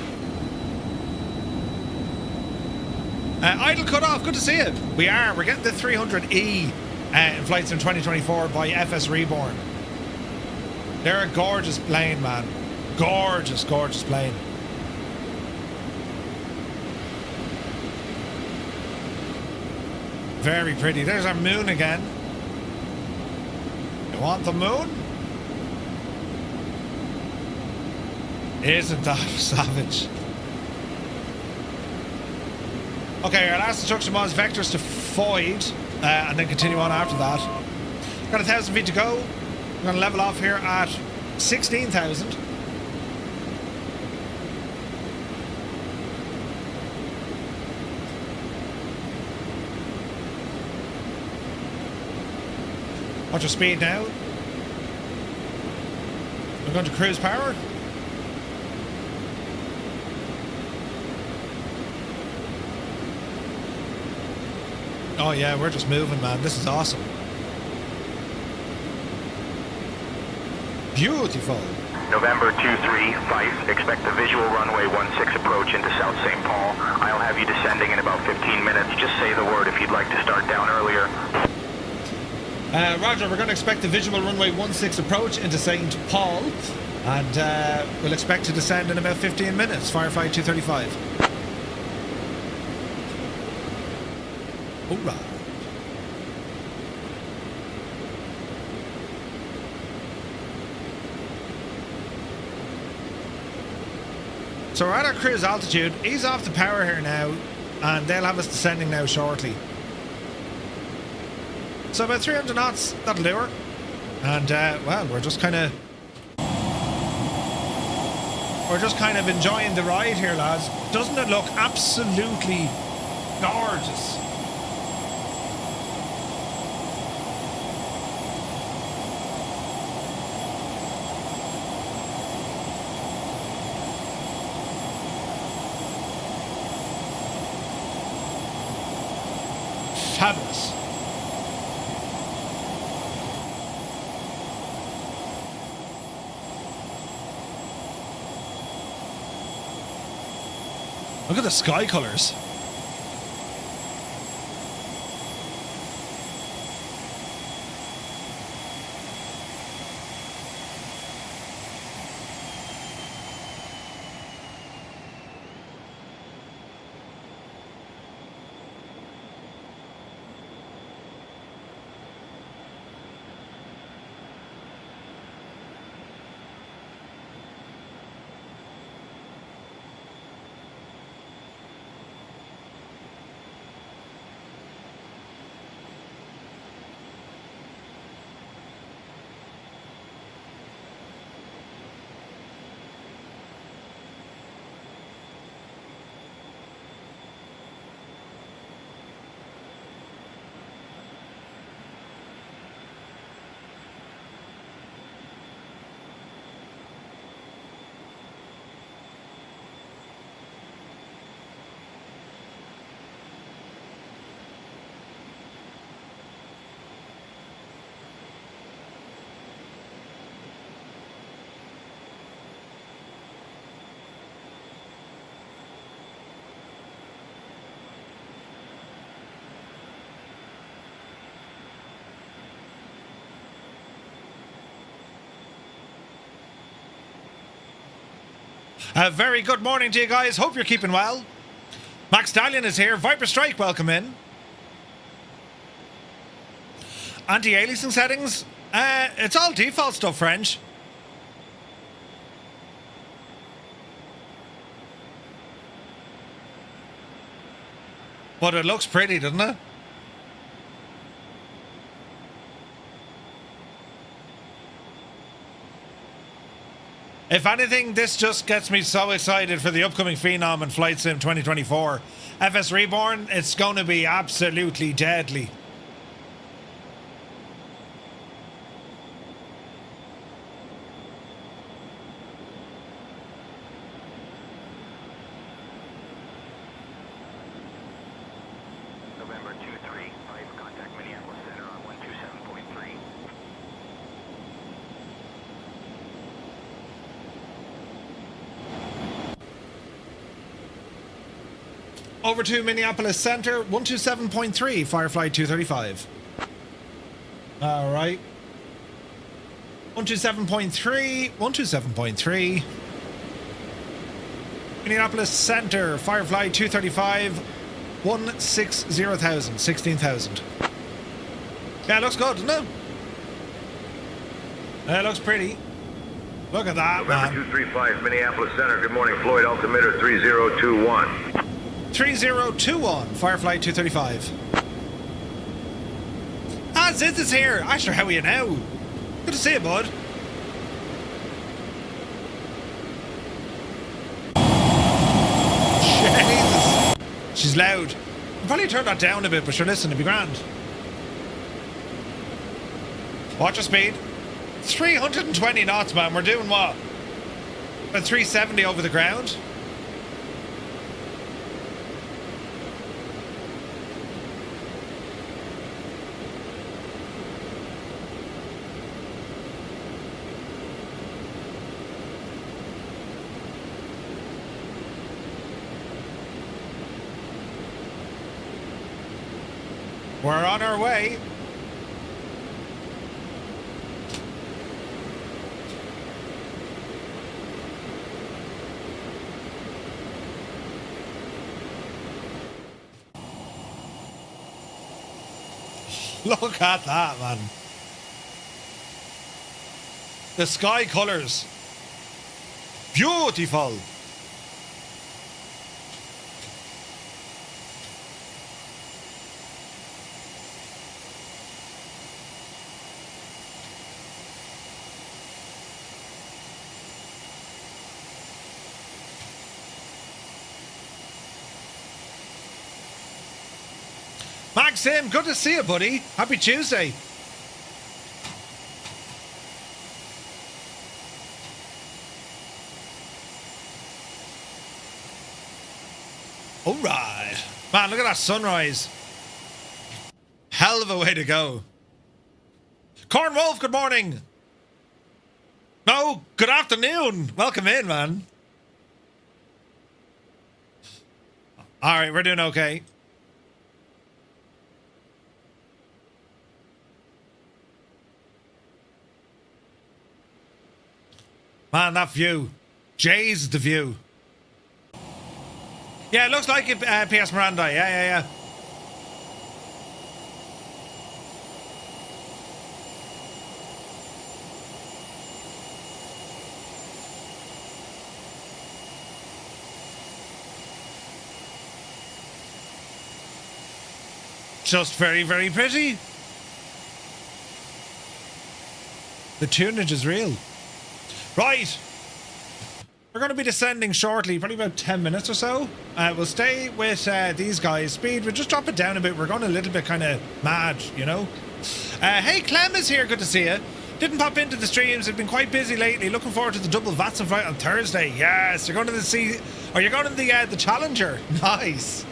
Idle cutoff. Good to see you. We're getting the 300E in flights in 2024 by FS Reborn. They're a gorgeous plane, man. Gorgeous, gorgeous plane. Very pretty. There's our moon again. You want the moon? Isn't that savage? Okay, our last instruction was vectors to Foyd, and then continue on after that. Got 1,000 feet to go. We're going to level off here at 16,000. What's your speed now? We're going to cruise power. Oh yeah, we're just moving, man. This is awesome. Beautiful. November 23, Fife, expect the visual runway 16 approach into South St. Paul. I'll have you descending in about 15 minutes. Just say the word if you'd like to start down earlier. Roger, we're going to expect the visual runway 16 approach into St. Paul, and we'll expect to descend in about 15 minutes. Firefly 235. Hoorah. So we're at our cruise altitude. Ease off the power here now, and they'll have us descending now shortly. So about 300 knots, that'll do her. And, well, we're just kind of enjoying the ride here, lads. Doesn't it look absolutely gorgeous? Fabulous. Look at the sky colours. A very good morning to you guys. Hope you're keeping well. Max Stallion is here. Viper Strike, welcome in. Anti-aliasing settings? It's all default stuff, French. But it looks pretty, doesn't it? If anything, this just gets me so excited for the upcoming Phenom and Flight Sim 2024. FS Reborn, it's going to be absolutely deadly. November 235, contact Minneapolis Center on 127.3. Over to Minneapolis Center, 127.3, Firefly 235. All right. 127.3, 127.3. Minneapolis Center, Firefly 235, 160,000, 16,000. Yeah, it looks good, doesn't it? It looks pretty. Look at that, November man. 235, Minneapolis Center. Good morning, Floyd. Altimeter 3021. 3021, Firefly 235. Ziz is here. Asher, how are you now? Good to see you, bud. Jesus. She's loud. I'll probably turn that down a bit, but sure, listen, it'll be grand. Watch your speed. 320 knots, man. We're doing what? About 370 over the ground. We're on our way. Look at that, man. The sky colors. Beautiful. Maxim, good to see you, buddy. Happy Tuesday. All right. Man, look at that sunrise. Hell of a way to go. Corn Wolf, good morning. No, good afternoon. Welcome in, man. All right, we're doing okay. Man, that view. Jay's the view. Yeah, it looks like it, PS Miranda. Yeah. Just very, very pretty. The tunage is real. Right. We're going to be descending shortly, probably about 10 minutes or so. We'll stay with these guys. Speed, we'll just drop it down a bit. We're going a little bit kind of mad, you know. Hey, Clem is here. Good to see you. Didn't pop into the streams. I've been quite busy lately. Looking forward to the double Vatson flight on Thursday. Yes, you're going to you're going in the Challenger. Nice.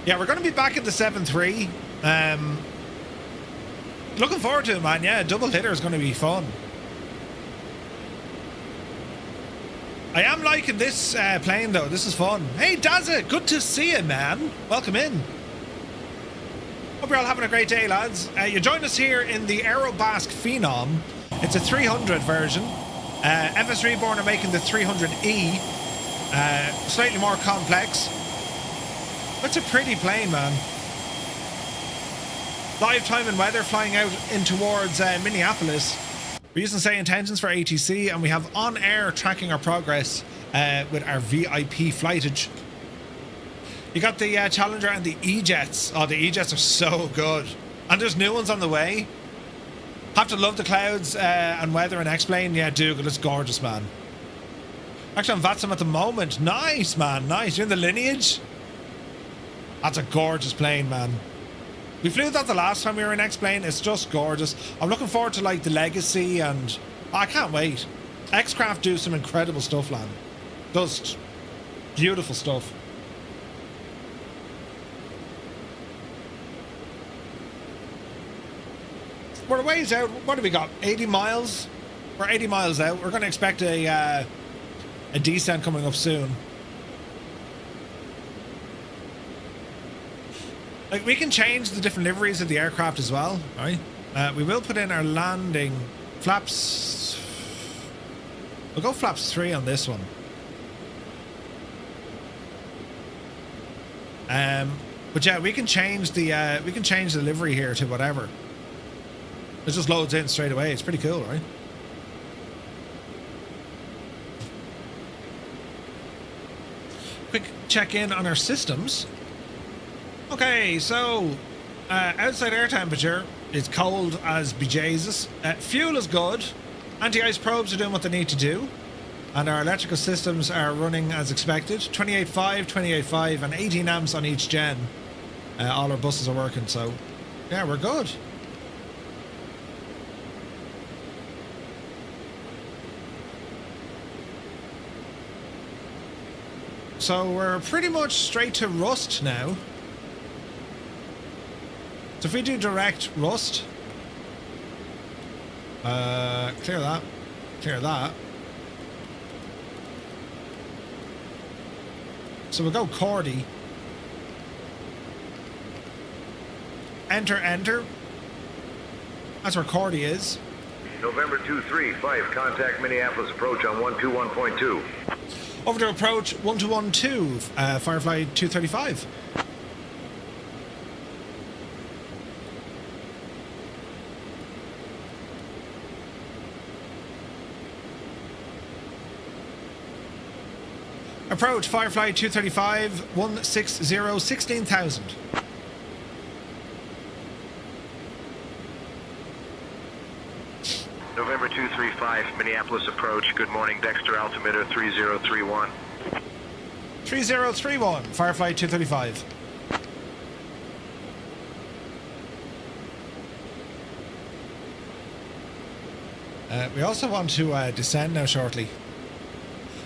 Yeah, we're going to be back at the 7-3. Looking forward to it, man. Yeah, double hitter is going to be fun. I am liking this plane, though. This is fun. Hey, Dazza, good to see you, man. Welcome in. Hope you're all having a great day, lads. You joined us here in the Aerobask Phenom. It's a 300 version. FS Reborn are making the 300E, slightly more complex. That's a pretty plane, man. Live time and weather flying out in towards Minneapolis. We're using say intentions for ATC, and we have OnAir tracking our progress with our VIP flightage. You got the Challenger and the E-Jets. Oh, the E-Jets are so good. And there's new ones on the way. Have to love the clouds and weather and X-Plane. Yeah, Dougal, it's gorgeous, man. Actually, I'm VATSIM at the moment. Nice, man, nice. You're in the Lineage? That's a gorgeous plane, man. We flew that the last time we were in X-Plane. It's just gorgeous. I'm looking forward to, like, the Legacy and... Oh, I can't wait. X-Craft do some incredible stuff, man. Does beautiful stuff. We're a ways out. What do we got? 80 miles? We're 80 miles out. We're going to expect a descent coming up soon. Like, we can change the different liveries of the aircraft as well, right? We will put in our landing flaps. We'll go flaps 3 on this one. But yeah, we can change the livery here to whatever. It just loads in straight away. It's pretty cool, right? Quick check in on our systems. Okay, so outside air temperature is cold as bejesus. Fuel is good. Anti-ice probes are doing what they need to do. And our electrical systems are running as expected. 28.5, 28.5 and 18 amps on each gen. All our buses are working, so yeah, we're good. So we're pretty much straight to rust now. So if we do direct rust, clear that, clear that. So we'll go Cordy. Enter, enter. That's where Cordy is. November 235, contact Minneapolis approach on 121.2. Over to approach 1212, Firefly 235. Approach Firefly 235, 160, 16,000. November 235, Minneapolis approach. Good morning, Dexter, altimeter 3031. 3031, Firefly 235. We also want to descend now shortly.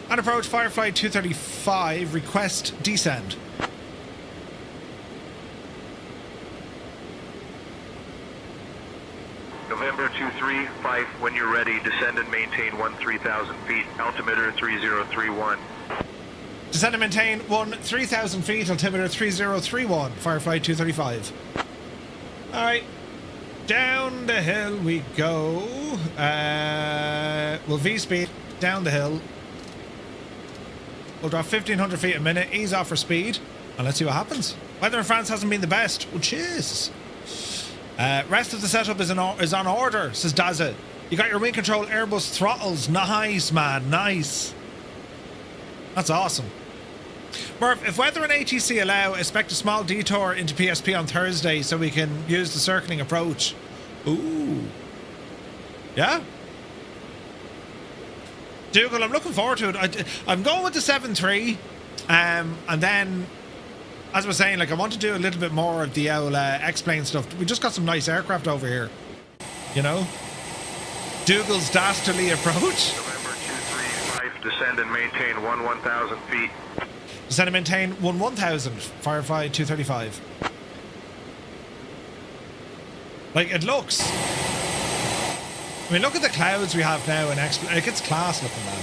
On approach Firefly 235, request descend. November 235, when you're ready, descend and maintain 13,000 feet, altimeter 3031. Descend and maintain 3,000 feet, altimeter 3031, Firefly 235. Alright, down the hill we go. We'll V-speed down the hill. We'll drop 1,500 feet a minute, ease off for speed, and let's see what happens. Weather in France hasn't been the best. Oh, Jesus. Rest of the setup is on order, says Daza. You got your wing control Airbus throttles. Nice, man. Nice. That's awesome. Murph, if weather and ATC allow, expect a small detour into PSP on Thursday so we can use the circling approach. Ooh. Yeah? Dougal, I'm looking forward to it. I'm going with the 7.3, and then, as I was saying, like, I want to do a little bit more of the old X-Plane stuff. We just got some nice aircraft over here, you know? Dougal's dastardly approach. November 235, descend and maintain 1,000 feet. Descend and maintain 1,000, Firefly 235. Like, it looks... I mean, look at the clouds we have now in X-Plane. Like, it's class looking, man.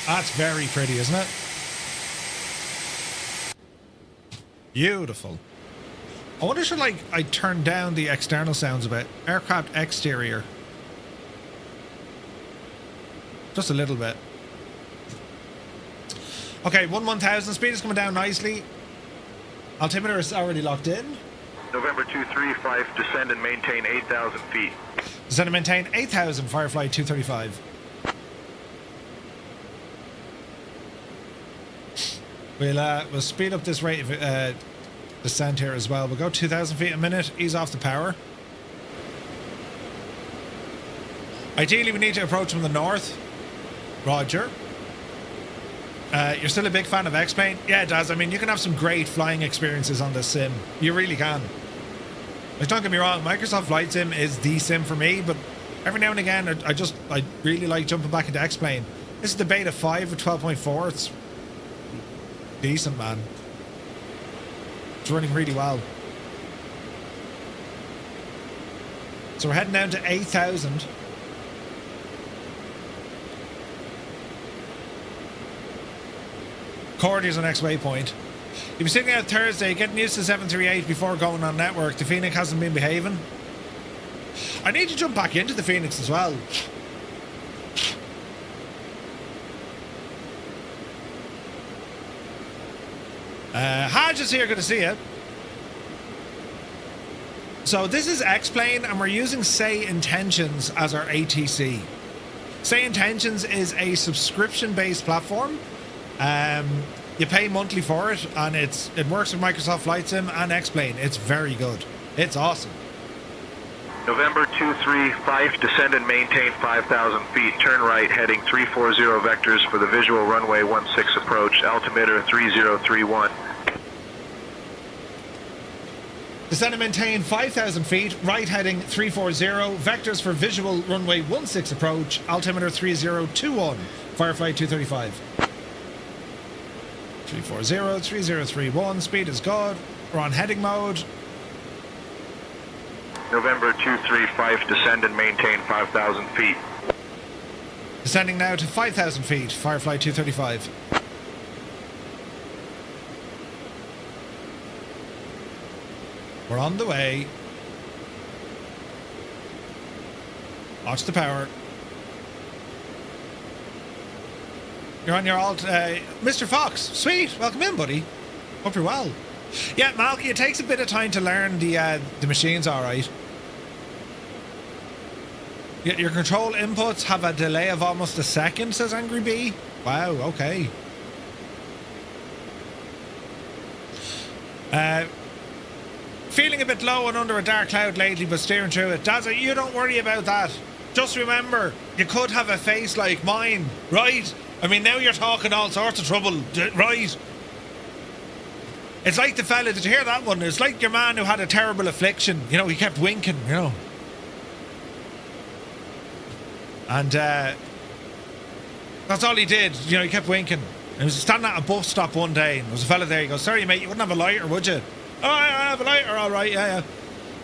That's very pretty, isn't it? Beautiful. I wonder should like I turn down the external sounds a bit. Aircraft exterior. Just a little bit. Okay, 1000. Speed is coming down nicely. Altimeter is already locked in. November 235, descend and maintain 8,000 feet. Descend and maintain 8,000, Firefly 235. We'll speed up this rate of descent here as well. We'll go 2,000 feet a minute, ease off the power. Ideally, we need to approach from the north. Roger. You're still a big fan of X-Plane? Yeah, Daz. I mean, you can have some great flying experiences on this sim. You really can. Like, don't get me wrong, Microsoft Flight Sim is the sim for me, but every now and again, I really like jumping back into X-Plane. This is the beta 5 with 12.4. It's decent, man. It's running really well. So we're heading down to 8,000. Cordy is the next waypoint. You'll be sitting out Thursday, getting used to 738 before going on network. The Phoenix hasn't been behaving. I need to jump back into the Phoenix as well. Hodge is here, good to see you. So this is X-Plane and we're using Say Intentions as our ATC. Say Intentions is a subscription-based platform. You pay monthly for it, and it works with Microsoft Flight Sim and X-Plane. It's very good. It's awesome. November 235, descend and maintain 5,000 feet. Turn right, heading 340 vectors for the visual runway 16 approach. Altimeter 3031. Descend and maintain 5,000 feet. Right heading 340. Vectors for visual runway 16 approach. Altimeter 3021. Firefly 235. 340, 3031, speed is good. We're on heading mode. November 235, descend and maintain 5,000 feet. Descending now to 5,000 feet, Firefly 235. We're on the way. Watch the power. You're on your alt, Mr. Fox. Sweet, welcome in, buddy. Hope you're well. Yeah, Malky, it takes a bit of time to learn the machines, all right. Your control inputs have a delay of almost a second, says Angry Bee. Wow, okay. Feeling a bit low and under a dark cloud lately, but steering through it. Dazza, you don't worry about that. Just remember, you could have a face like mine, right? I mean, now you're talking all sorts of trouble, right? It's like the fella, did you hear that one? It's like your man who had a terrible affliction. You know, he kept winking, you know. And that's all he did. You know, he kept winking. He was standing at a bus stop one day, and there was a fella there. He goes, sorry, mate, you wouldn't have a lighter, would you? Oh, I have a lighter, all right, yeah.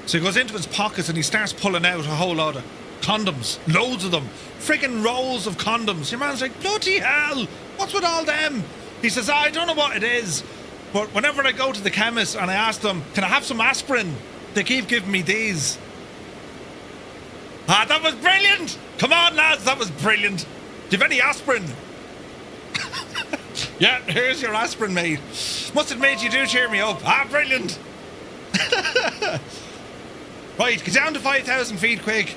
So he goes into his pockets and he starts pulling out a whole lot of condoms. Loads of them. Freaking rolls of condoms. Your man's like, bloody hell, what's with all them? He says, I don't know what it is, but whenever I go to the chemist and I ask them, can I have some aspirin? They keep giving me these. Ah, that was brilliant! Come on, lads, that was brilliant. Do you have any aspirin? Yeah, here's your aspirin, mate. Must admit, you do cheer me up. Ah, brilliant. Right, get down to 5,000 feet quick.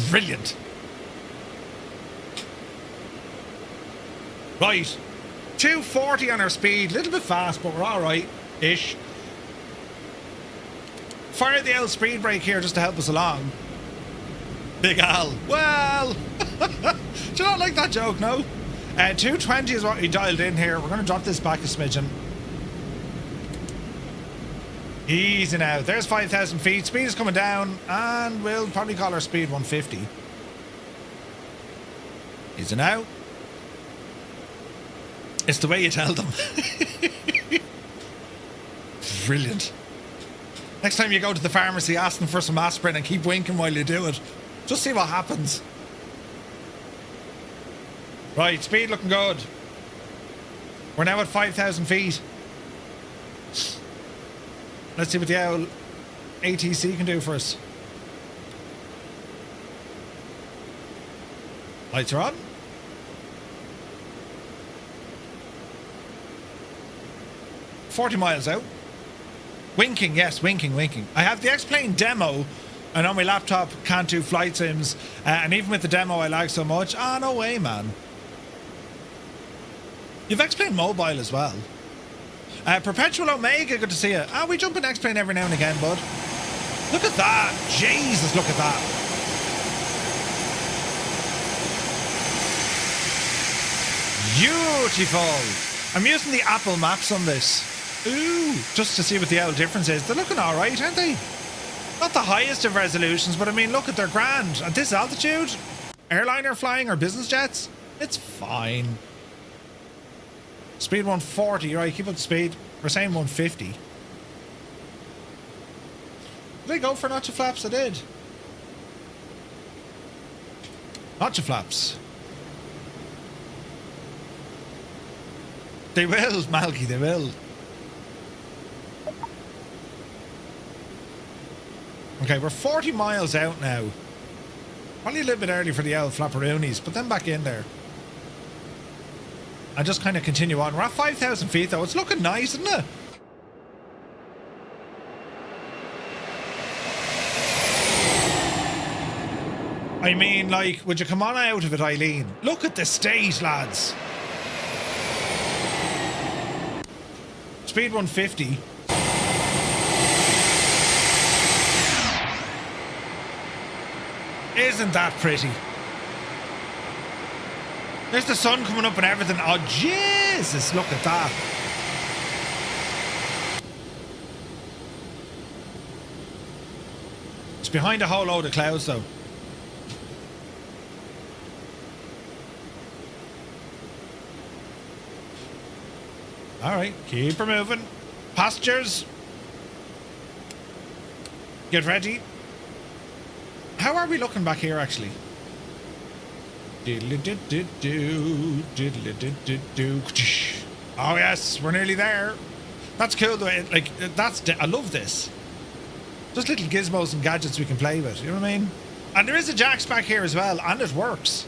Brilliant. Right, 240 on our speed. A little bit fast, but we're all right-ish. Fire the L speed brake here just to help us along. Big Al. Well, do you not like that joke, no? 220 is what we dialed in here. We're going to drop this back a smidgen. Easy now. There's 5,000 feet. Speed is coming down, and we'll probably call our speed 150. Easy now. It's the way you tell them. Brilliant. Next time you go to the pharmacy, ask them for some aspirin and keep winking while you do it. Just see what happens. Right, speed looking good. We're now at 5,000 feet. Let's see what the owl ATC can do for us. Lights are on. $40 miles out. Winking, yes, winking. I have the X-Plane demo, and on my laptop can't do flight sims, and even with the demo I lag so much. Ah, no way, man. You've X-Plane mobile as well. Perpetual Omega, good to see you. We jump in X-Plane every now and again, bud. Look at that. Jesus, look at that. Beautiful. I'm using the Apple Maps on this. Ooh, just to see what the old difference is. They're looking alright, aren't they? Not the highest of resolutions, but I mean, look at their grand. At this altitude, airliner flying or business jets, it's fine. Speed 140, right, keep up the speed. We're saying 150. Did I go for notch flaps? I did. Notch flaps. They will, Malky, they will. Okay, we're 40 miles out now. Probably a little bit early for the old flapperoonies, but then back in there. And just kind of continue on. We're at 5,000 feet though. It's looking nice, isn't it? I mean, like, would you come on out of it, Eileen? Look at the state, lads. Speed 150. Isn't that pretty? There's the sun coming up and everything. Oh, Jesus, look at that. It's behind a whole load of clouds, though. Alright, keep her moving. Passengers, get ready. How are we looking back here, actually? Diddly-did-did-do, diddly-did-did-do. Oh yes, we're nearly there. That's cool though. Like, I love this. Just little gizmos and gadgets we can play with. You know what I mean? And there is a jacks back here as well, and it works.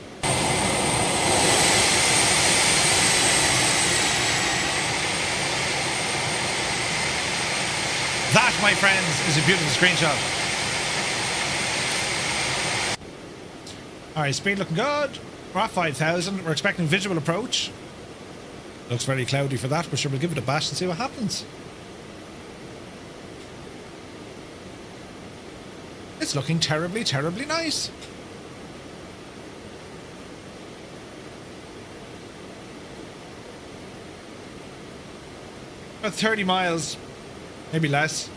That, my friends, is a beautiful screenshot. Alright, speed looking good. We're at 5,000. We're expecting visual approach. Looks very cloudy for that, but sure, we'll give it a bash and see what happens. It's looking terribly, terribly nice. About 30 miles. Maybe less.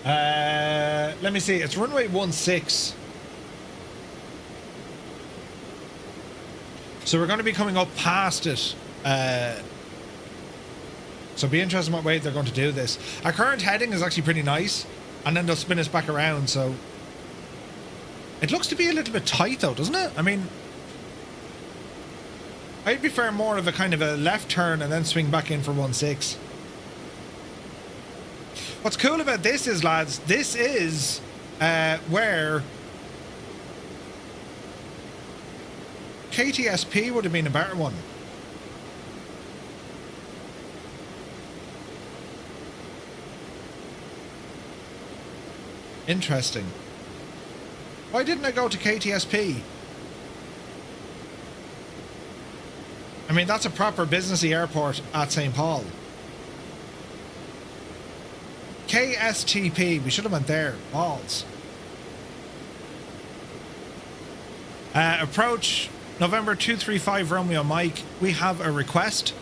Let me see. It's runway 16. So we're going to be coming up past it. So it'll be interesting what way they're going to do this. Our current heading is actually pretty nice. And then they'll spin us back around. So it looks to be a little bit tight though, doesn't it? I mean, I'd prefer more of a kind of a left turn and then swing back in for 16. What's cool about this is, lads, this is where KTSP would have been a better one. Interesting. Why didn't I go to KTSP? I mean, that's a proper businessy airport at St. Paul. KSTP, we should have went there. Balls. Approach November 235 Romeo Mike. We have a request.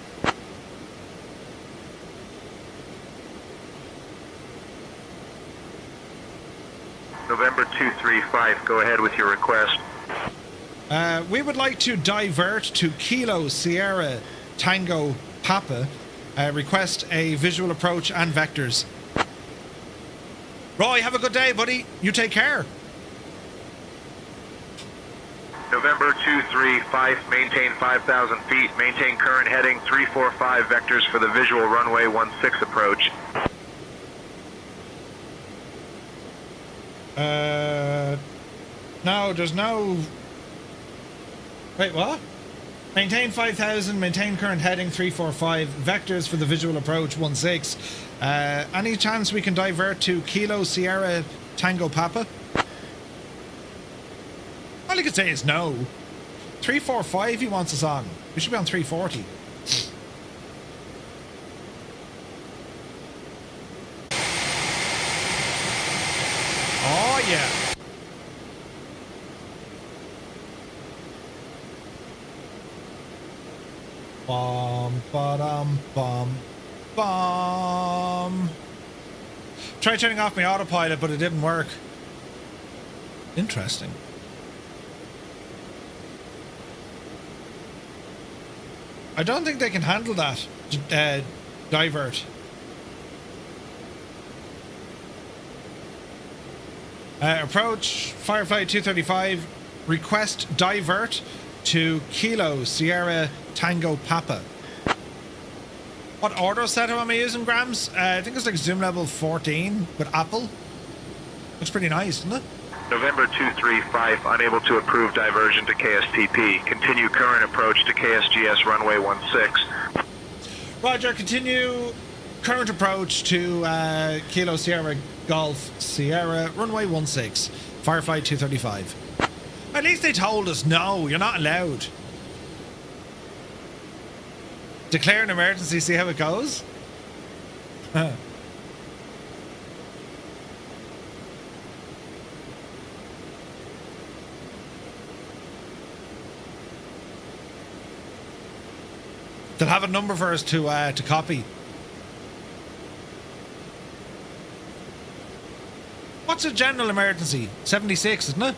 November 235, go ahead with your request. We would like to divert to Kilo Sierra Tango Papa. Request a visual approach and vectors. Roy, have a good day, buddy. You take care. November 235, maintain 5,000 feet, maintain current heading 345 vectors for the visual runway 16 approach. No, there's no... Wait, what? Maintain 5,000, maintain current heading 345, vectors for the visual approach 16. Any chance we can divert to Kilo Sierra Tango Papa? All I could say is no. 345 he wants us on. We should be on 340. Oh yeah. Bum, ba-dum, bum, bum. Tried turning off my autopilot, but it didn't work. Interesting. I don't think they can handle that, divert. Approach Firefly 235, request divert to Kilo Sierra Tango Papa. What auto setup am I using, Grams? I think it's like zoom level 14 with Apple. Looks pretty nice, doesn't it? November 235, unable to approve diversion to KSTP. Continue current approach to KSGS runway 16. Roger, continue current approach to Kilo Sierra Golf Sierra runway 16. Firefly 235. At least they told us, no, you're not allowed. Declare an emergency, see how it goes? They'll have a number for us to copy. What's a general emergency? 76, isn't it?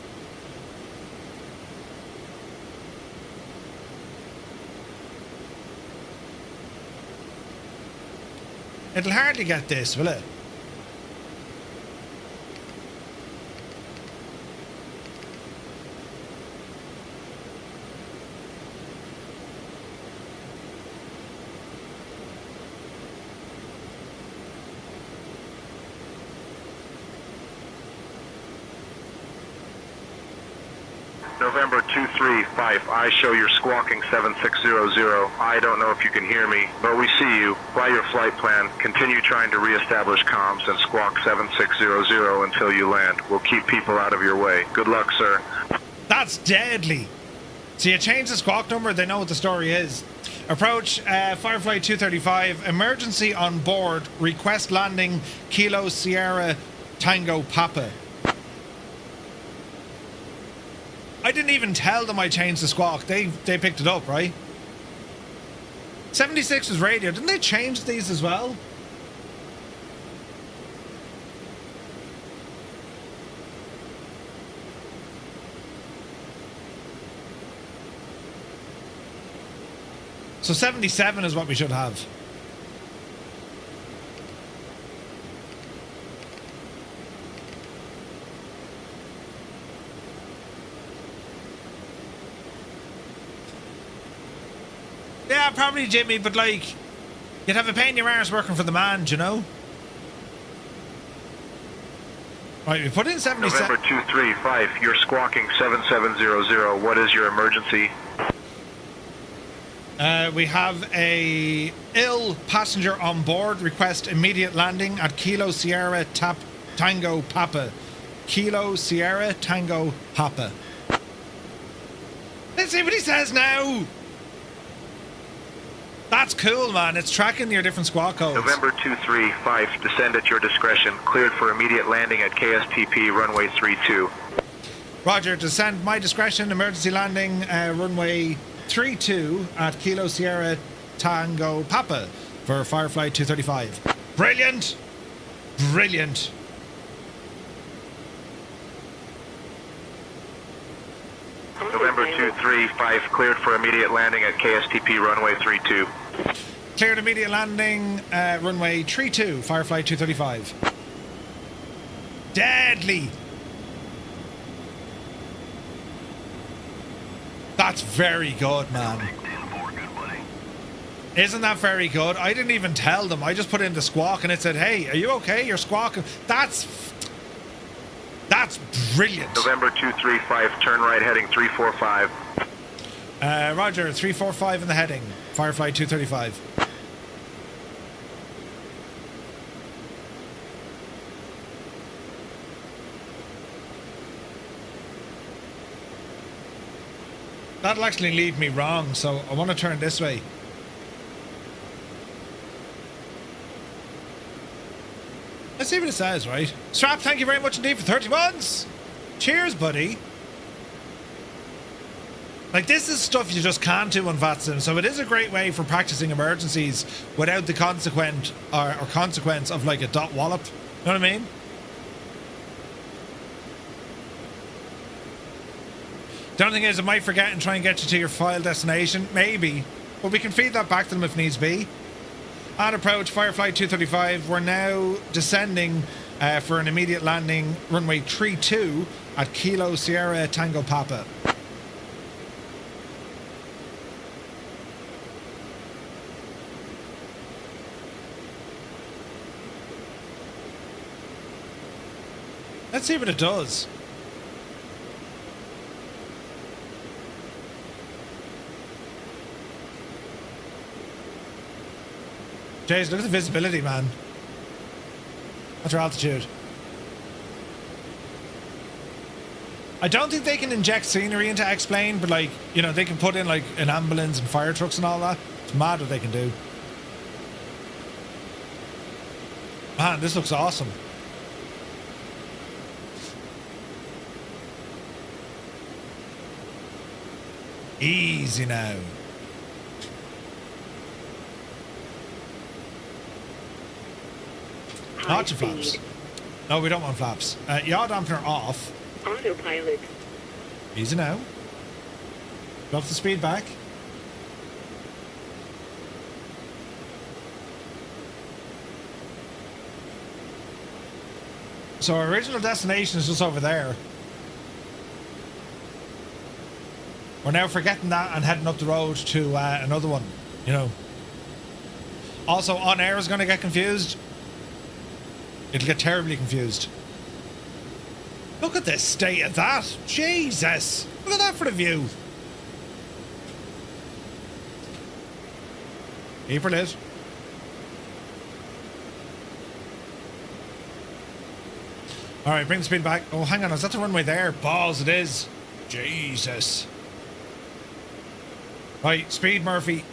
It'll hardly get this, will it? November 235, I show you're squawking 7600. I don't know if you can hear me, but we see you. Fly your flight plan. Continue trying to reestablish comms and squawk 7600 until you land. We'll keep people out of your way. Good luck, sir. That's deadly. So you change the squawk number, they know what the story is. Approach Firefly 235, emergency on board, request landing Kilo Sierra Tango Papa. I didn't even tell them I changed the squawk. They picked it up, right? 76 was radio. Didn't they change these as well? So 77 is what we should have. Yeah, probably, Jimmy, but like, you'd have a pain in your arse working for the man, do you know? Right, we put in 77. November 235, you're squawking 7700. What is your emergency? We have a ill passenger on board. Request immediate landing at Kilo Sierra Tango Papa. Kilo Sierra Tango Papa. Let's see what he says now. That's cool, man. It's tracking your different squawk codes. November 235, descend at your discretion. Cleared for immediate landing at KSTP runway 32. Roger, descend my discretion. Emergency landing runway 32 at Kilo Sierra Tango Papa for Firefly 235. Brilliant! Brilliant! November 235, cleared for immediate landing at KSTP runway 32. Cleared immediate landing, runway 32, Firefly 235. Deadly! That's very good, man. Isn't that very good? I didn't even tell them. I just put in the squawk and it said, hey, are you okay? You're squawking. That's brilliant. November 235, turn right heading 345. Roger, 345 in the heading. Firefly 235. That'll actually lead me wrong, so I want to turn this way. Let's see what it says, right? Strap, thank you very much indeed for 30 months. Cheers, buddy. Like, this is stuff you just can't do on VATSIM, so it is a great way for practicing emergencies without the consequence of like a dot wallop. You know what I mean? The only thing is, it might forget and try and get you to your file destination. Maybe. But we can feed that back to them if needs be. On approach, Firefly 235. We're now descending for an immediate landing, runway 32 at Kilo Sierra Tango Papa. Let's see what it does. Jays, look at the visibility, man. What's your altitude? I don't think they can inject scenery into X-Plane, but like, you know, they can put in like an ambulance and fire trucks and all that. It's mad what they can do. Man, this looks awesome. Easy now. Lots of flaps. No, we don't want flaps. Yaw dampener off. Autopilot. Easy now. Drop the speed back. So our original destination is just over there. We're now forgetting that and heading up the road to another one, you know. Also, OnAir is going to get confused. It'll get terribly confused. Look at the state of that. Jesus. Look at that for the view. Keep her lit. Alright, bring the speed back. Oh, hang on. Is that the runway there? Balls, it is. Jesus. Right, speed, Murphy.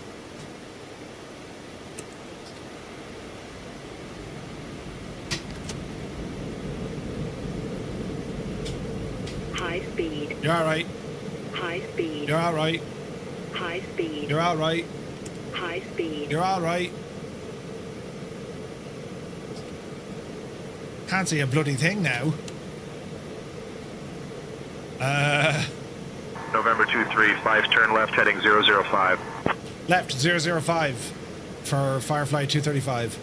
High speed. You're alright. High speed. You're alright. High speed. You're alright. High speed. You're alright. Can't see a bloody thing now. November 235, turn left heading 005. Left 005 for Firefly 235.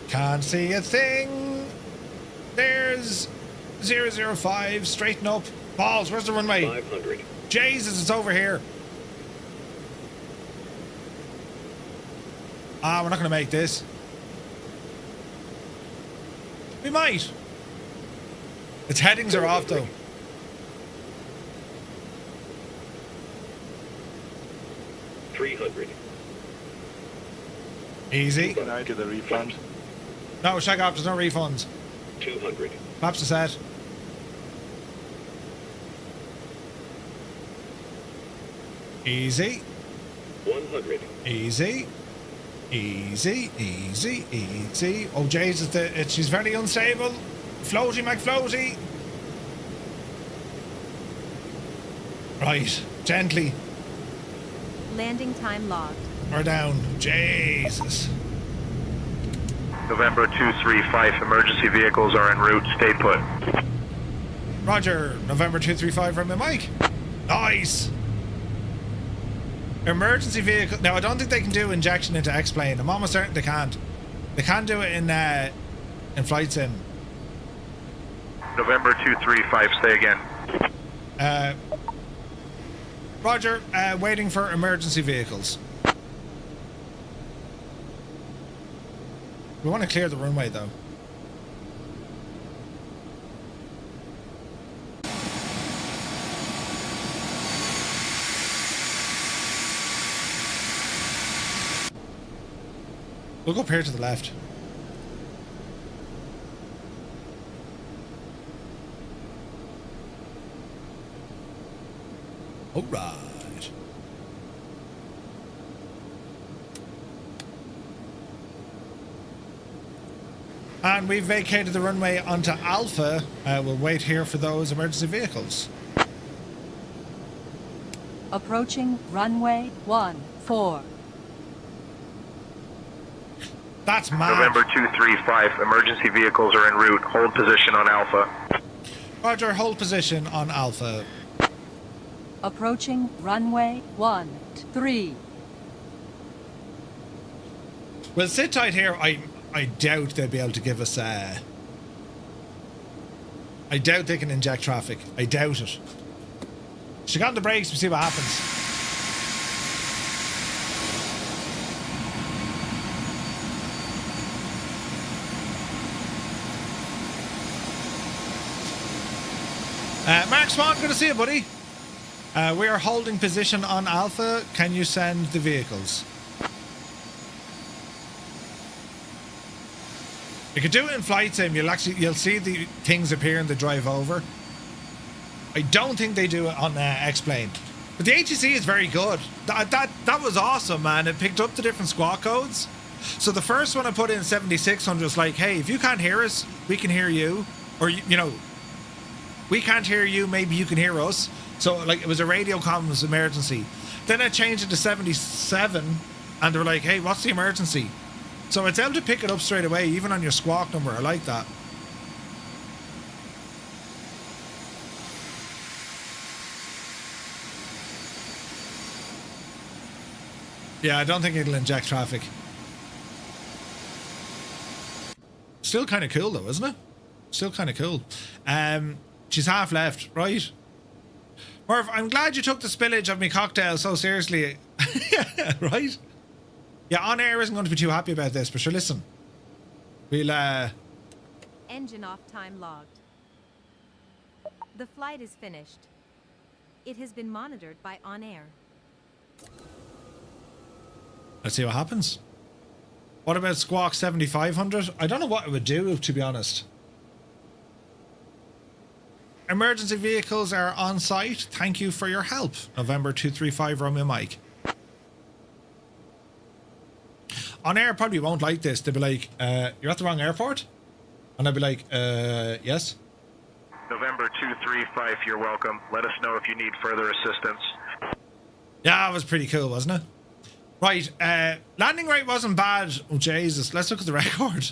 Can't see a thing. There's 005. Straighten up. Balls, where's the runway? 500. Jesus, it's over here. Ah, we're not going to make this. We might. Its headings are off, though. $300. Easy. Can I get a refund? No, shag off. There's no refunds. 200. Flaps are set. Easy. 100. Easy. Easy, easy, easy. Oh, Jesus, she's very unstable. Floaty McFloaty. Right, gently. Landing time logged. We're down. Jesus. November 235, emergency vehicles are en route. Stay put. Roger, November 235 from my mic. Nice. Emergency vehicle. Now, I don't think they can do injection into X-Plane. I'm almost certain they can't. They can do it in Flight Sim. November 235, say again. Roger, waiting for emergency vehicles. We want to clear the runway though. Look up here to the left. All right. And we've vacated the runway onto Alpha. We'll wait here for those emergency vehicles. Approaching runway 14. That's mad. November 235, emergency vehicles are en route. Hold position on Alpha. Roger, hold position on Alpha. Approaching runway 13. Well, sit tight here. I doubt they'll be able to give us I doubt they can inject traffic. I doubt it. She got on the brakes, we see what happens. Mark Swan, good to see you, buddy. We are holding position on Alpha. Can you send the vehicles? You could do it in flight sim. You'll see the things appear in the drive over. I don't think they do it on X-Plane. But the ATC is very good. That was awesome, man. It picked up the different squawk codes. So the first one I put in 7600 was like, hey, if you can't hear us, we can hear you. Or, you know, we can't hear you, maybe you can hear us. So, like, it was a radio comms emergency. Then I changed it to 77, and they were like, hey, what's the emergency? So it's able to pick it up straight away, even on your squawk number. I like that. Yeah, I don't think it'll inject traffic. Still kind of cool though, isn't it? Still kind of cool. She's half left, right? Murph, I'm glad you took the spillage of me cocktail so seriously. Right? Yeah, OnAir isn't going to be too happy about this, but sure, listen. We'll, Engine off time logged. The flight is finished. It has been monitored by OnAir. let's see what happens. What about Squawk 7500? I don't know what it would do, to be honest. Emergency vehicles are on site. Thank you for your help. November 235 Romeo Mike. OnAir probably won't like this. They'll be like, you're at the wrong airport? And I'll be like, yes. November 235, you're welcome. Let us know if you need further assistance. Yeah, it was pretty cool, wasn't it? Right, landing rate wasn't bad. Oh, Jesus. Let's look at the record.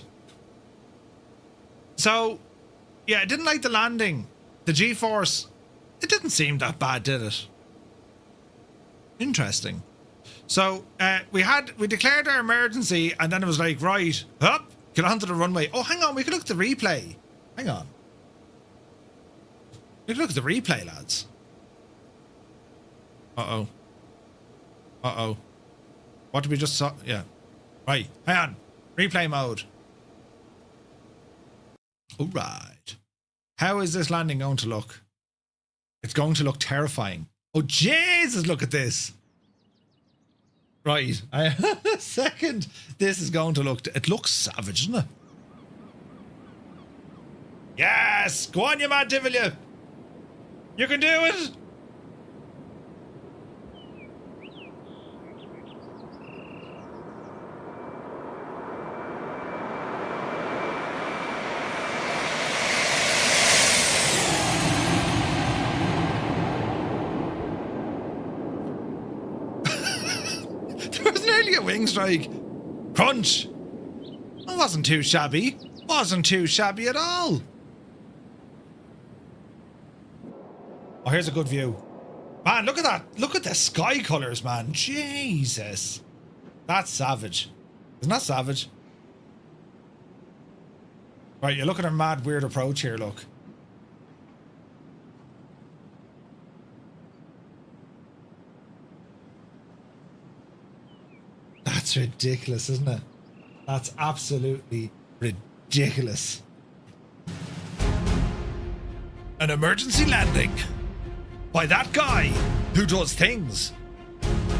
So, yeah, I didn't like the landing. The G-force, it didn't seem that bad, did it? Interesting. So, we declared our emergency, and then it was like, right, up, get onto the runway. Oh, hang on, we could look at the replay. Hang on. We could look at the replay, lads. Uh-oh. Uh-oh. What did we just saw? Yeah. Right, hang on. Replay mode. All right. How is this landing going to look? It's going to look terrifying. Oh, Jesus, look at this. Right. Second, this is going to look... It looks savage, doesn't it? Yes! Go on, you mad devil, you! You can do it! A wing strike. Crunch. It wasn't too shabby. Wasn't too shabby at all. Oh, here's a good view. Man, look at that. Look at the sky colours, man. Jesus. That's savage. Isn't that savage? Right, you look at our mad weird approach here, look. That's ridiculous, isn't it? That's absolutely ridiculous. An emergency landing by that guy who does things,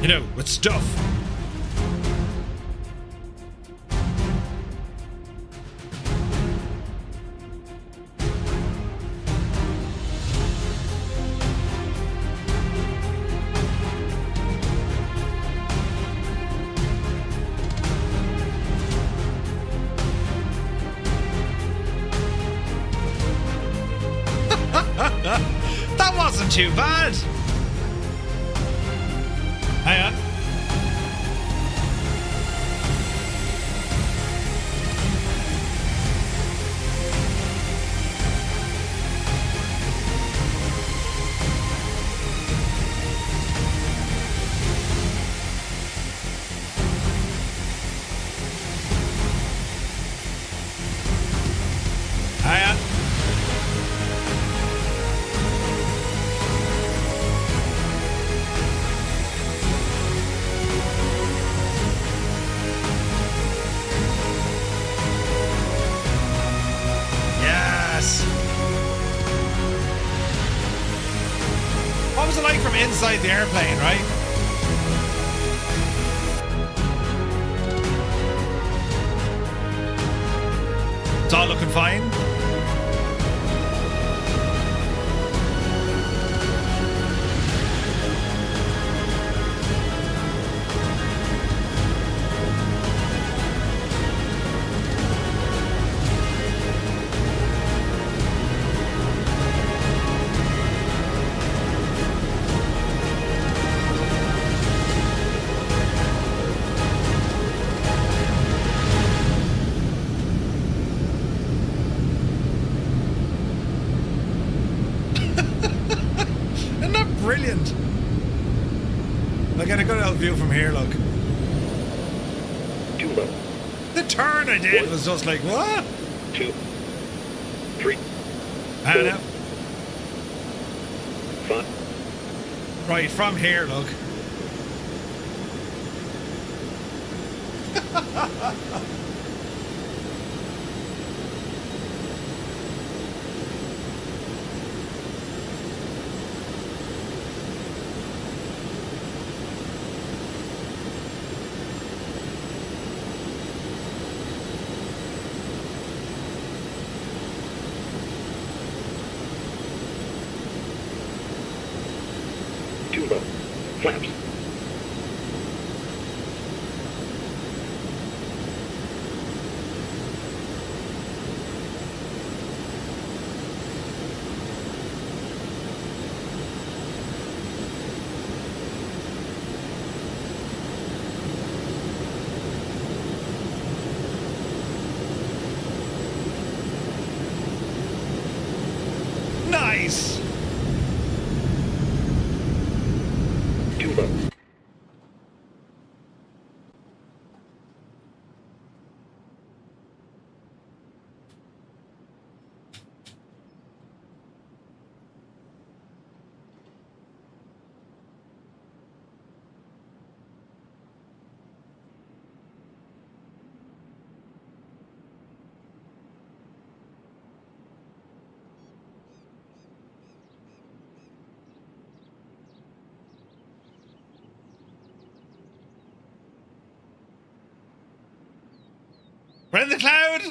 you know, with stuff. That wasn't too bad. Hang on. Hang on. What was it like from inside the airplane, right? It's all looking fine. Brilliant. I get a good old view from here, look. Too low. The turn I did was just like, what? 2, 3. I don't know. 5. Right, from here, look. Too low. Flaps. Nice. Too low. We're in the cloud.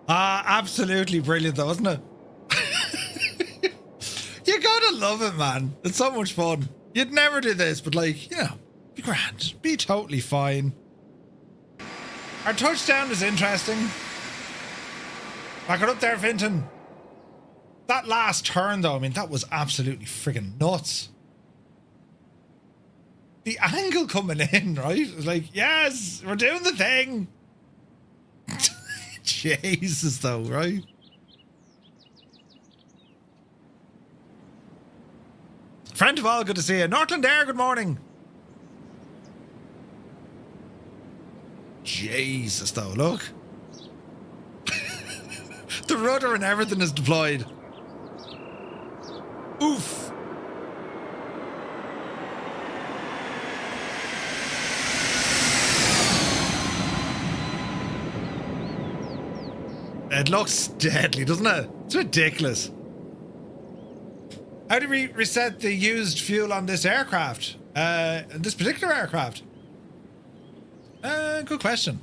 Absolutely brilliant though, isn't it? You gotta love it, man. It's so much fun. You'd never do this, but like, you know, be grand. Be totally fine. Our touchdown is interesting. Back it up there, Vinton. That last turn though, I mean, that was absolutely friggin' nuts. The angle coming in, right? It was like, yes, we're doing the thing. Jesus though, right? Friend of all, good to see you. Northland Air, good morning. Jesus though, look. The rudder and everything is deployed. Oof. It looks deadly, doesn't it? It's ridiculous. How do we reset the used fuel on this aircraft? This particular aircraft? Good question.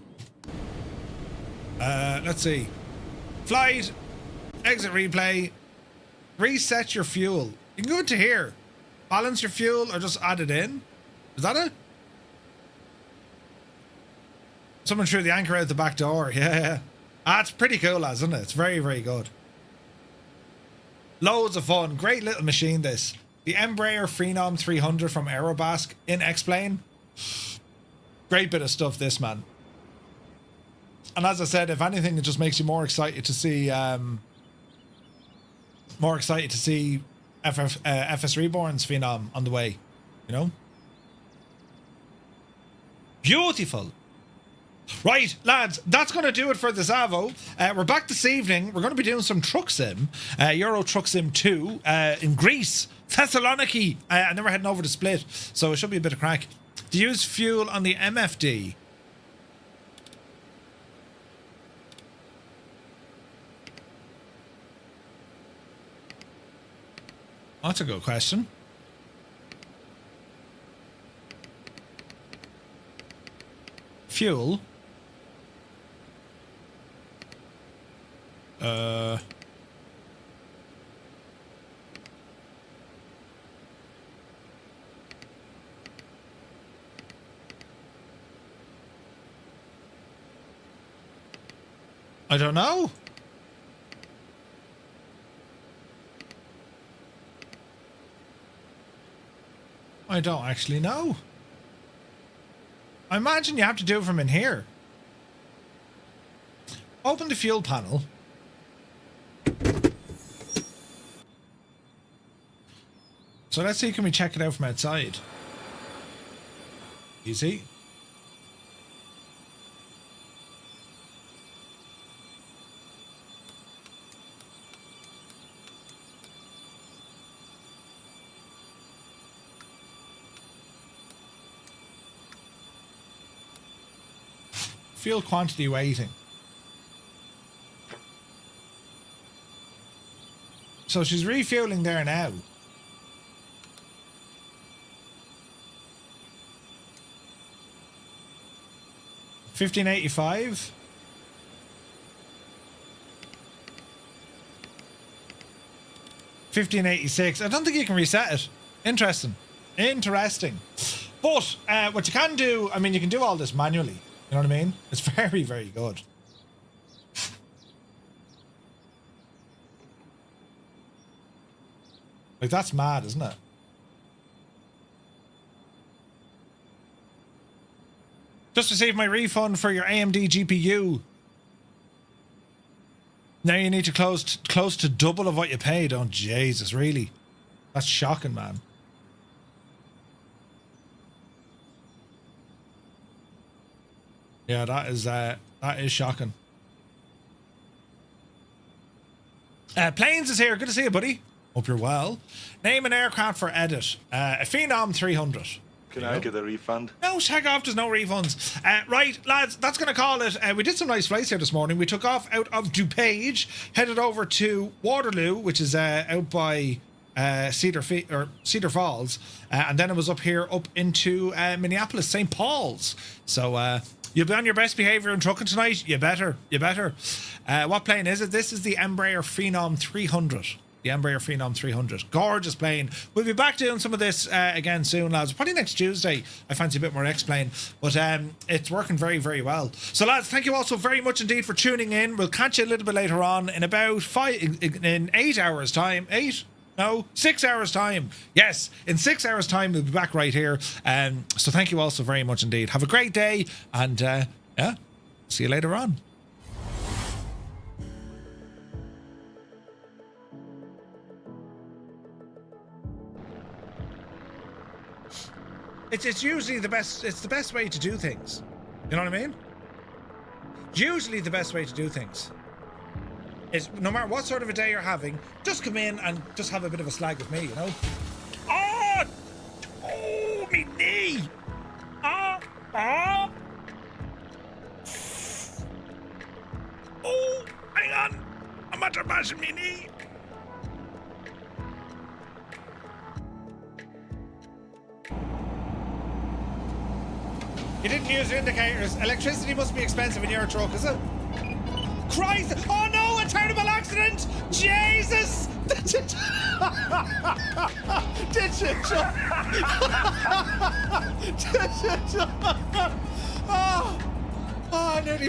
Let's see. Flight, exit replay, reset your fuel. You can go into here. Balance your fuel or just add it in. Is that it? Someone threw the anchor out the back door. Yeah. That's pretty cool, lads, isn't it? It's very, very good. Loads of fun. Great little machine, this. The Embraer Phenom 300 from Aerobask in X-Plane. Great bit of stuff, this, man. And as I said, if anything, it just makes you more excited to see... FS Reborn's Phenom on the way. You know? Beautiful. Right, lads, that's going to do it for this Avo. We're back this evening. We're going to be doing some Truck Sim, Euro Truck Sim 2 in Greece, Thessaloniki, and then we're heading over to Split, so it should be a bit of crack. To use fuel on the MFD. That's a good question. Fuel. I don't know. I don't actually know. I imagine you have to do it from in here. Open the fuel panel. So let's see, can we check it out from outside? Easy. Fuel quantity weighting. So she's refueling there now. $15.85. $15.86. I don't think you can reset it. Interesting. But what you can do, I mean, you can do all this manually. You know what I mean? It's very, very good. Like, that's mad, isn't it? Just received my refund for your AMD GPU. Now you need to close to double of what you paid. Oh, Jesus, really? That's shocking, man. Yeah, that is shocking. Planes is here. Good to see you, buddy. Hope you're well. Name an aircraft for edit. A Phenom 300. Can I get a refund? No, takeoff, there's no refunds. Right, lads, that's going to call it. We did some nice flights here this morning. We took off out of DuPage, headed over to Waterloo, which is out by Cedar Falls, and then it was up here up into Minneapolis, St. Paul's. So you'll be on your best behaviour in trucking tonight. You better. What plane is it? This is the Embraer Phenom 300. The Embraer Phenom 300. Gorgeous plane. We'll be back doing some of this again soon, lads. Probably next Tuesday. I fancy a bit more X-Plane. But it's working very, very well. So, lads, thank you all so very much indeed for tuning in. We'll catch you a little bit later on in about 8 hours' time. 8? No, 6 hours' time. Yes, in 6 hours' time, we'll be back right here. So thank you all so very much indeed. Have a great day. And, yeah, see you later on. It's usually the best. It's the best way to do things. You know what I mean? Usually the best way to do things is, no matter what sort of a day you're having, just come in and just have a bit of a slag with me, you know? Oh, me knee! Oh, hang on! I'm after bashing me knee. You didn't use your indicators. Electricity must be expensive in your truck, is it? Christ! Oh no, a terrible accident! Jesus! Did you jump? Did you jump? Oh, I nearly